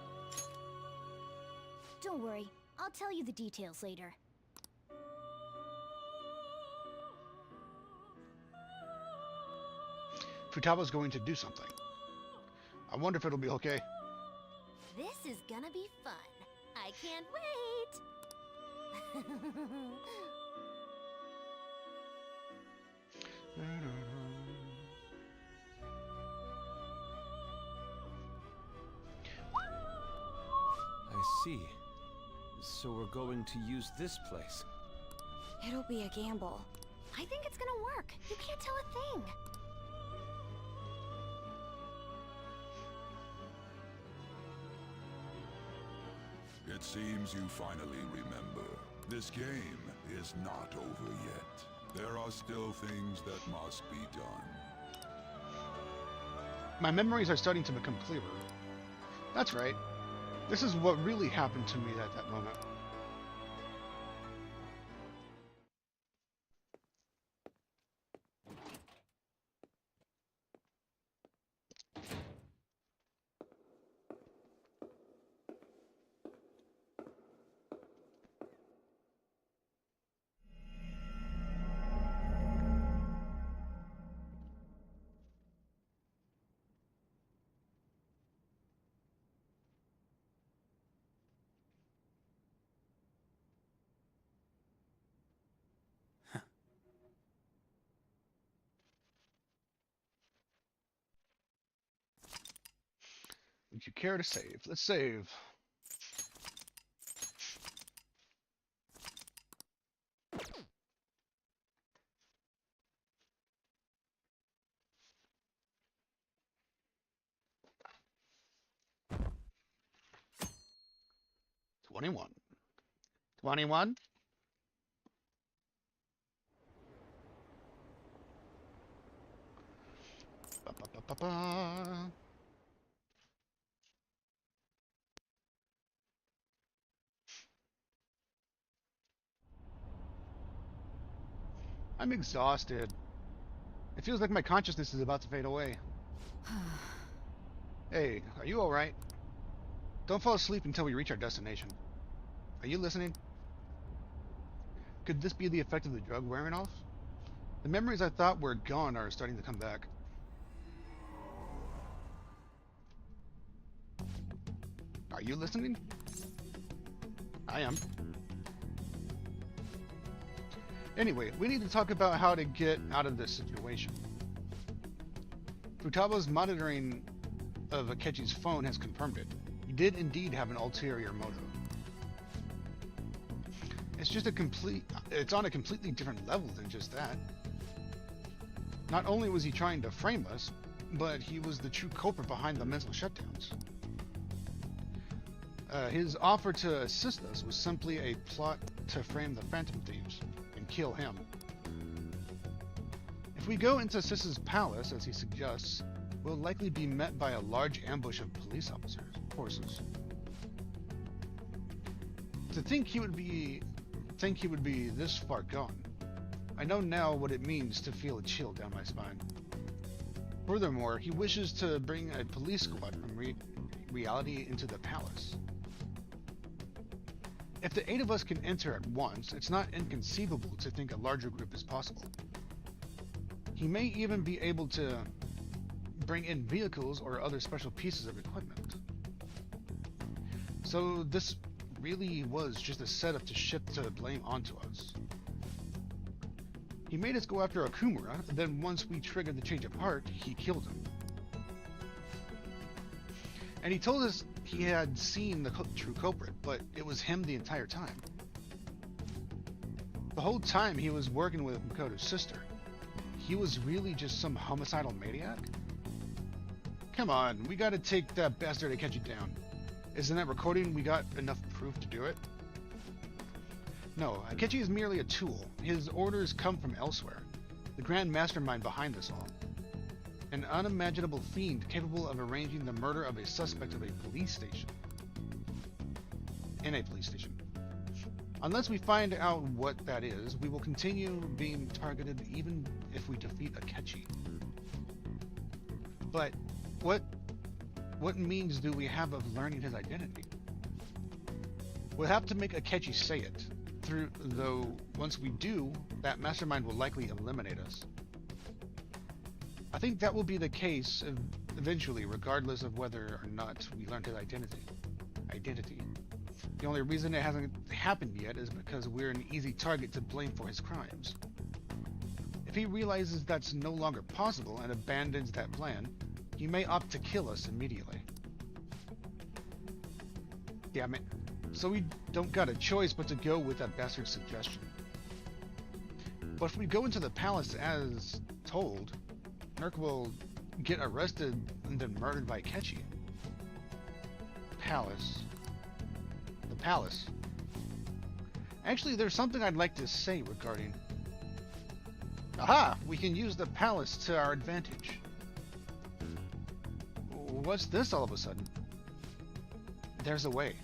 Don't worry, I'll tell you the details later. Futaba's going to do something. I wonder if it'll be okay. This is gonna be fun. I can't wait. I see. So we're going to use this place. It'll be a gamble. I think it's gonna work. You can't tell a thing. It seems you finally remember. This game is not over yet. There are still things that must be done. My memories are starting to become clearer. That's right. This is what really happened to me at that moment. Would you care to save? Let's save. $21. $21. Ba-ba-ba-ba-ba. I'm exhausted. It feels like my consciousness is about to fade away. Hey, are you alright? Don't fall asleep until we reach our destination. Are you listening? Could this be the effect of the drug wearing off? The memories I thought were gone are starting to come back. Are you listening? I am. Anyway, we need to talk about how to get out of this situation. Futaba's monitoring of Akechi's phone has confirmed it. He did indeed have an ulterior motive. It's on a completely different level than just that. Not only was he trying to frame us, but he was the true culprit behind the mental shutdowns. His offer to assist us was simply a plot to frame the Phantom Thieves and kill him. If we go into Sis's palace, as he suggests, we'll likely be met by a large ambush of police forces. To think he would be this far gone, I know now what it means to feel a chill down my spine. Furthermore, he wishes to bring a police squad from reality into the palace. If the 8 of us can enter at once, it's not inconceivable to think a larger group is possible. He may even be able to bring in vehicles or other special pieces of equipment. So this really was just a setup to shift the blame onto us. He made us go after Okumura, and then once we triggered the change of heart, he killed him. And he told us he had seen the true culprit, but it was him the entire time. The whole time he was working with Makoto's sister. He was really just some homicidal maniac? Come on, we gotta take that bastard Akechi down. Isn't that recording we got enough proof to do it? No, Akechi is merely a tool. His orders come from elsewhere. The grand mastermind behind this all. An unimaginable fiend capable of arranging the murder of a suspect of a police station. In a police station. Unless we find out what that is, we will continue being targeted even if we defeat Akechi. But what means do we have of learning his identity? We'll have to make Akechi say it, though once we do, that mastermind will likely eliminate us. I think that will be the case eventually, regardless of whether or not we learned his identity. The only reason it hasn't happened yet is because we're an easy target to blame for his crimes. If he realizes that's no longer possible and abandons that plan, he may opt to kill us immediately. Damn it. So we don't got a choice but to go with that bastard's suggestion. But if we go into the palace as told, Nerk will get arrested and then murdered by Akechi. The palace. Actually, there's something I'd like to say regarding... Aha! We can use the palace to our advantage. What's this all of a sudden? There's a way.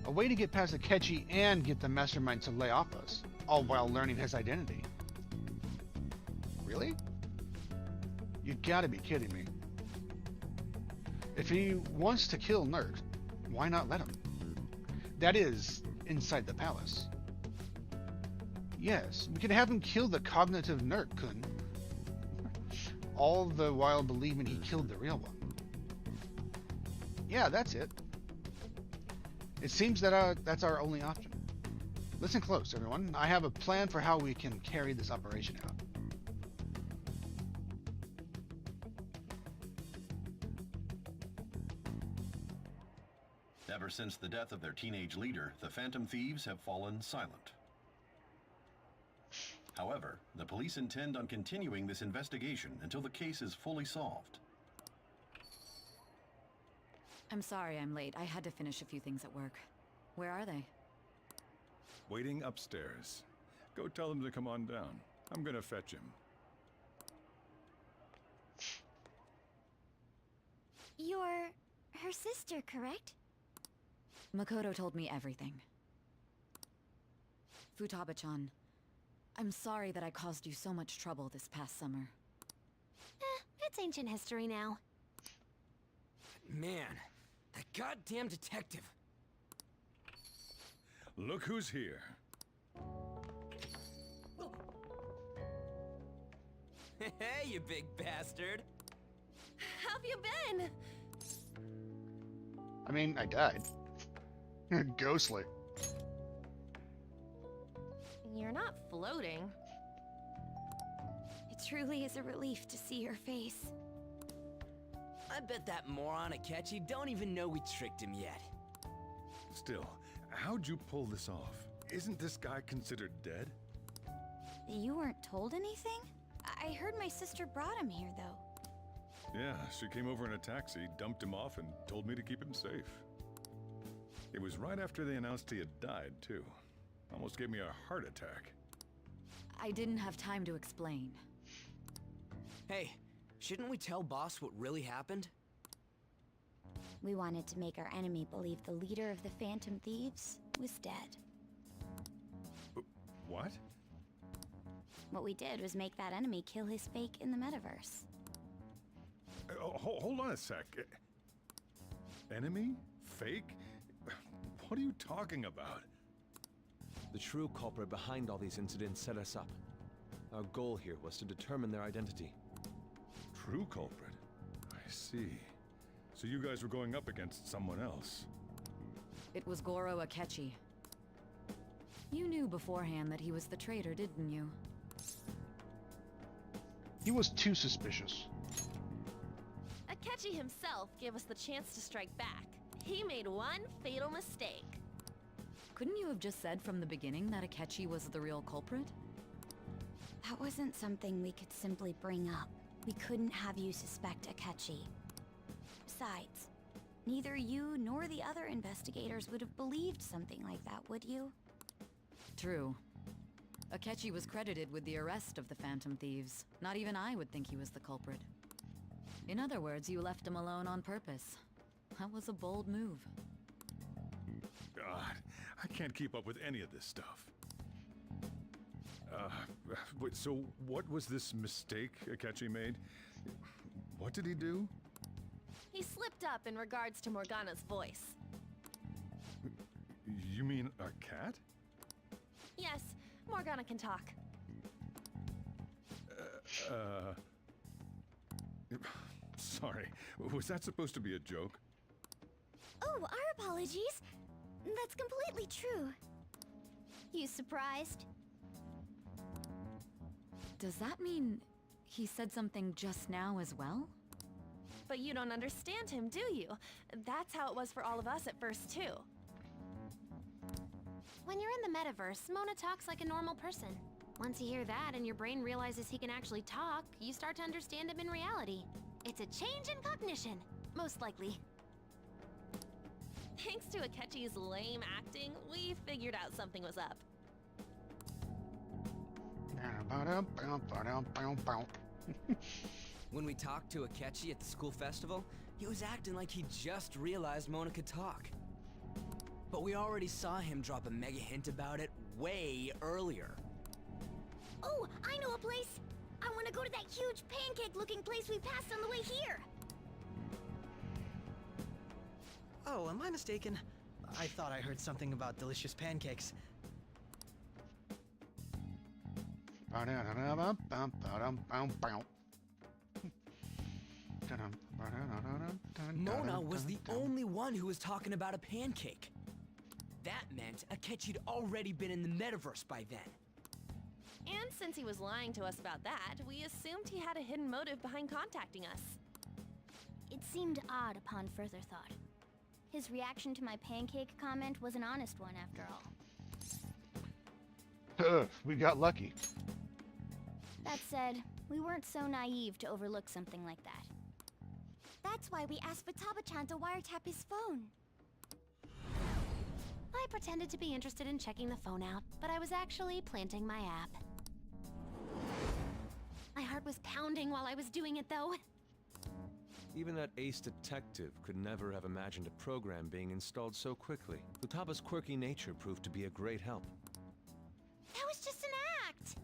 A way to get past Akechi and get the mastermind to lay off us, all while learning his identity. Really? You gotta be kidding me. If he wants to kill Nerk, why not let him? That is, inside the palace. Yes, we could have him kill the cognitive Nerk-kun, all the while believing he killed the real one. Yeah, that's it. It seems that that's our only option. Listen close, everyone. I have a plan for how we can carry this operation out. Ever since the death of their teenage leader, the Phantom Thieves have fallen silent. However, the police intend on continuing this investigation until the case is fully solved. I'm sorry I'm late. I had to finish a few things at work. Where are they? Waiting upstairs. Go tell them to come on down. I'm gonna fetch him. You're her sister, correct? Makoto told me everything. Futaba-chan, I'm sorry that I caused you so much trouble this past summer. It's ancient history now. Man, that goddamn detective. Look who's here. Hey, you big bastard. How've you been? I mean, I died. Ghostly. You're not floating. It truly is a relief to see your face. I bet that moron Akechi don't even know we tricked him yet. Still, how'd you pull this off? Isn't this guy considered dead? You weren't told anything? I heard my sister brought him here, though. Yeah, she came over in a taxi, dumped him off, and told me to keep him safe. It was right after they announced he had died, too. Almost gave me a heart attack. I didn't have time to explain. Hey, shouldn't we tell Boss what really happened? We wanted to make our enemy believe the leader of the Phantom Thieves was dead. What? What we did was make that enemy kill his fake in the metaverse. Hold on a sec. Enemy? Fake? What are you talking about? The true culprit behind all these incidents set us up. Our goal here was to determine their identity. True culprit? I see. So you guys were going up against someone else. It was Goro Akechi. You knew beforehand that he was the traitor, didn't you? He was too suspicious. Akechi himself gave us the chance to strike back. He made one fatal mistake. Couldn't you have just said from the beginning that Akechi was the real culprit? That wasn't something we could simply bring up. We couldn't have you suspect Akechi. Besides, neither you nor the other investigators would have believed something like that, would you? True. Akechi was credited with the arrest of the Phantom Thieves. Not even I would think he was the culprit. In other words, you left him alone on purpose. That was a bold move. God, I can't keep up with any of this stuff. Wait, so what was this mistake Akechi made? What did he do? He slipped up in regards to Morgana's voice. You mean a cat? Yes, Morgana can talk. Sorry, was that supposed to be a joke? Oh, our apologies. That's completely true. You surprised? Does that mean he said something just now as well? But you don't understand him, do you? That's how it was for all of us at first, too. When you're in the metaverse, Mona talks like a normal person. Once you hear that and your brain realizes he can actually talk, you start to understand him in reality. It's a change in cognition, most likely. Thanks to Akechi's lame acting, we figured out something was up. When we talked to Akechi at the school festival, he was acting like he just realized Mona could talk. But we already saw him drop a mega hint about it way earlier. Oh, I know a place! I want to go to that huge pancake-looking place we passed on the way here! Oh, am I mistaken? I thought I heard something about delicious pancakes. Mona was the only one who was talking about a pancake. That meant Akechi'd already been in the metaverse by then. And since he was lying to us about that, we assumed he had a hidden motive behind contacting us. It seemed odd upon further thought. His reaction to my pancake comment was an honest one, after all. We got lucky. That said, we weren't so naive to overlook something like that. That's why we asked Futaba-chan to wiretap his phone. I pretended to be interested in checking the phone out, but I was actually planting my app. My heart was pounding while I was doing it, though. Even that ace detective could never have imagined a program being installed so quickly. Futaba's quirky nature proved to be a great help. That was just an act!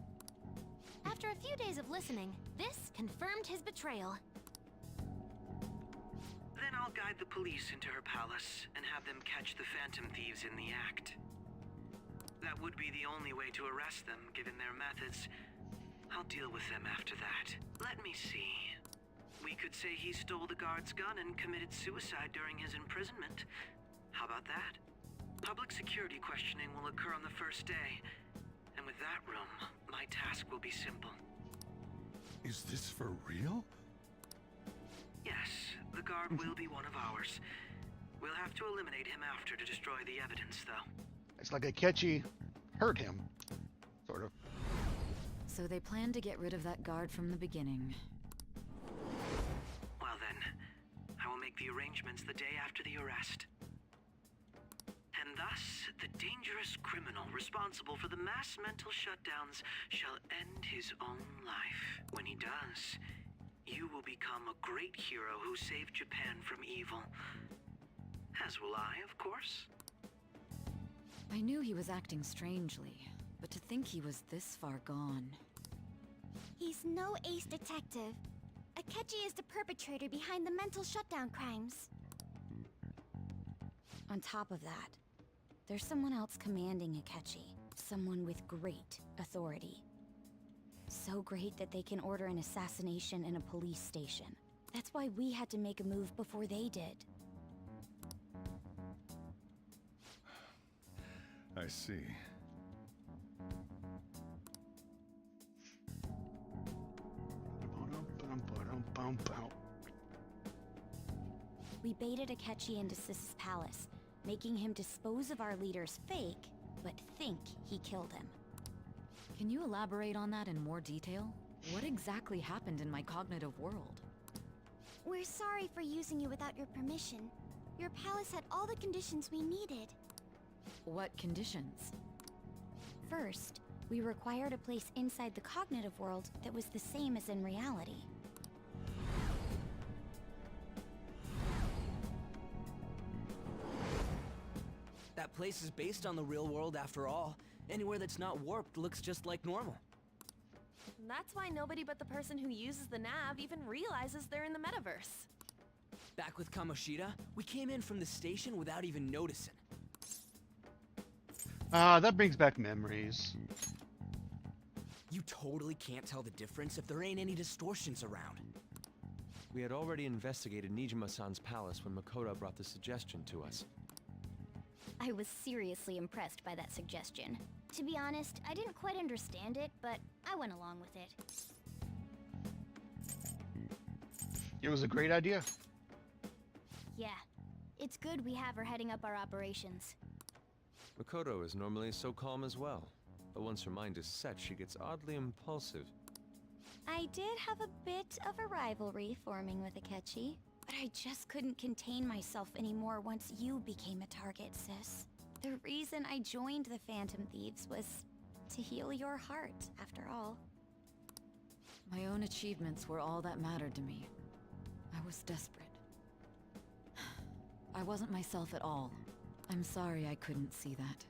After a few days of listening, this confirmed his betrayal. Then I'll guide the police into her palace and have them catch the Phantom Thieves in the act. That would be the only way to arrest them, given their methods. I'll deal with them after that. Let me see. We could say he stole the guard's gun and committed suicide during his imprisonment. How about that? Public security questioning will occur on the first day. And with that room, my task will be simple. Is this for real? Yes, the guard will be one of ours. We'll have to eliminate him after to destroy the evidence, though. It's like Akechi hurt him, sort of. So they planned to get rid of that guard from the beginning. Well then, I will make the arrangements the day after the arrest. And thus, the dangerous criminal responsible for the mass mental shutdowns shall end his own life. When he does, you will become a great hero who saved Japan from evil. As will I, of course. I knew he was acting strangely, but to think he was this far gone. He's no ace detective. Akechi is the perpetrator behind the mental shutdown crimes. On top of that, there's someone else commanding Akechi. Someone with great authority. So great that they can order an assassination in a police station. That's why we had to make a move before they did. I see. We baited Akechi into Sis's palace, making him dispose of our leader's fake, but think he killed him. Can you elaborate on that in more detail? What exactly happened in my cognitive world? We're sorry for using you without your permission. Your palace had all the conditions we needed. What conditions? First, we required a place inside the cognitive world that was the same as in reality. That place is based on the real world after all. Anywhere that's not warped looks just like normal. That's why nobody but the person who uses the nav even realizes they're in the metaverse. Back with Kamoshida, we came in from the station without even noticing. That brings back memories. You totally can't tell the difference if there ain't any distortions around. We had already investigated Nijima-san's palace when Makoto brought the suggestion to us. I was seriously impressed by that suggestion. To be honest, I didn't quite understand it, but I went along with it. It was a great idea. Yeah, it's good we have her heading up our operations. Makoto is normally so calm as well, but once her mind is set, she gets oddly impulsive. I did have a bit of a rivalry forming with Akechi, but I just couldn't contain myself anymore once you became a target, sis. The reason I joined the Phantom Thieves was to heal your heart, after all. My own achievements were all that mattered to me. I was desperate. I wasn't myself at all. I'm sorry I couldn't see that.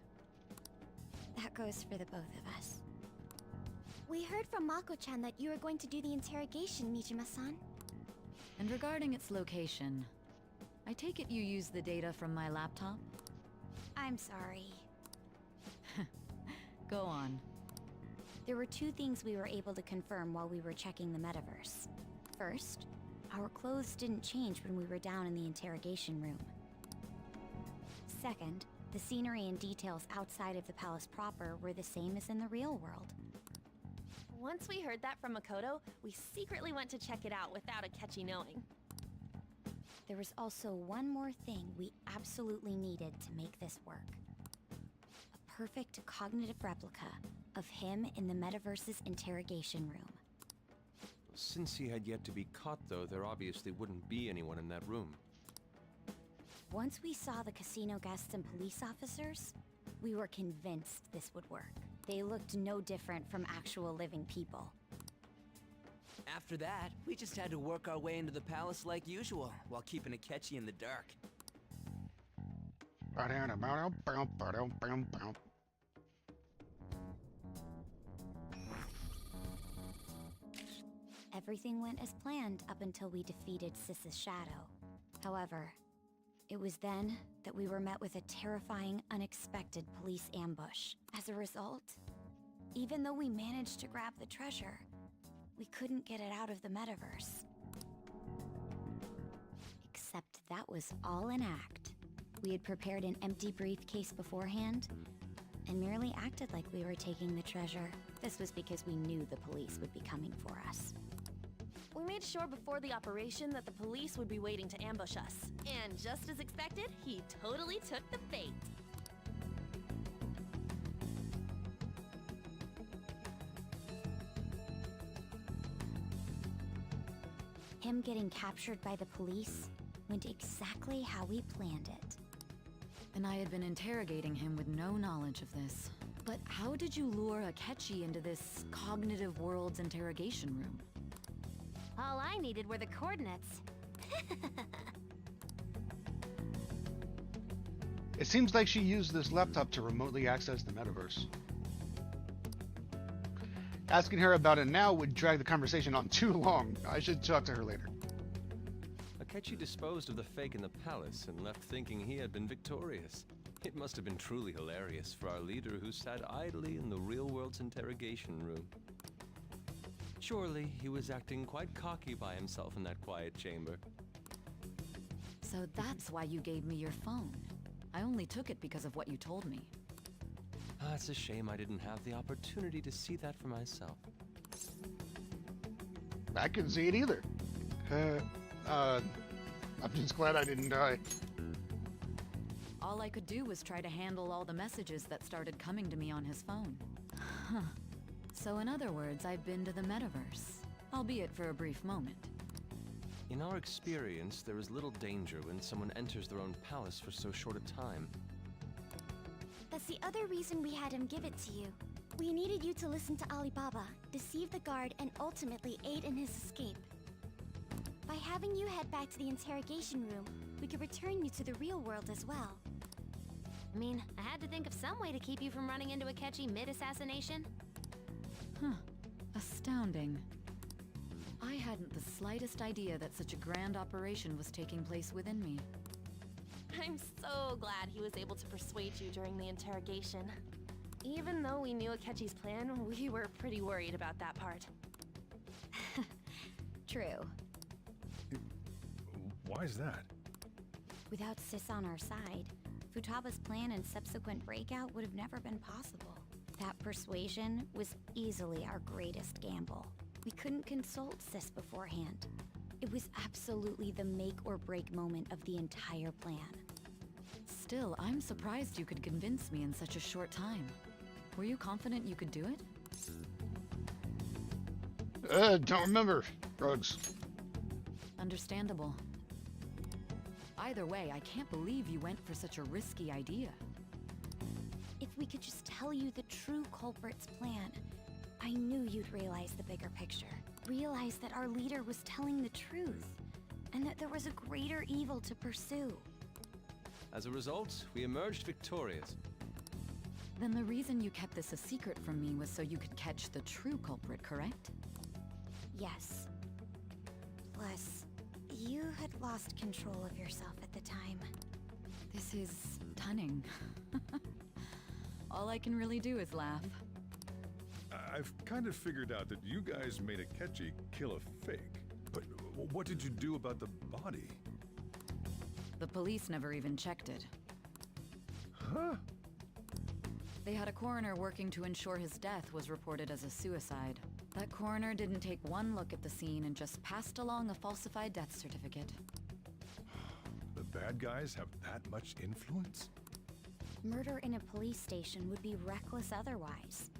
That goes for the both of us. We heard from Mako-chan that you were going to do the interrogation, Nijima-san. And regarding its location, I take it you used the data from my laptop? I'm sorry. Go on. There were two things we were able to confirm while we were checking the metaverse. First, our clothes didn't change when we were down in the interrogation room. Second, the scenery and details outside of the palace proper were the same as in the real world. Once we heard that from Makoto, we secretly went to check it out without Akechi knowing. There was also one more thing we absolutely needed to make this work. A perfect cognitive replica of him in the metaverse's interrogation room. Since he had yet to be caught, though, there obviously wouldn't be anyone in that room. Once we saw the casino guests and police officers, we were convinced this would work. They looked no different from actual living people. After that, we just had to work our way into the palace like usual, while keeping Akechi in the dark. Everything went as planned up until we defeated Sis's shadow. However, it was then that we were met with a terrifying, unexpected police ambush. As a result, even though we managed to grab the treasure, we couldn't get it out of the metaverse. Except that was all an act. We had prepared an empty briefcase beforehand, and merely acted like we were taking the treasure. This was because we knew the police would be coming for us. We made sure before the operation that the police would be waiting to ambush us. And just as expected, he totally took the bait. Him getting captured by the police went exactly how we planned it. And I had been interrogating him with no knowledge of this. But how did you lure Akechi into this cognitive world's interrogation room? All I needed were the coordinates. It seems like she used this laptop to remotely access the metaverse. Asking her about it now would drag the conversation on too long. I should talk to her later. Akechi disposed of the fake in the palace and left thinking he had been victorious. It must have been truly hilarious for our leader who sat idly in the real world's interrogation room. Surely he was acting quite cocky by himself in that quiet chamber. So that's why you gave me your phone. I only took it because of what you told me. It's a shame I didn't have the opportunity to see that for myself. I couldn't see it either. I'm just glad I didn't die. All I could do was try to handle all the messages that started coming to me on his phone. Huh. So in other words, I've been to the metaverse, albeit for a brief moment. In our experience, there is little danger when someone enters their own palace for so short a time. That's the other reason we had him give it to you. We needed you to listen to Alibaba, deceive the guard, and ultimately aid in his escape. By having you head back to the interrogation room, we could return you to the real world as well. I mean, I had to think of some way to keep you from running into Akechi mid-assassination. Huh. Astounding. I hadn't the slightest idea that such a grand operation was taking place within me. I'm so glad he was able to persuade you during the interrogation. Even though we knew Akechi's plan, we were pretty worried about that part. True. Why is that? Without Sis on our side, Futaba's plan and subsequent breakout would have never been possible. That persuasion was easily our greatest gamble. We couldn't consult Sis beforehand. It was absolutely the make or break moment of the entire plan. Still, I'm surprised you could convince me in such a short time. Were you confident you could do it? Don't remember. Drugs. Understandable. Either way, I can't believe you went for such a risky idea. If we could just tell you the true culprit's plan, I knew you'd realize the bigger picture. Realize that our leader was telling the truth, and that there was a greater evil to pursue. As a result, we emerged victorious. Then the reason you kept this a secret from me was so you could catch the true culprit, correct? Yes. Plus, you had lost control of yourself at the time. This is stunning. All I can really do is laugh. I've kind of figured out that you guys made Akechi kill a fake. But what did you do about the body? The police never even checked it. Huh? They had a coroner working to ensure his death was reported as a suicide. That coroner didn't take one look at the scene and just passed along a falsified death certificate. The bad guys have that much influence? Murder in a police station would be reckless otherwise.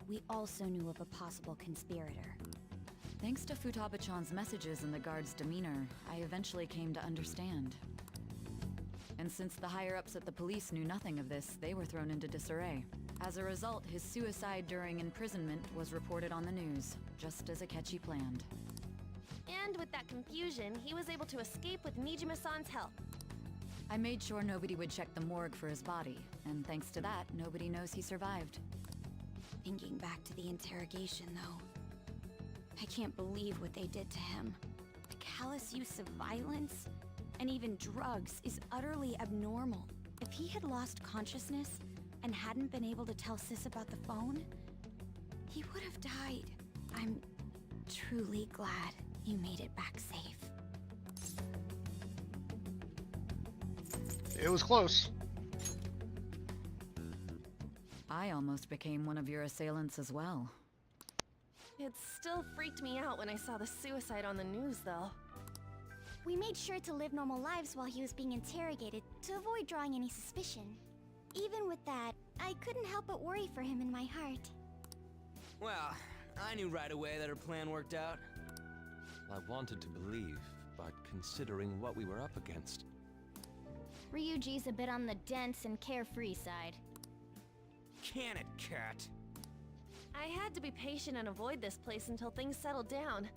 We also knew of a possible conspirator. Thanks to Futaba-chan's messages and the guard's demeanor, I eventually came to understand. And since the higher-ups at the police knew nothing of this, they were thrown into disarray. As a result, his suicide during imprisonment was reported on the news, just as Akechi planned. And with that confusion, he was able to escape with Nijima-san's help. I made sure nobody would check the morgue for his body, and thanks to that, nobody knows he survived. Thinking back to the interrogation, though, I can't believe what they did to him. The callous use of violence, and even drugs, is utterly abnormal. If he had lost consciousness and hadn't been able to tell Sis about the phone, he would have died. I'm truly glad you made it back safe. It was close. I almost became one of your assailants as well. It still freaked me out when I saw the suicide on the news, though. We made sure to live normal lives while he was being interrogated to avoid drawing any suspicion. Even with that, I couldn't help but worry for him in my heart. Well, I knew right away that her plan worked out. I wanted to believe, but considering what we were up against... Ryuji's a bit on the dense and carefree side. Can it, cat? I had to be patient and avoid this place until things settled down.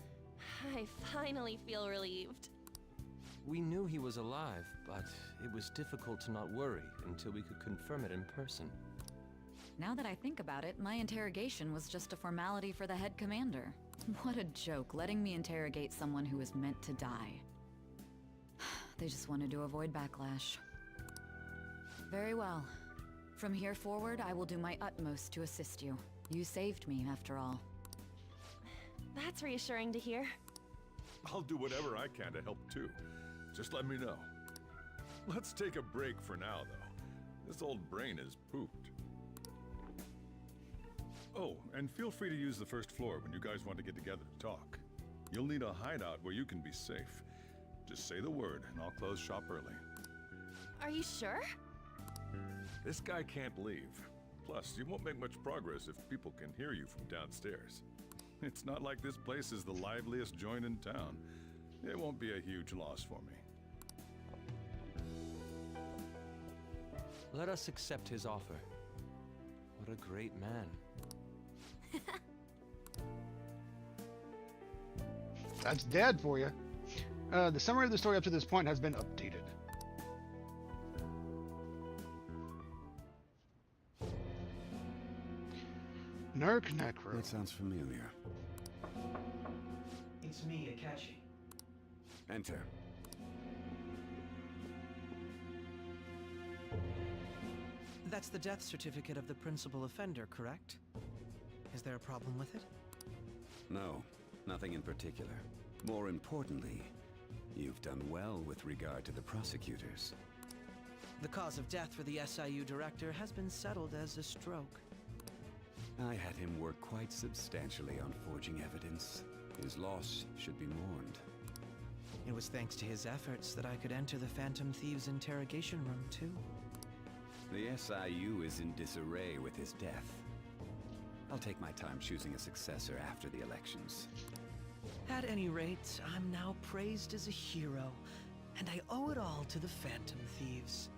I finally feel relieved. We knew he was alive, but it was difficult to not worry until we could confirm it in person. Now that I think about it, my interrogation was just a formality for the head commander. What a joke, letting me interrogate someone who was meant to die. They just wanted to avoid backlash. Very well. From here forward, I will do my utmost to assist you. You saved me, after all. That's reassuring to hear. I'll do whatever I can to help too. Just let me know. Let's take a break for now, though. This old brain is pooped. Oh, and feel free to use the first floor when you guys want to get together to talk. You'll need a hideout where you can be safe. Just say the word, and I'll close shop early. Are you sure? This guy can't leave. Plus, you won't make much progress if people can hear you from downstairs. It's not like this place is the liveliest joint in town. It won't be a huge loss for me. Let us accept his offer. What a great man. That's Dad for you. The summary of the story up to this point has been updated. Nurk Necro. That sounds familiar. It's me, Akechi. Enter. That's the death certificate of the principal offender, correct? Is there a problem with it? No, nothing in particular. More importantly, you've done well with regard to the prosecutors. The cause of death for the SIU director has been settled as a stroke. I had him work quite substantially on forging evidence. His loss should be mourned. It was thanks to his efforts that I could enter the Phantom Thieves' interrogation room, too. The SIU is in disarray with his death. I'll take my time choosing a successor after the elections. At any rate, I'm now praised as a hero, and I owe it all to the Phantom Thieves.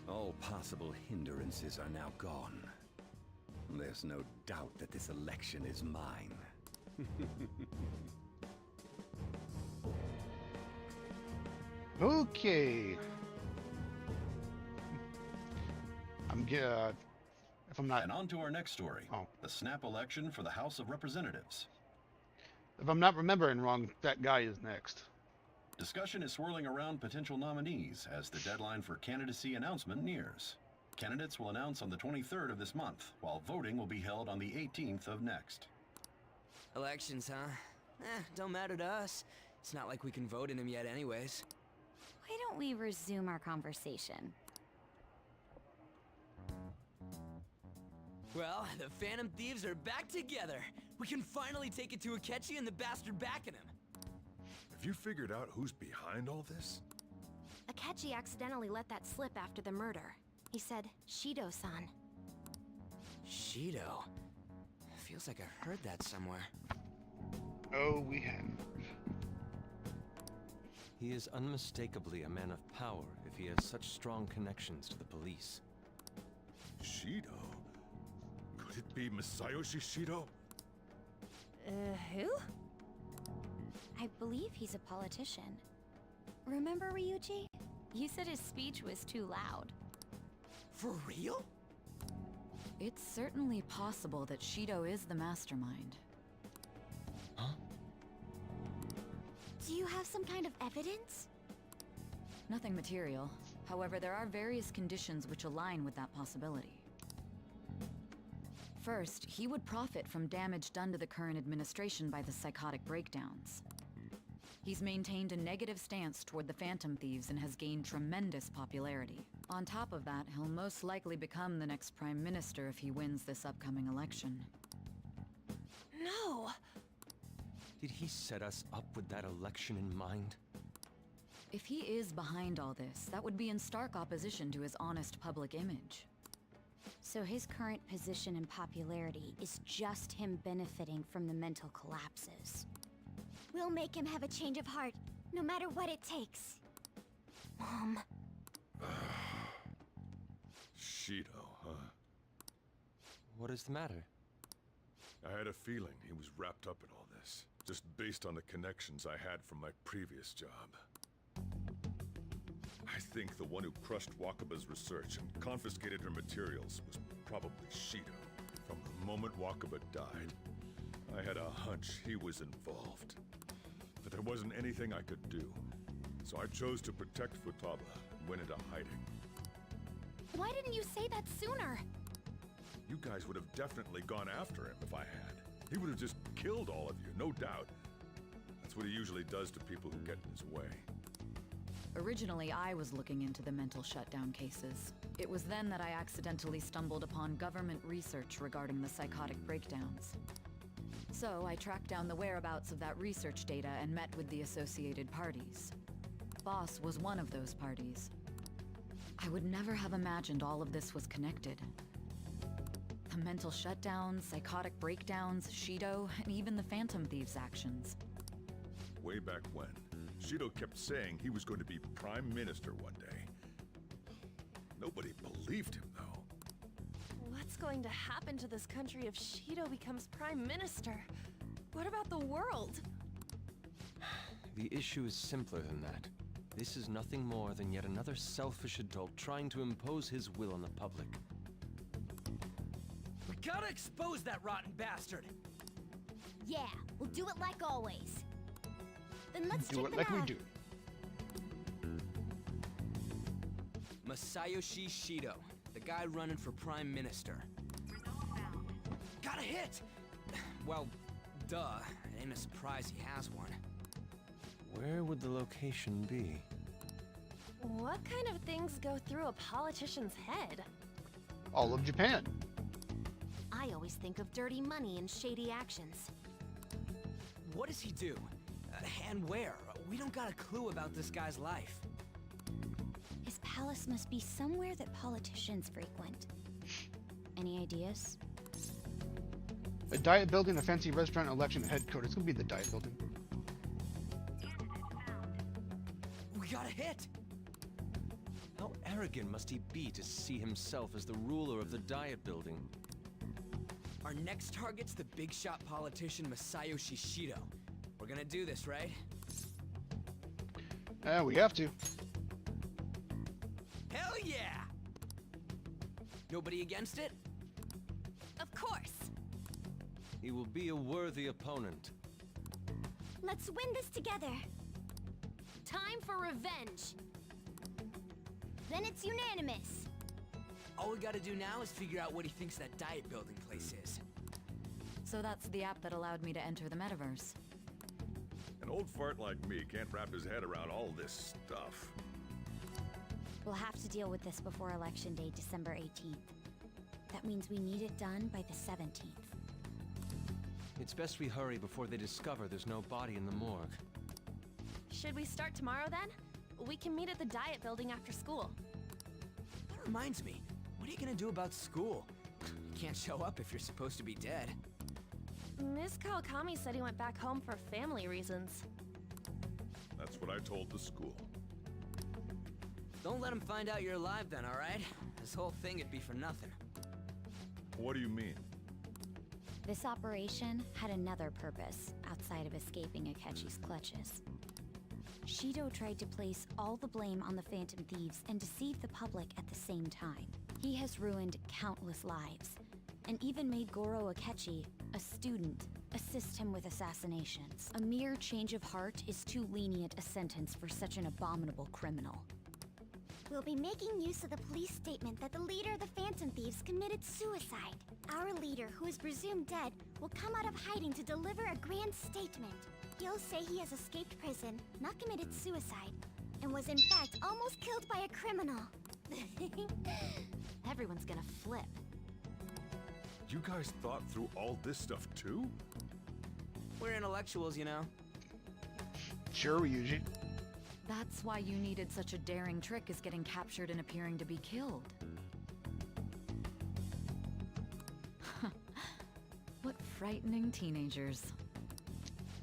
All possible hindrances are now gone. There's no doubt that this election is mine. Okay. If I'm not... And on to our next story. The snap election for the House of Representatives. If I'm not remembering wrong, that guy is next. Discussion is swirling around potential nominees as the deadline for candidacy announcement nears. Candidates will announce on the 23rd of this month, while voting will be held on the 18th of next. Elections, huh? Don't matter to us. It's not like we can vote in them yet anyways. Why don't we resume our conversation? Well, the Phantom Thieves are back together. We can finally take it to Akechi and the bastard backing him. Have you figured out who's behind all this? Akechi accidentally let that slip after the murder. He said, Shido-san. Shido? Feels like I've heard that somewhere. Oh, we have. He is unmistakably a man of power if he has such strong connections to the police. Shido? Could it be Masayoshi Shido? Who? I believe he's a politician. Remember, Ryuji? You said his speech was too loud. For real? It's certainly possible that Shido is the mastermind. Huh? Do you have some kind of evidence? Nothing material. However, there are various conditions which align with that possibility. First, he would profit from damage done to the current administration by the psychotic breakdowns. He's maintained a negative stance toward the Phantom Thieves and has gained tremendous popularity. On top of that, he'll most likely become the next Prime Minister if he wins this upcoming election. No! Did he set us up with that election in mind? If he is behind all this, that would be in stark opposition to his honest public image. So his current position and popularity is just him benefiting from the mental collapses. We'll make him have a change of heart, no matter what it takes. Mom. Shido, huh? What is the matter? I had a feeling he was wrapped up in all this, just based on the connections I had from my previous job. I think the one who crushed Wakaba's research and confiscated her materials was probably Shido. From the moment Wakaba died, I had a hunch he was involved. But there wasn't anything I could do, so I chose to protect Futaba and went into hiding. Why didn't you say that sooner? You guys would have definitely gone after him if I had. He would have just killed all of you, no doubt. That's what he usually does to people who get in his way. Originally, I was looking into the mental shutdown cases. It was then that I accidentally stumbled upon government research regarding the psychotic breakdowns. So I tracked down the whereabouts of that research data and met with the associated parties. Boss was one of those parties. I would never have imagined all of this was connected. The mental shutdowns, psychotic breakdowns, Shido, and even the Phantom Thieves' actions. Way back when, Shido kept saying he was going to be Prime Minister one day. Nobody believed him, though. What's going to happen to this country if Shido becomes Prime Minister? What about the world? The issue is simpler than that. This is nothing more than yet another selfish adult trying to impose his will on the public. We gotta expose that rotten bastard! Yeah, we'll do it like always. Then let's Do check it the like we map. do. Masayoshi Shido, the guy running for Prime Minister. Got a hit! Well, duh. It ain't a surprise he has one. Where would the location be? What kind of things go through a politician's head? All of Japan. I always think of dirty money and shady actions. What does he do? And where? We don't got a clue about this guy's life. His palace must be somewhere that politicians frequent. Any ideas? A diet building, a fancy restaurant, election headquarters. It's gonna be the diet building. We got a hit! How arrogant must he be to see himself as the ruler of the diet building? Our next target's the big shot politician Masayoshi Shido. We're gonna do this, right? We have to. Hell yeah! Nobody against it? Of course. He will be a worthy opponent. Let's win this together. Time for revenge! Then it's unanimous. All we gotta do now is figure out what he thinks that diet building place is. So that's the app that allowed me to enter the metaverse. An old fart like me can't wrap his head around all this stuff. We'll have to deal with this before Election Day, December 18th. That means we need it done by the 17th. It's best we hurry before they discover there's no body in the morgue. Should we start tomorrow then? We can meet at the diet building after school. That reminds me, what are you gonna do about school? You can't show up if you're supposed to be dead. Miss Kawakami said he went back home for family reasons. That's what I told the school. Don't let him find out you're alive then, alright? This whole thing would be for nothing. What do you mean? This operation had another purpose outside of escaping Akechi's clutches. Shido tried to place all the blame on the Phantom Thieves and deceive the public at the same time. He has ruined countless lives, and even made Goro Akechi, a student, assist him with assassinations. A mere change of heart is too lenient a sentence for such an abominable criminal. We'll be making use of the police statement that the leader of the Phantom Thieves committed suicide. Our leader, who is presumed dead, will come out of hiding to deliver a grand statement. He'll say he has escaped prison, not committed suicide, and was in fact almost killed by a criminal. Everyone's gonna flip. You guys thought through all this stuff too? We're intellectuals, you know. Sure, Ryuji. That's why you needed such a daring trick as getting captured and appearing to be killed. What frightening teenagers.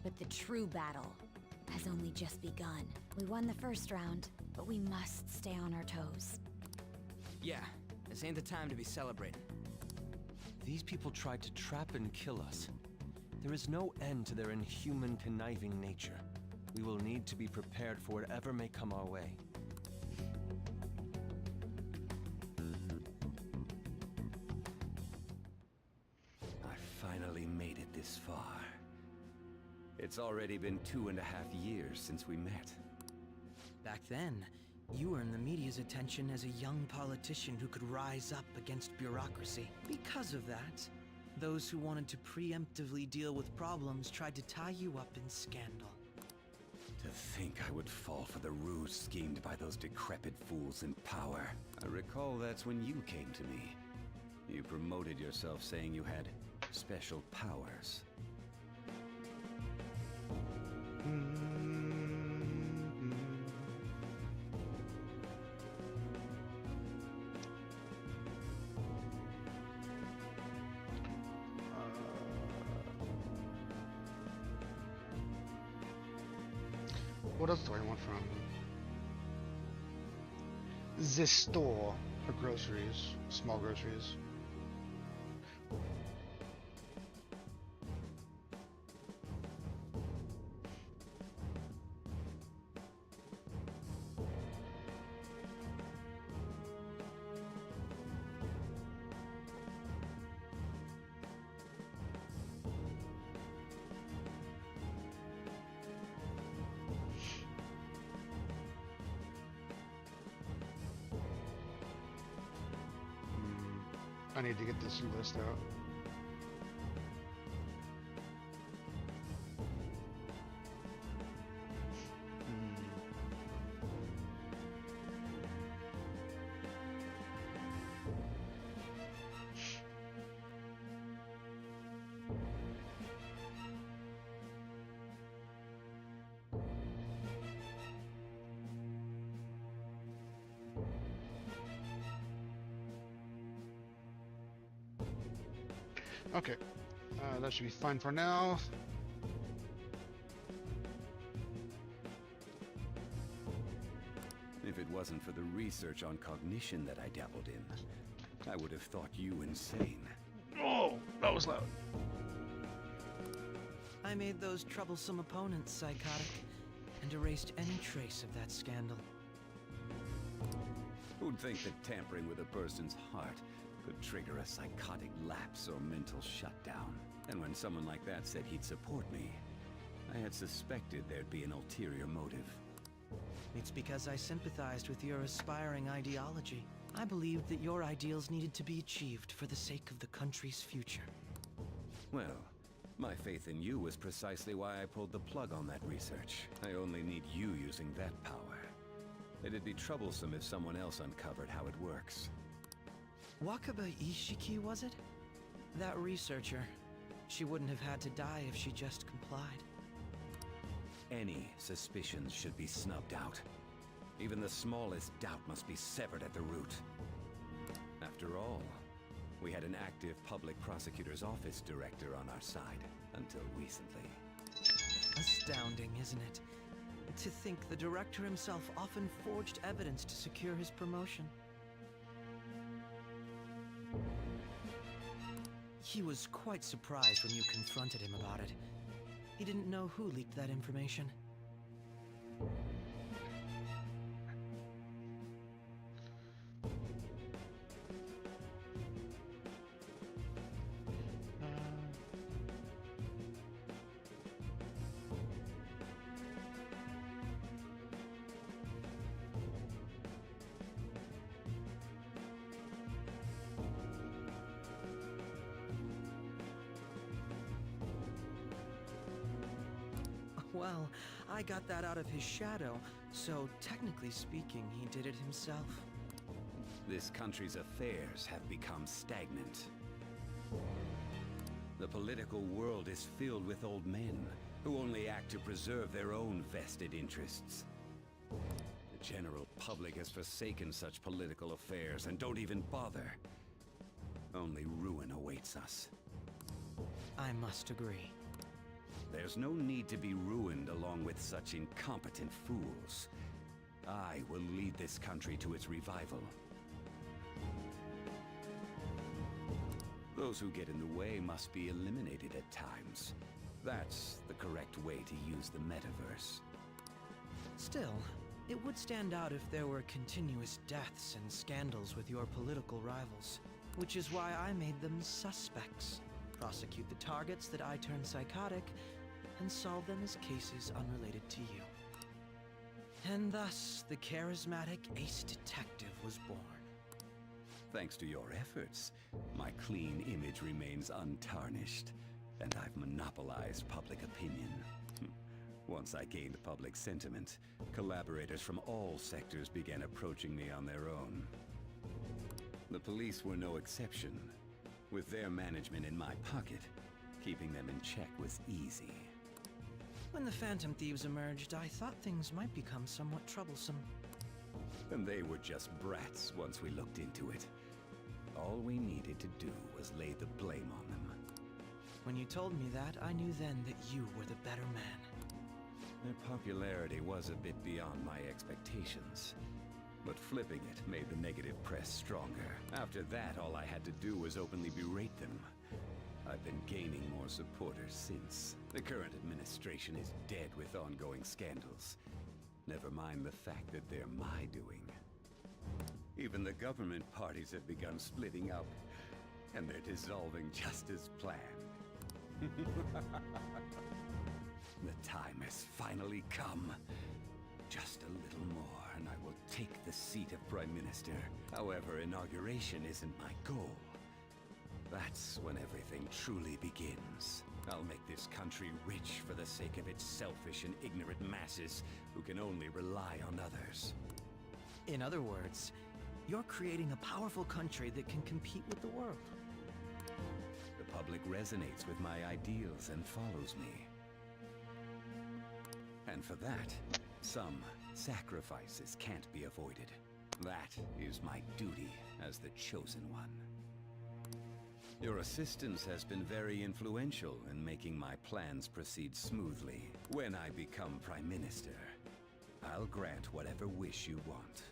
But the true battle has only just begun. We won the first round, but we must stay on our toes. Yeah, this ain't the time to be celebrating. These people tried to trap and kill us. There is no end to their inhuman, conniving nature. We will need to be prepared for whatever may come our way. I finally made it this far. It's already been 2.5 years since we met. Back then, you earned the media's attention as a young politician who could rise up against bureaucracy. Because of that, those who wanted to preemptively deal with problems tried to tie you up in scandal. To think I would fall for the ruse schemed by those decrepit fools in power. I recall that's when you came to me. You promoted yourself saying you had special powers. What else do I want from this store for groceries, small groceries? I need to get this list out. Okay, that should be fine for now. If it wasn't for the research on cognition that I dabbled in, I would have thought you insane. Oh, that was loud. I made those troublesome opponents psychotic and erased any trace of that scandal. Who'd think that tampering with a person's heart could trigger a psychotic lapse or mental shutdown? And when someone like that said he'd support me, I had suspected there'd be an ulterior motive. It's because I sympathized with your aspiring ideology. I believed that your ideals needed to be achieved for the sake of the country's future. Well, my faith in you was precisely why I pulled the plug on that research. I only need you using that power. It'd be troublesome if someone else uncovered how it works. Wakaba Ishiki, was it? That researcher. She wouldn't have had to die if she just complied. Any suspicions should be snubbed out. Even the smallest doubt must be severed at the root. After all, we had an active public prosecutor's office director on our side until recently. Astounding, isn't it? To think the director himself often forged evidence to secure his promotion. He was quite surprised when you confronted him about it. He didn't know who leaked that information. Well, I got that out of his shadow, so technically speaking, he did it himself. This country's affairs have become stagnant. The political world is filled with old men who only act to preserve their own vested interests. The general public has forsaken such political affairs and don't even bother. Only ruin awaits us. I must agree. There's no need to be ruined along with such incompetent fools. I will lead this country to its revival. Those who get in the way must be eliminated at times. That's the correct way to use the metaverse. Still, it would stand out if there were continuous deaths and scandals with your political rivals, which is why I made them suspects. Prosecute the targets that I turn psychotic, and solve them as cases unrelated to you. And thus, the charismatic ace detective was born. Thanks to your efforts, my clean image remains untarnished, and I've monopolized public opinion. Once I gained public sentiment, collaborators from all sectors began approaching me on their own. The police were no exception. With their management in my pocket, keeping them in check was easy. When the Phantom Thieves emerged, I thought things might become somewhat troublesome. And they were just brats once we looked into it. All we needed to do was lay the blame on them. When you told me that, I knew then that you were the better man. Their popularity was a bit beyond my expectations. But flipping it made the negative press stronger. After that, all I had to do was openly berate them. I've been gaining more supporters since. The current administration is dead with ongoing scandals. Never mind the fact that they're my doing. Even the government parties have begun splitting up, and they're dissolving just as planned. The time has finally come. Just a little more, and I will take the seat of Prime Minister. However, inauguration isn't my goal. That's when everything truly begins. I'll make this country rich for the sake of its selfish and ignorant masses who can only rely on others. In other words, you're creating a powerful country that can compete with the world. The public resonates with my ideals and follows me. And for that, some sacrifices can't be avoided. That is my duty as the Chosen One. Your assistance has been very influential in making my plans proceed smoothly. When I become Prime Minister, I'll grant whatever wish you want.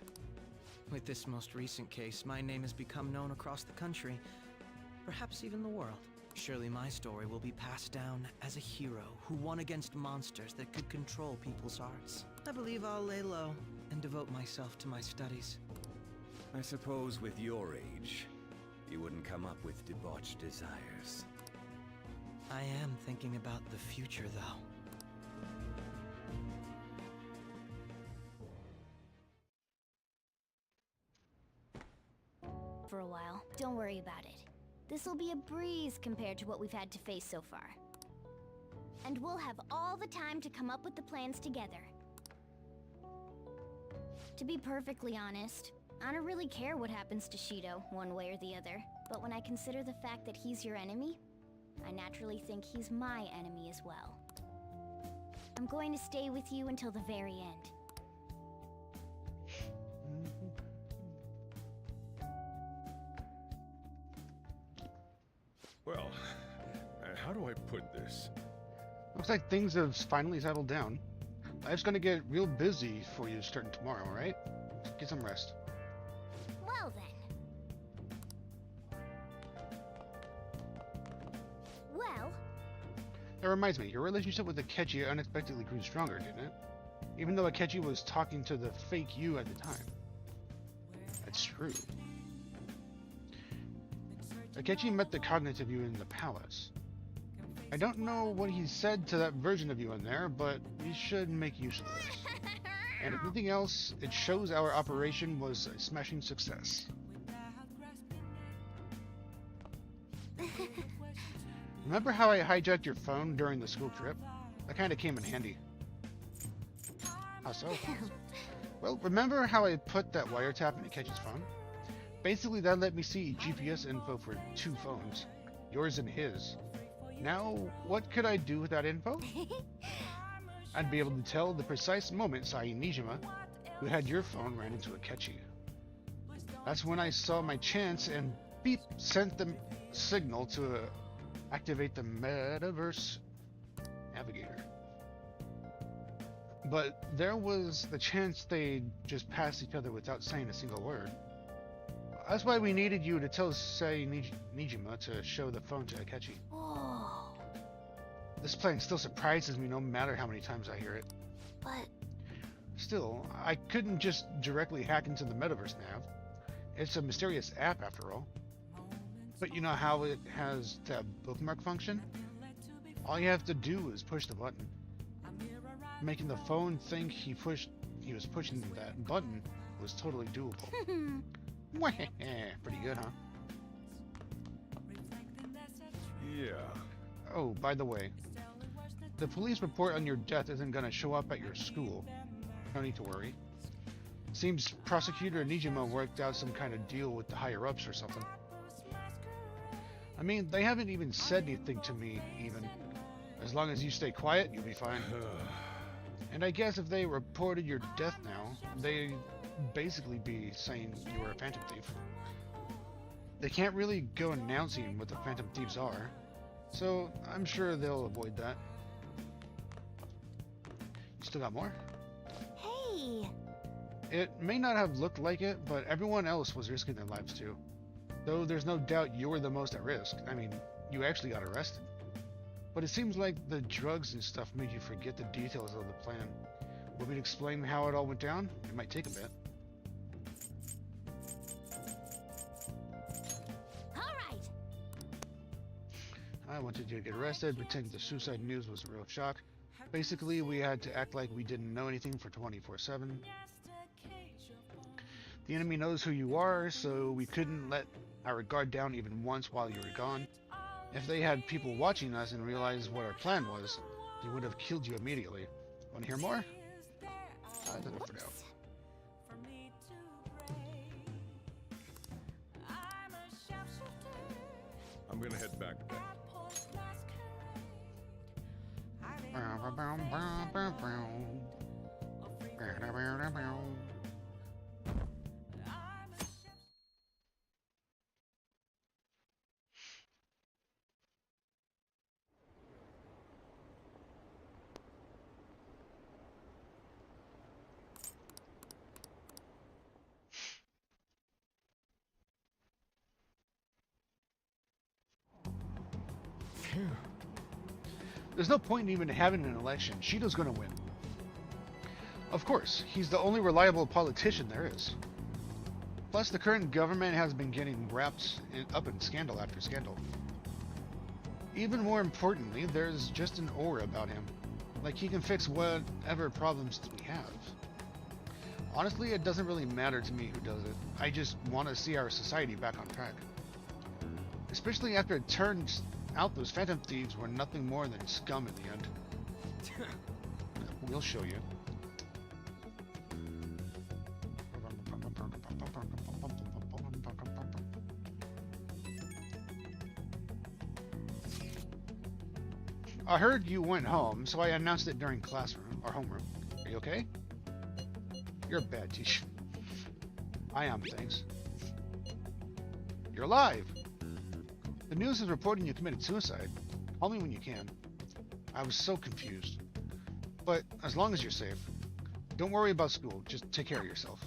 With this most recent case, my name has become known across the country, perhaps even the world. Surely my story will be passed down as a hero who won against monsters that could control people's hearts. I believe I'll lay low and devote myself to my studies. I suppose with your age, you wouldn't come up with debauched desires. I am thinking about the future, though. For a while. Don't worry about it. This'll be a breeze compared to what we've had to face so far. And we'll have all the time to come up with the plans together. To be perfectly honest, I don't really care what happens to Shido, one way or the other. But when I consider the fact that he's your enemy, I naturally think he's my enemy as well. I'm going to stay with you until the very end. Well, how do I put this? Looks like things have finally settled down. Life's gonna get real busy for you starting tomorrow, alright? Get some rest. Well then. Well... That reminds me, your relationship with Akechi unexpectedly grew stronger, didn't it? Even though Akechi was talking to the fake you at the time. That's true. Akechi met the cognitive you in the palace. I don't know what he said to that version of you in there, but we should make use of this. And if nothing else, it shows our operation was a smashing success. Remember how I hijacked your phone during the school trip? That kinda came in handy. How so? Well, remember how I put that wiretap in Akechi's phone? Basically, that let me see GPS info for 2 phones, yours and his. Now, what could I do with that info? I'd be able to tell the precise moment Sai Nijima, who had your phone, ran into Akechi. That's when I saw my chance and beep, sent the signal to activate the metaverse. navigator. But there was the chance they'd just pass each other without saying a single word. That's why we needed you to tell Sei Nijima to show the phone to Akechi. Oh. This plan still surprises me no matter how many times I hear it. But... Still, I couldn't just directly hack into the Metaverse nav. It's a mysterious app after all. But you know how it has that bookmark function? All you have to do is push the button. Making the phone think he was pushing that button was totally doable. Pretty good, huh? Yeah. Oh, by the way, the police report on your death isn't gonna show up at your school. No need to worry. Seems Prosecutor Nijima worked out some kind of deal with the higher-ups or something. I mean, they haven't even said anything to me, even. As long as you stay quiet, you'll be fine. And I guess if they reported your death now, they'd basically be saying you were a Phantom Thief. They can't really go announcing what the Phantom Thieves are, so I'm sure they'll avoid that. You still got more? Hey! It may not have looked like it, but everyone else was risking their lives too. Though there's no doubt you were the most at risk. I mean, you actually got arrested. But it seems like the drugs and stuff made you forget the details of the plan. Want me to explain how it all went down? It might take a bit. Alright! I wanted you to get arrested, pretend the suicide news was a real shock. Basically, we had to act like we didn't know anything for 24/7. The enemy knows who you are, so we couldn't let our guard down even once while you were gone. If they had people watching us and realized what our plan was, they would have killed you immediately. Want to hear more? That's enough for now. I'm gonna head back then. There's no point in even having an election. Shido's gonna win. Of course, he's the only reliable politician there is. Plus, the current government has been getting wrapped up in scandal after scandal. Even more importantly, there's just an aura about him. Like he can fix whatever problems we have. Honestly, it doesn't really matter to me who does it. I just want to see our society back on track. Especially after it turns out those Phantom Thieves were nothing more than scum in the end. We'll show you. I heard you went home, so I announced it during classroom or homeroom. Are you okay? You're a bad teacher. I am, thanks. You're alive! The news is reporting you committed suicide. Call me when you can. I was so confused. But as long as you're safe, don't worry about school. Just take care of yourself.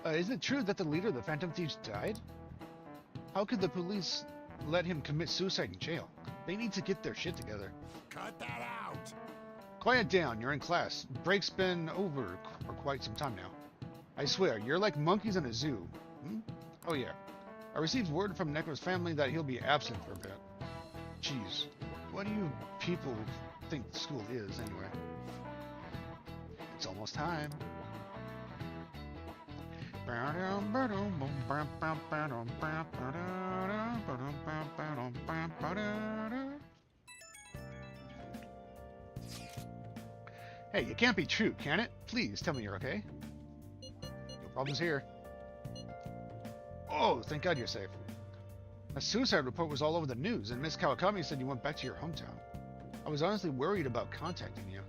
Is it true that the leader of the Phantom Thieves died? How could the police let him commit suicide in jail? They need to get their shit together. Cut that out! Quiet down, you're in class. Break's been over for quite some time now. I swear, you're like monkeys in a zoo. Hmm? Oh yeah. I received word from Necro's family that he'll be absent for a bit. Jeez, what do you people think school is, anyway? It's almost time. Hey, it can't be true, can it? Please tell me you're okay. No problems here. Oh, thank God you're safe. A suicide report was all over the news, and Miss Kawakami said you went back to your hometown. I was honestly worried about contacting you.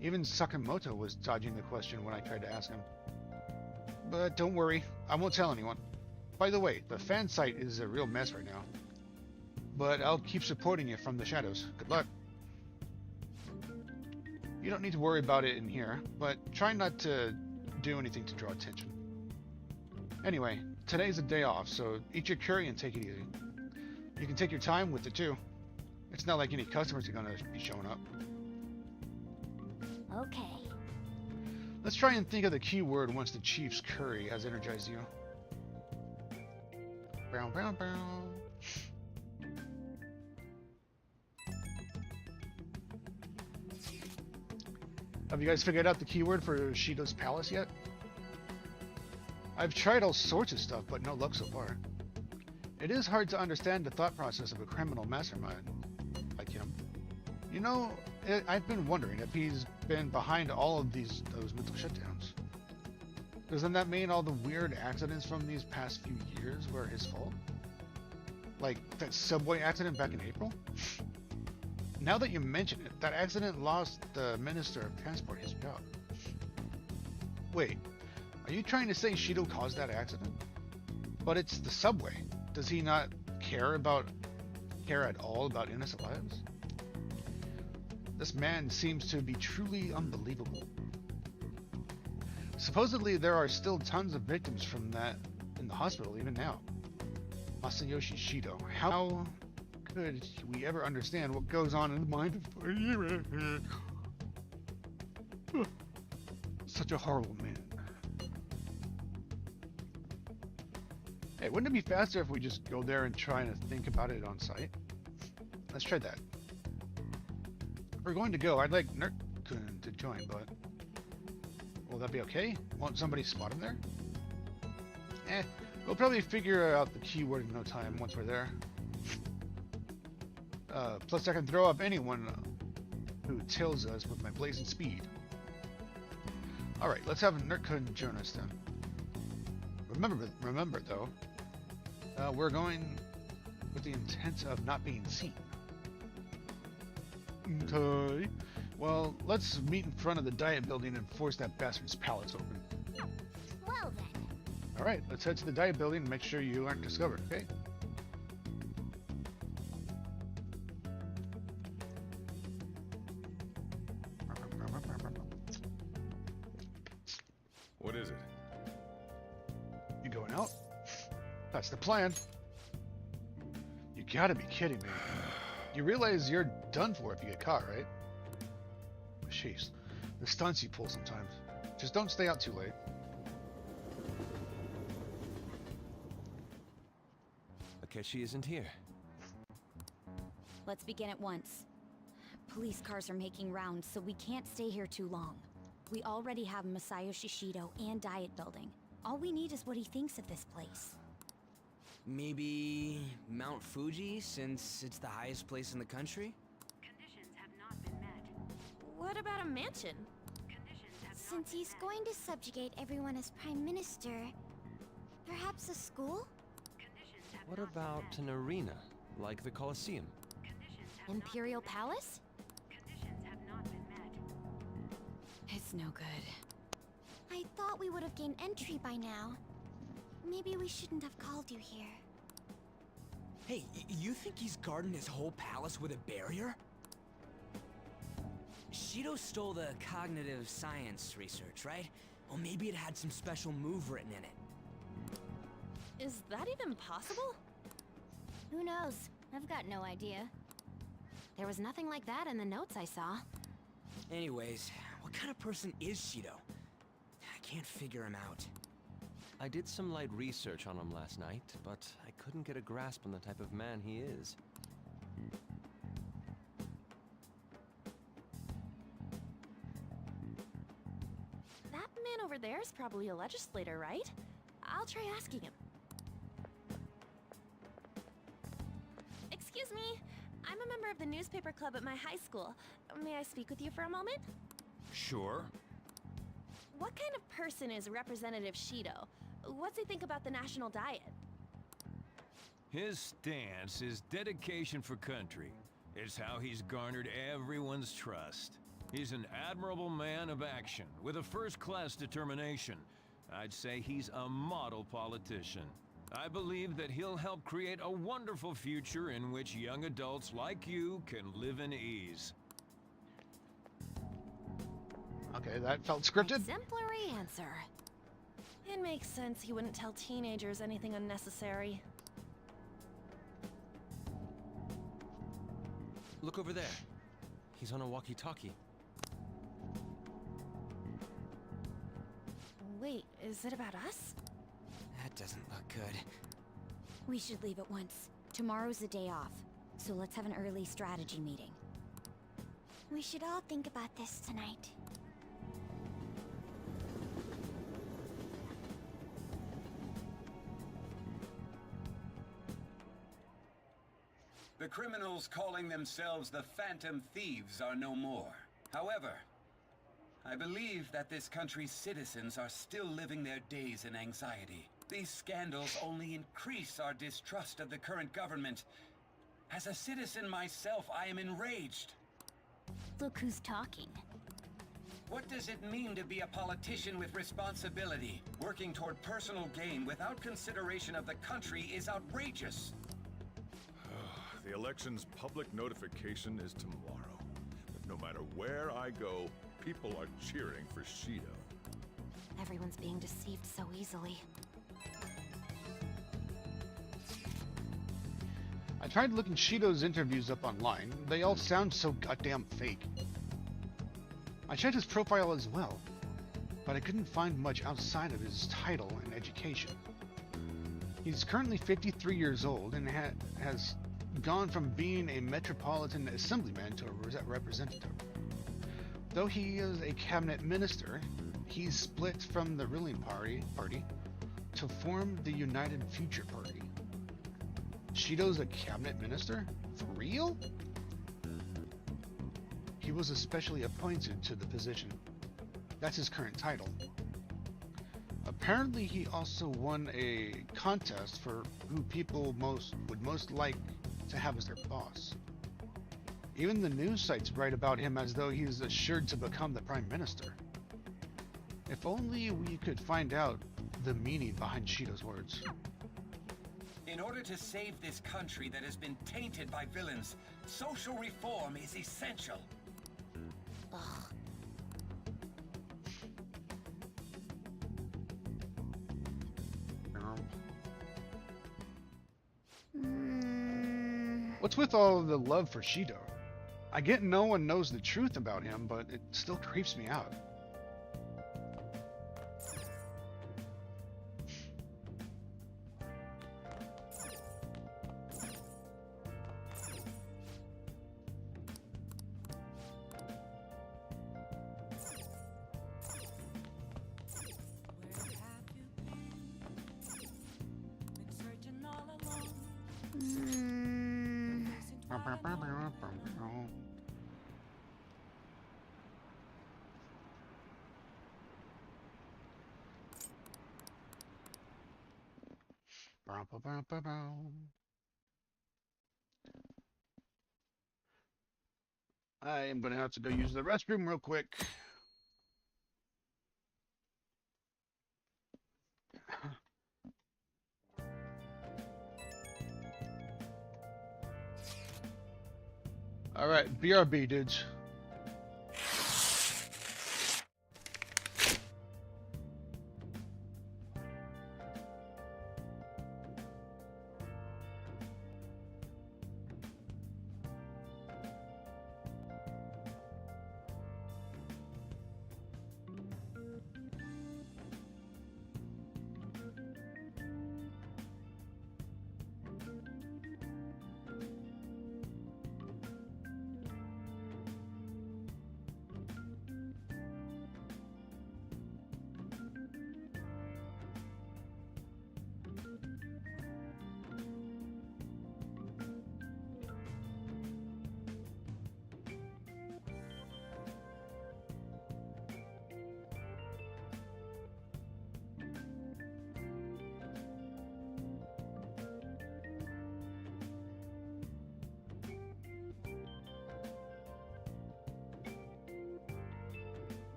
Even Sakamoto was dodging the question when I tried to ask him. But don't worry, I won't tell anyone. By the way, the fan site is a real mess right now. But I'll keep supporting you from the shadows. Good luck. You don't need to worry about it in here, but try not to do anything to draw attention. Anyway, today's a day off, so eat your curry and take it easy. You can take your time with it too. It's not like any customers are gonna be showing up. Okay. Let's try and think of the keyword once the Chief's curry has energized you. Brown, brown, brown. Have you guys figured out the keyword for Shido's palace yet? I've tried all sorts of stuff, but no luck so far. It is hard to understand the thought process of a criminal mastermind like him. You know, I've been wondering if he's been behind all of those mental shutdowns. Doesn't that mean all the weird accidents from these past few years were his fault? Like that subway accident back in April? Now that you mention it, that accident lost the Minister of Transport his job. Wait, are you trying to say Shido caused that accident? But it's the subway. Does he not care at all about innocent lives? This man seems to be truly unbelievable. Supposedly there are still tons of victims from that in the hospital even now. Masayoshi Shido. How could we ever understand what goes on in the mind of such a horrible man? Hey, wouldn't it be faster if we just go there and try to think about it on site? Let's try that. If we're going to go, I'd like Nert-kun to join, but will that be okay? Won't somebody spot him there? We'll probably figure out the keyword in no time once we're there. Plus I can throw up anyone who tails us with my blazing speed. Alright, let's have Nert-kun join us then. Remember though, we're going with the intent of not being seen. Okay. Well, let's meet in front of the Diet Building and force that bastard's palace open. Well then. Alright, let's head to the Diet Building and make sure you aren't discovered, okay? What is it? You going out? That's the plan. You gotta be kidding me. You realize you're done for if you get caught, right? Jeez, the stunts you pull sometimes. Just don't stay out too late. Akechi isn't here. Let's begin at once. Police cars are making rounds, so we can't stay here too long. We already have Masayoshi Shido and Diet Building. All we need is what he thinks of this place. Maybe Mount Fuji, since it's the highest place in the country? What about a mansion? Since he's going to subjugate everyone as Prime Minister, perhaps a school? What about an arena, like the Colosseum? Imperial Palace? It's no good. I thought we would have gained entry by now. Maybe we shouldn't have called you here. Hey, you think he's guarding his whole palace with a barrier? Shido stole the cognitive science research, right? Well, maybe it had some special move written in it. Is that even possible? Who knows? I've got no idea. There was nothing like that in the notes I saw. Anyways, what kind of person is Shido? I can't figure him out. I did some light research on him last night, but I couldn't get a grasp on the type of man he is. That man over there is probably a legislator, right? I'll try asking him. Excuse me, I'm a member of the newspaper club at my high school. May I speak with you for a moment? Sure. What kind of person is Representative Shido? What's he think about the national diet? His stance is dedication for country. It's how he's garnered everyone's trust. He's an admirable man of action, with a first-class determination. I'd say he's a model politician. I believe that he'll help create a wonderful future in which young adults like you can live in ease. Okay, that felt scripted. Exemplary answer. It makes sense he wouldn't tell teenagers anything unnecessary. Look over there. He's on a walkie-talkie. Wait, is it about us? That doesn't look good. We should leave at once. Tomorrow's a day off, so let's have an early strategy meeting. We should all think about this tonight. The criminals calling themselves the Phantom Thieves are no more. However, I believe that this country's citizens are still living their days in anxiety. These scandals only increase our distrust of the current government. As a citizen myself, I am enraged. Look who's talking. What does it mean to be a politician with responsibility? Working toward personal gain without consideration of the country is outrageous. The election's public notification is tomorrow. But no matter where I go, people are cheering for Shido. Everyone's being deceived so easily. I tried looking Shido's interviews up online. They all sound so goddamn fake. I checked his profile as well, but I couldn't find much outside of his title and education. He's currently 53 years old and has gone from being a metropolitan assemblyman to a representative. Though he is a cabinet minister, he's split from the ruling party to form the United Future Party. Shido's a cabinet minister? For real? He was especially appointed to the position. That's his current title. Apparently he also won a contest for who people would most like to have as their boss. Even the news sites write about him as though he's assured to become the prime minister. If only we could find out the meaning behind Shido's words. In order to save this country that has been tainted by villains, social reform is essential. Ugh. What's with all of the love for Shido? I get no one knows the truth about him, but it still creeps me out. I am gonna have to go use the restroom real quick. Alright, BRB dudes.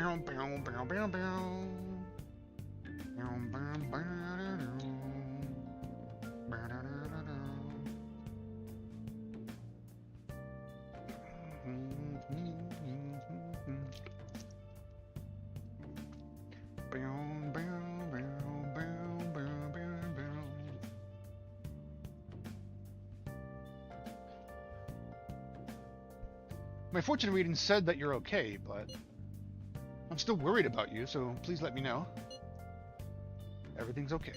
Bow, bow, bow, bow, bow. Bow, bow, bow, da-doo. Bow, da-da-da-da. Bow, bow, bow, bow, bow, bow, bow. My fortune reading said that you're okay, but I'm still worried about you, so please let me know. Everything's okay.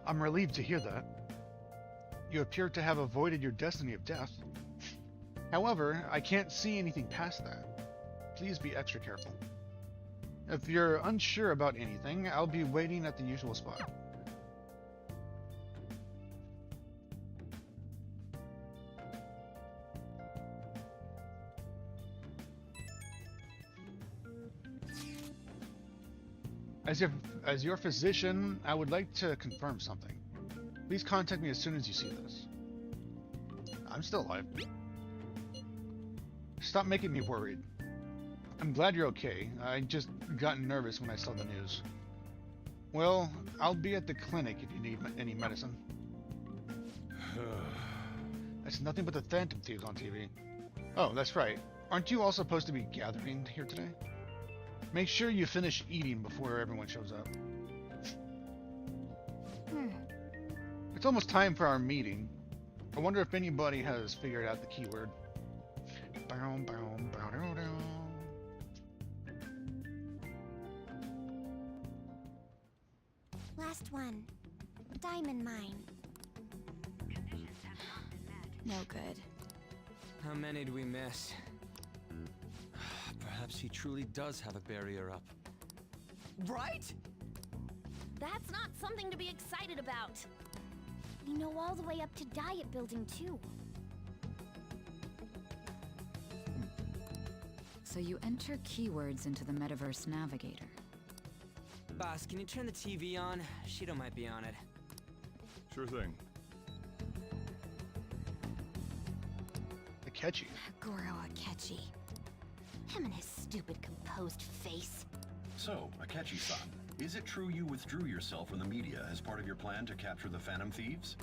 I'm relieved to hear that. You appear to have avoided your destiny of death. However, I can't see anything past that. Please be extra careful. If you're unsure about anything, I'll be waiting at the usual spot. As your physician, I would like to confirm something. Please contact me as soon as you see this. I'm still alive. Stop making me worried. I'm glad you're okay. I just got nervous when I saw the news. Well, I'll be at the clinic if you need any medicine. That's nothing but the Phantom Thieves on TV. Oh, that's right. Aren't you all supposed to be gathering here today? Make sure you finish eating before everyone shows up. It's almost time for our meeting. I wonder if anybody has figured out the keyword. Bow, bow, bow, dow, dow. Last one. Diamond mine. No good. How many do we miss? Perhaps he truly does have a barrier up. Right? That's not something to be excited about. We know all the way up to Diet Building, too. So you enter keywords into the Metaverse Navigator. Boss, can you turn the TV on? Shido might be on it. Sure thing. Akechi. Goro Akechi. Him and his stupid composed face. So, Akechi-san, is it true you withdrew yourself from the media as part of your plan to capture the Phantom Thieves?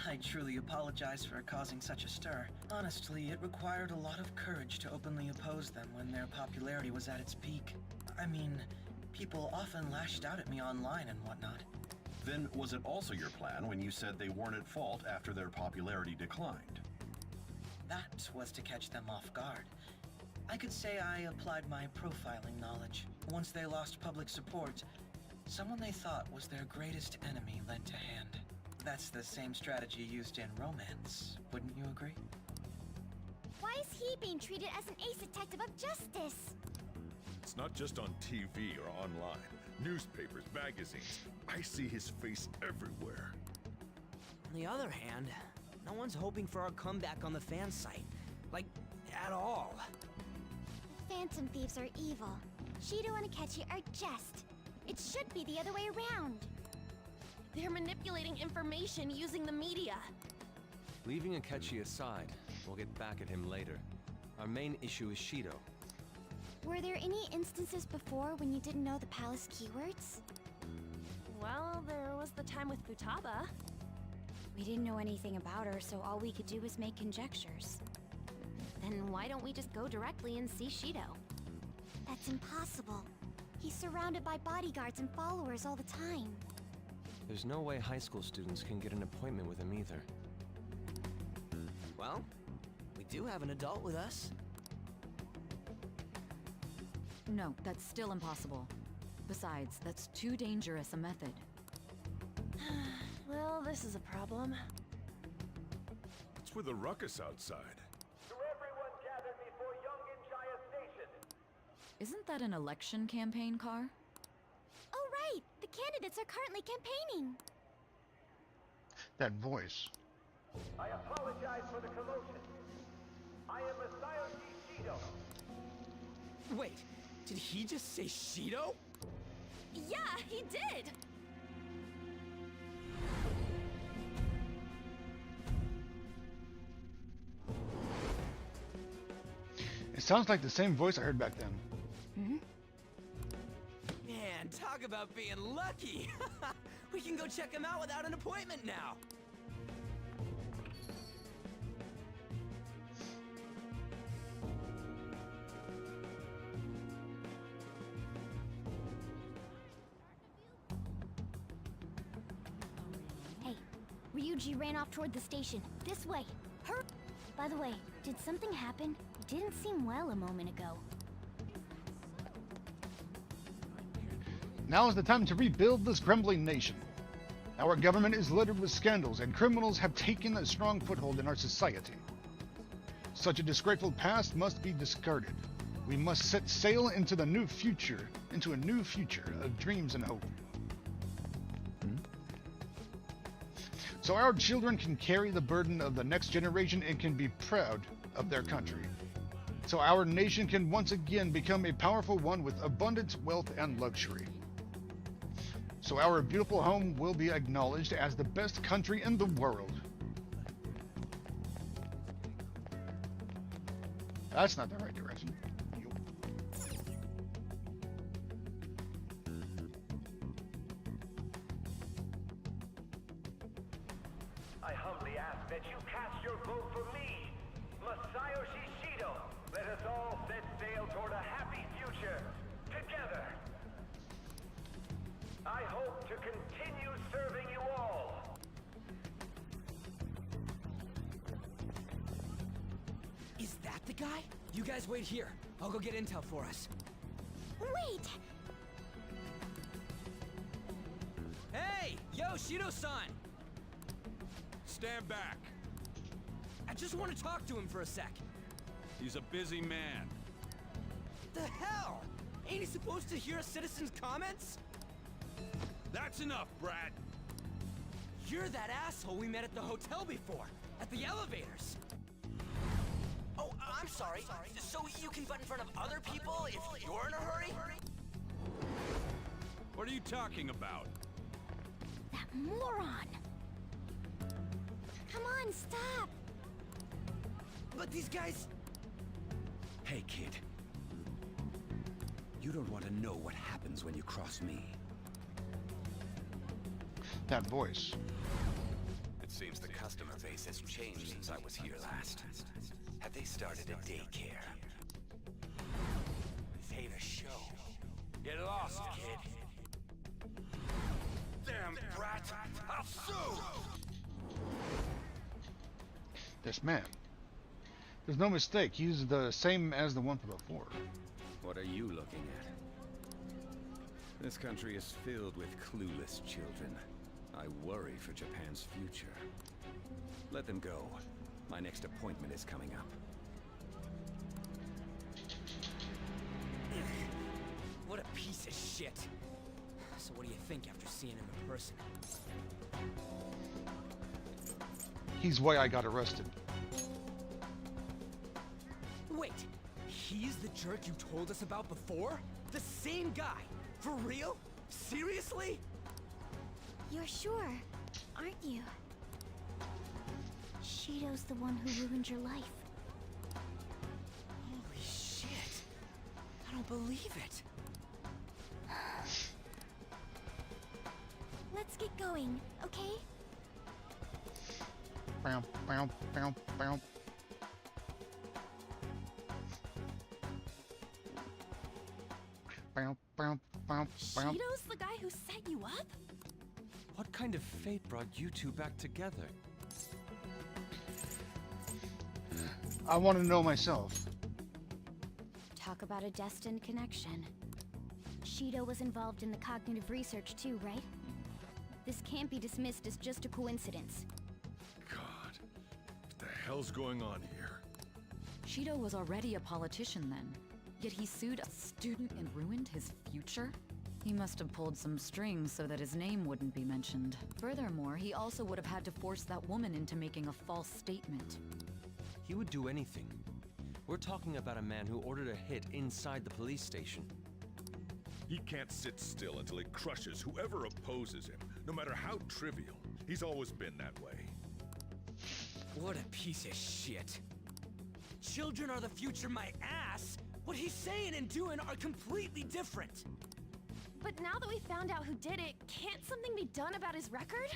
I truly apologize for causing such a stir. Honestly, it required a lot of courage to openly oppose them when their popularity was at its peak. I mean, people often lashed out at me online and whatnot. Then was it also your plan when you said they weren't at fault after their popularity declined? That was to catch them off guard. I could say I applied my profiling knowledge. Once they lost public support, someone they thought was their greatest enemy lent a hand. That's the same strategy used in romance, wouldn't you agree? Why is he being treated as an ace detective of justice? It's not just on TV or online. Newspapers, magazines. I see his face everywhere. On the other hand, no one's hoping for our comeback on the fan site. Like, at all. The Phantom Thieves are evil. Shido and Akechi are just. It should be the other way around. They're manipulating information using the media. Leaving Akechi aside, we'll get back at him later. Our main issue is Shido. Were there any instances before when you didn't know the palace keywords? Well, there was the time with Futaba. We didn't know anything about her, so all we could do was make conjectures. Then why don't we just go directly and see Shido? That's impossible. He's surrounded by bodyguards and followers all the time. There's no way high school students can get an appointment with him either. Well, we do have an adult with us. No, that's still impossible. Besides, that's too dangerous a method. Well, this is a problem. What's with the ruckus outside? Isn't that an election campaign car? Oh, right! The candidates are currently campaigning. That voice. I apologize for the commotion. I am Masayoshi Shido. Wait, did he just say Shido? Yeah, he did! It sounds like the same voice I heard back then. Man, talk about being lucky. We can go check him out without an appointment now. Hey, Ryuji ran off toward the station. This way. Hurry! By the way, did something happen? It didn't seem well a moment ago. Now is the time to rebuild this crumbling nation. Our government is littered with scandals, and criminals have taken a strong foothold in our society. Such a disgraceful past must be discarded. We must set sail into a new future of dreams and hope. So our children can carry the burden of the next generation and can be proud of their country. So our nation can once again become a powerful one with abundant wealth and luxury. So our beautiful home will be acknowledged as the best country in the world. That's not the right direction. I humbly ask that you cast your vote for me, Masayoshi Shido. Let us all set sail toward a happy future, together. I hope to continue serving you all. Is that the guy? You guys wait here. I'll go get intel for us. Wait! Hey! Yo, Shido-san! Stand back. I just want to talk to him for a sec. He's a busy man. The hell? Ain't he supposed to hear a citizen's comments? That's enough, Brat. You're that asshole we met at the hotel before, at the elevators. Oh, I'm sorry. So you can butt in front of other people if you're in a hurry? What are you talking about? That moron! Come on, stop! But these guys... Hey, kid. You don't want to know what happens when you cross me. That voice. It seems the customer base has changed since I was here last. Have they started a daycare? This ain't a show. Get lost, kid. Damn, Brat! I'll sue! This man. There's no mistake, he's the same as the one from before. What are you looking at? This country is filled with clueless children. I worry for Japan's future. Let them go. My next appointment is coming up. What a piece of shit. So what do you think after seeing him in person? He's why I got arrested. Wait, he's the jerk you told us about before? The same guy? For real? Seriously? You're sure, aren't you? Shido's the one who ruined your life. Holy shit. I don't believe it. Let's get going, okay? Bow, bow, bow, bow. Bow, bow, bow, bow. Shido's the guy who set you up? What kind of fate brought you two back together? I want to know myself. Talk about a destined connection. Shido was involved in the cognitive research too, right? This can't be dismissed as just a coincidence. God, what the hell's going on here? Shido was already a politician then, yet he sued a student and ruined his future? He must have pulled some strings so that his name wouldn't be mentioned. Furthermore, he also would have had to force that woman into making a false statement. He would do anything. We're talking about a man who ordered a hit inside the police station. He can't sit still until he crushes whoever opposes him, no matter how trivial. He's always been that way. What a piece of shit. Children are the future, my ass! ass, what he's saying and doing are completely different. But now that we found out who did it, can't something be done about his record?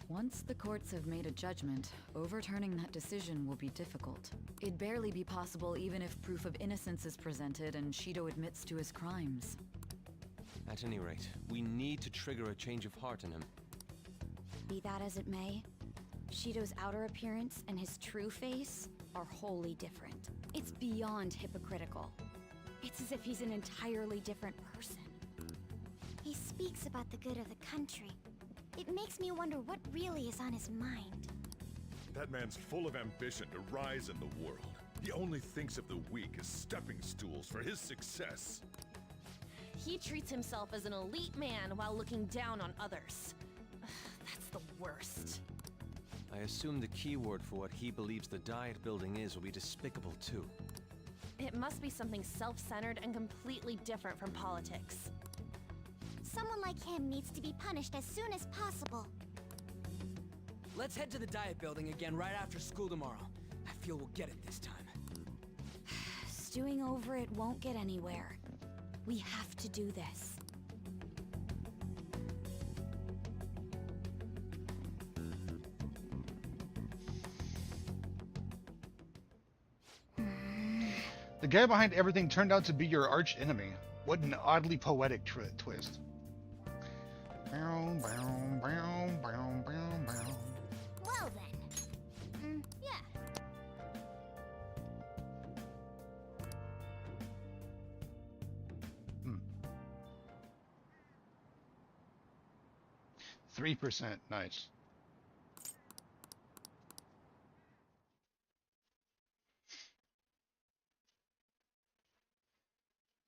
Once the courts have made a judgment, overturning that decision will be difficult. It'd barely be possible even if proof of innocence is presented and Shido admits to his crimes. At any rate, we need to trigger a change of heart in him. Be that as it may, Shido's outer appearance and his true face are wholly different. It's beyond hypocritical. It's as if he's an entirely different person. He speaks about the good of the country. It makes me wonder what really is on his mind. That man's full of ambition to rise in the world. He only thinks of the weak as stepping stools for his success. He treats himself as an elite man while looking down on others. That's the worst. I assume the keyword for what he believes the Diet Building is will be despicable too. It must be something self-centered and completely different from politics. Someone like him needs to be punished as soon as possible. Let's head to the Diet Building again right after school tomorrow. I feel we'll get it this time. Stewing over it won't get anywhere. We have to do this. The guy behind everything turned out to be your arch enemy. What an oddly poetic twist. Well then. Yeah. 3%, nice.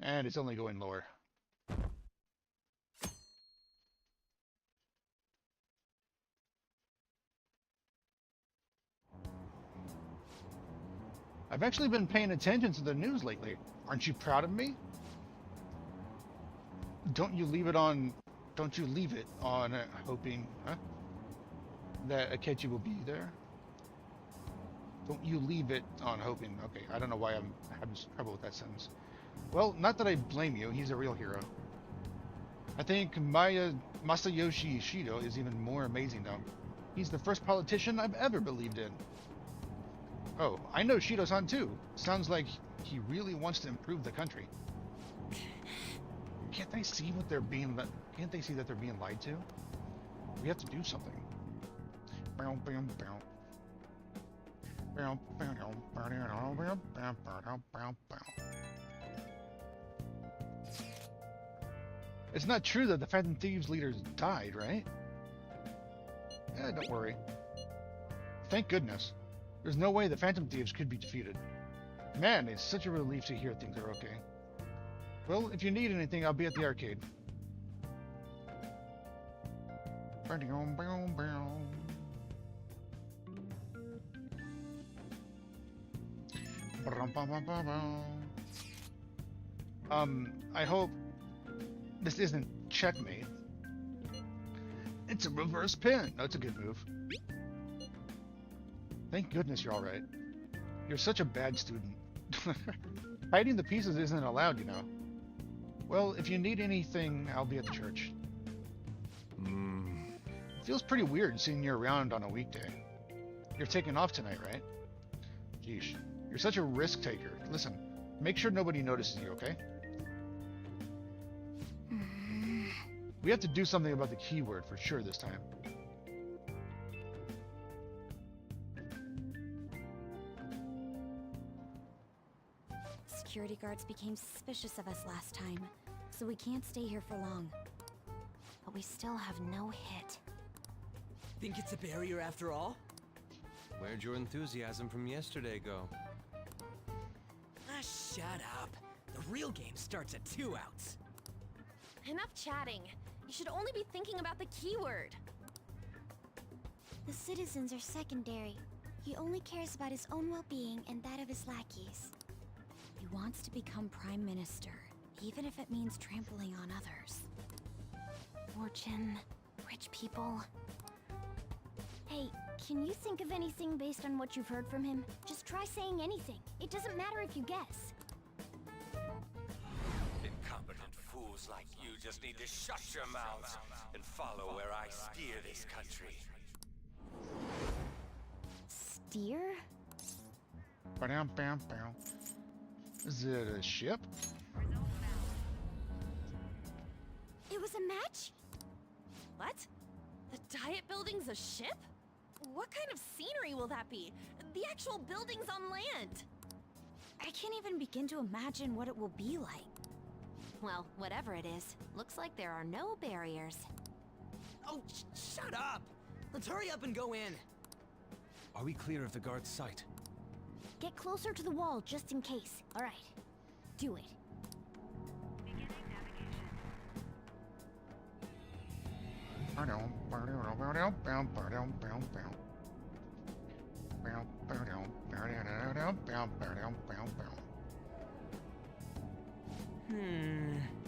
And it's only going lower. I've actually been paying attention to the news lately. Aren't you proud of me? Don't you leave it on hoping, that Akechi will be there? Don't you leave it on hoping. Okay, I don't know why I'm having trouble with that sentence. Well, not that I blame you, he's a real hero. I think Masayoshi Shido is even more amazing though. He's the first politician I've ever believed in. Oh, I know Shido-san too. Sounds like he really wants to improve the country. Can't they see that they're being lied to? We have to do something. It's not true that the Phantom Thieves leaders died, right? Don't worry. Thank goodness. There's no way the Phantom Thieves could be defeated. Man, it's such a relief to hear things are okay. Well, if you need anything, I'll be at the arcade. I hope this isn't checkmate. It's a reverse pin. That's a good move. Thank goodness you're alright. You're such a bad student. Hiding the pieces isn't allowed, you know. Well, if you need anything, I'll be at the church. It feels pretty weird seeing you around on a weekday. You're taking off tonight, right? Geesh. You're such a risk taker. Listen, make sure nobody notices you, okay? We have to do something about the keyword for sure this time. Security guards became suspicious of us last time, so we can't stay here for long. But we still have no hit. Think it's a barrier after all? Where'd your enthusiasm from yesterday go? Ah, shut up. The real game starts at 2 outs. Enough chatting. You should only be thinking about the keyword. The citizens are secondary. He only cares about his own well-being and that of his lackeys. He wants to become Prime Minister, even if it means trampling on others. Fortune, rich people. Hey, can you think of anything based on what you've heard from him? Just try saying anything. It doesn't matter if you guess. Incompetent fools like you just need to shut your mouths and follow where I steer this country. Steer? Bam, bam, bam. Is it a ship? It was a match? What? The Diet Building's a ship? What kind of scenery will that be? The actual building's on land. I can't even begin to imagine what it will be like. Well, whatever it is, looks like there are no barriers. Oh, shut up! Let's hurry up and go in. Are we clear of the guard's sight? Get closer to the wall just in case. All right. Do it.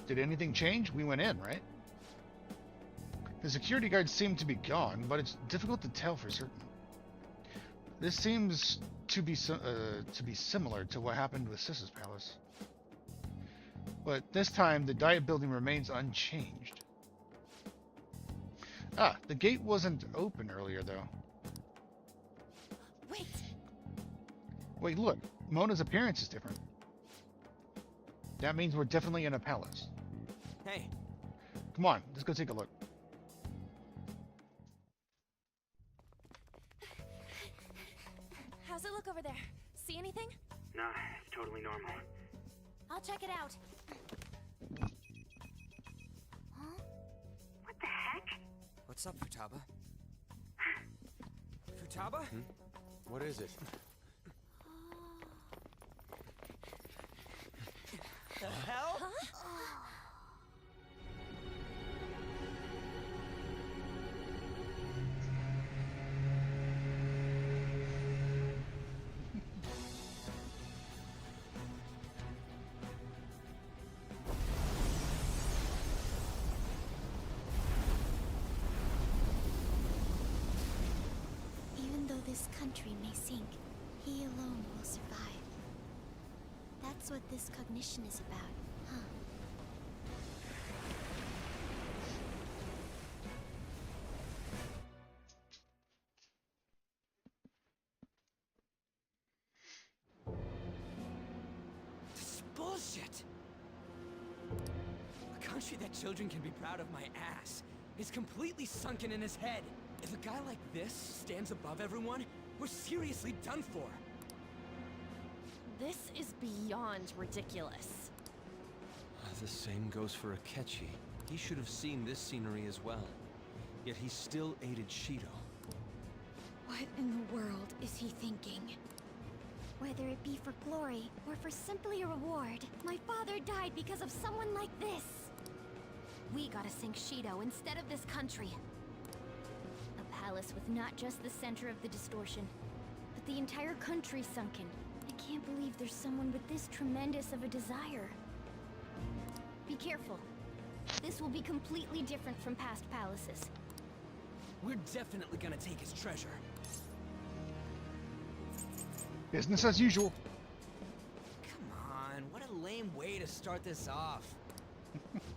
Did anything change? We went in, right? The security guards seem to be gone, but it's difficult to tell for certain. This seems to be similar to what happened with Sis's palace. But this time, the Diet Building remains unchanged. Ah, the gate wasn't open earlier, though. Wait! Wait, look. Mona's appearance is different. That means we're definitely in a palace. Hey. Come on, let's go take a look. How's it look over there? See anything? Nah, it's totally normal. I'll check it out. What the heck? What's up, Futaba? Futaba? What is it? The hell? Even though this country may sink, he alone will survive. That's what this cognition is about, huh? This is bullshit! A country that children can be proud of my ass is completely sunken in his head. If a guy like this stands above everyone, we're seriously done for. This is beyond ridiculous. The same goes for Akechi. He should have seen this scenery as well. Yet he still aided Shido. What in the world is he thinking? Whether it be for glory or for simply a reward, my father died because of someone like this. We gotta sink Shido instead of this country. A palace with not just the center of the distortion, but the entire country sunken. I can't believe there's someone with this tremendous of a desire. Be careful. This will be completely different from past palaces. We're definitely gonna take his treasure. Business as usual. Come on, what a lame way to start this off.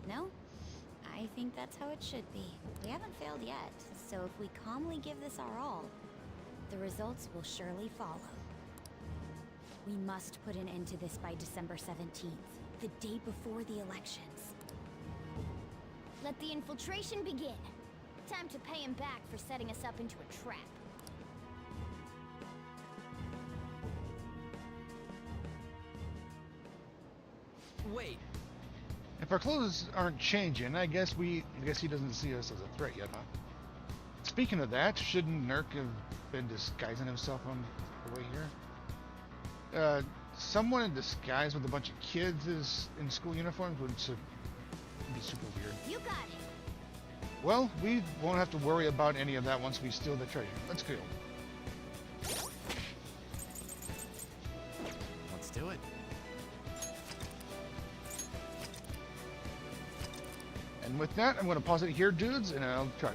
No? I think that's how it should be. We haven't failed yet, so if we calmly give this our all, the results will surely follow. We must put an end to this by December 17th, the day before the elections. Let the infiltration begin. Time to pay him back for setting us up into a trap. Wait. If our clothes aren't changing, I guess he doesn't see us as a threat yet, huh? Speaking of that, shouldn't Nurk have been disguising himself on the way here? Someone in disguise with a bunch of kids is in school uniforms would be super weird. You got it. Well, we won't have to worry about any of that once we steal the treasure. Let's go. Let's do it. And with that, I'm going to pause it here, dudes, and I'll try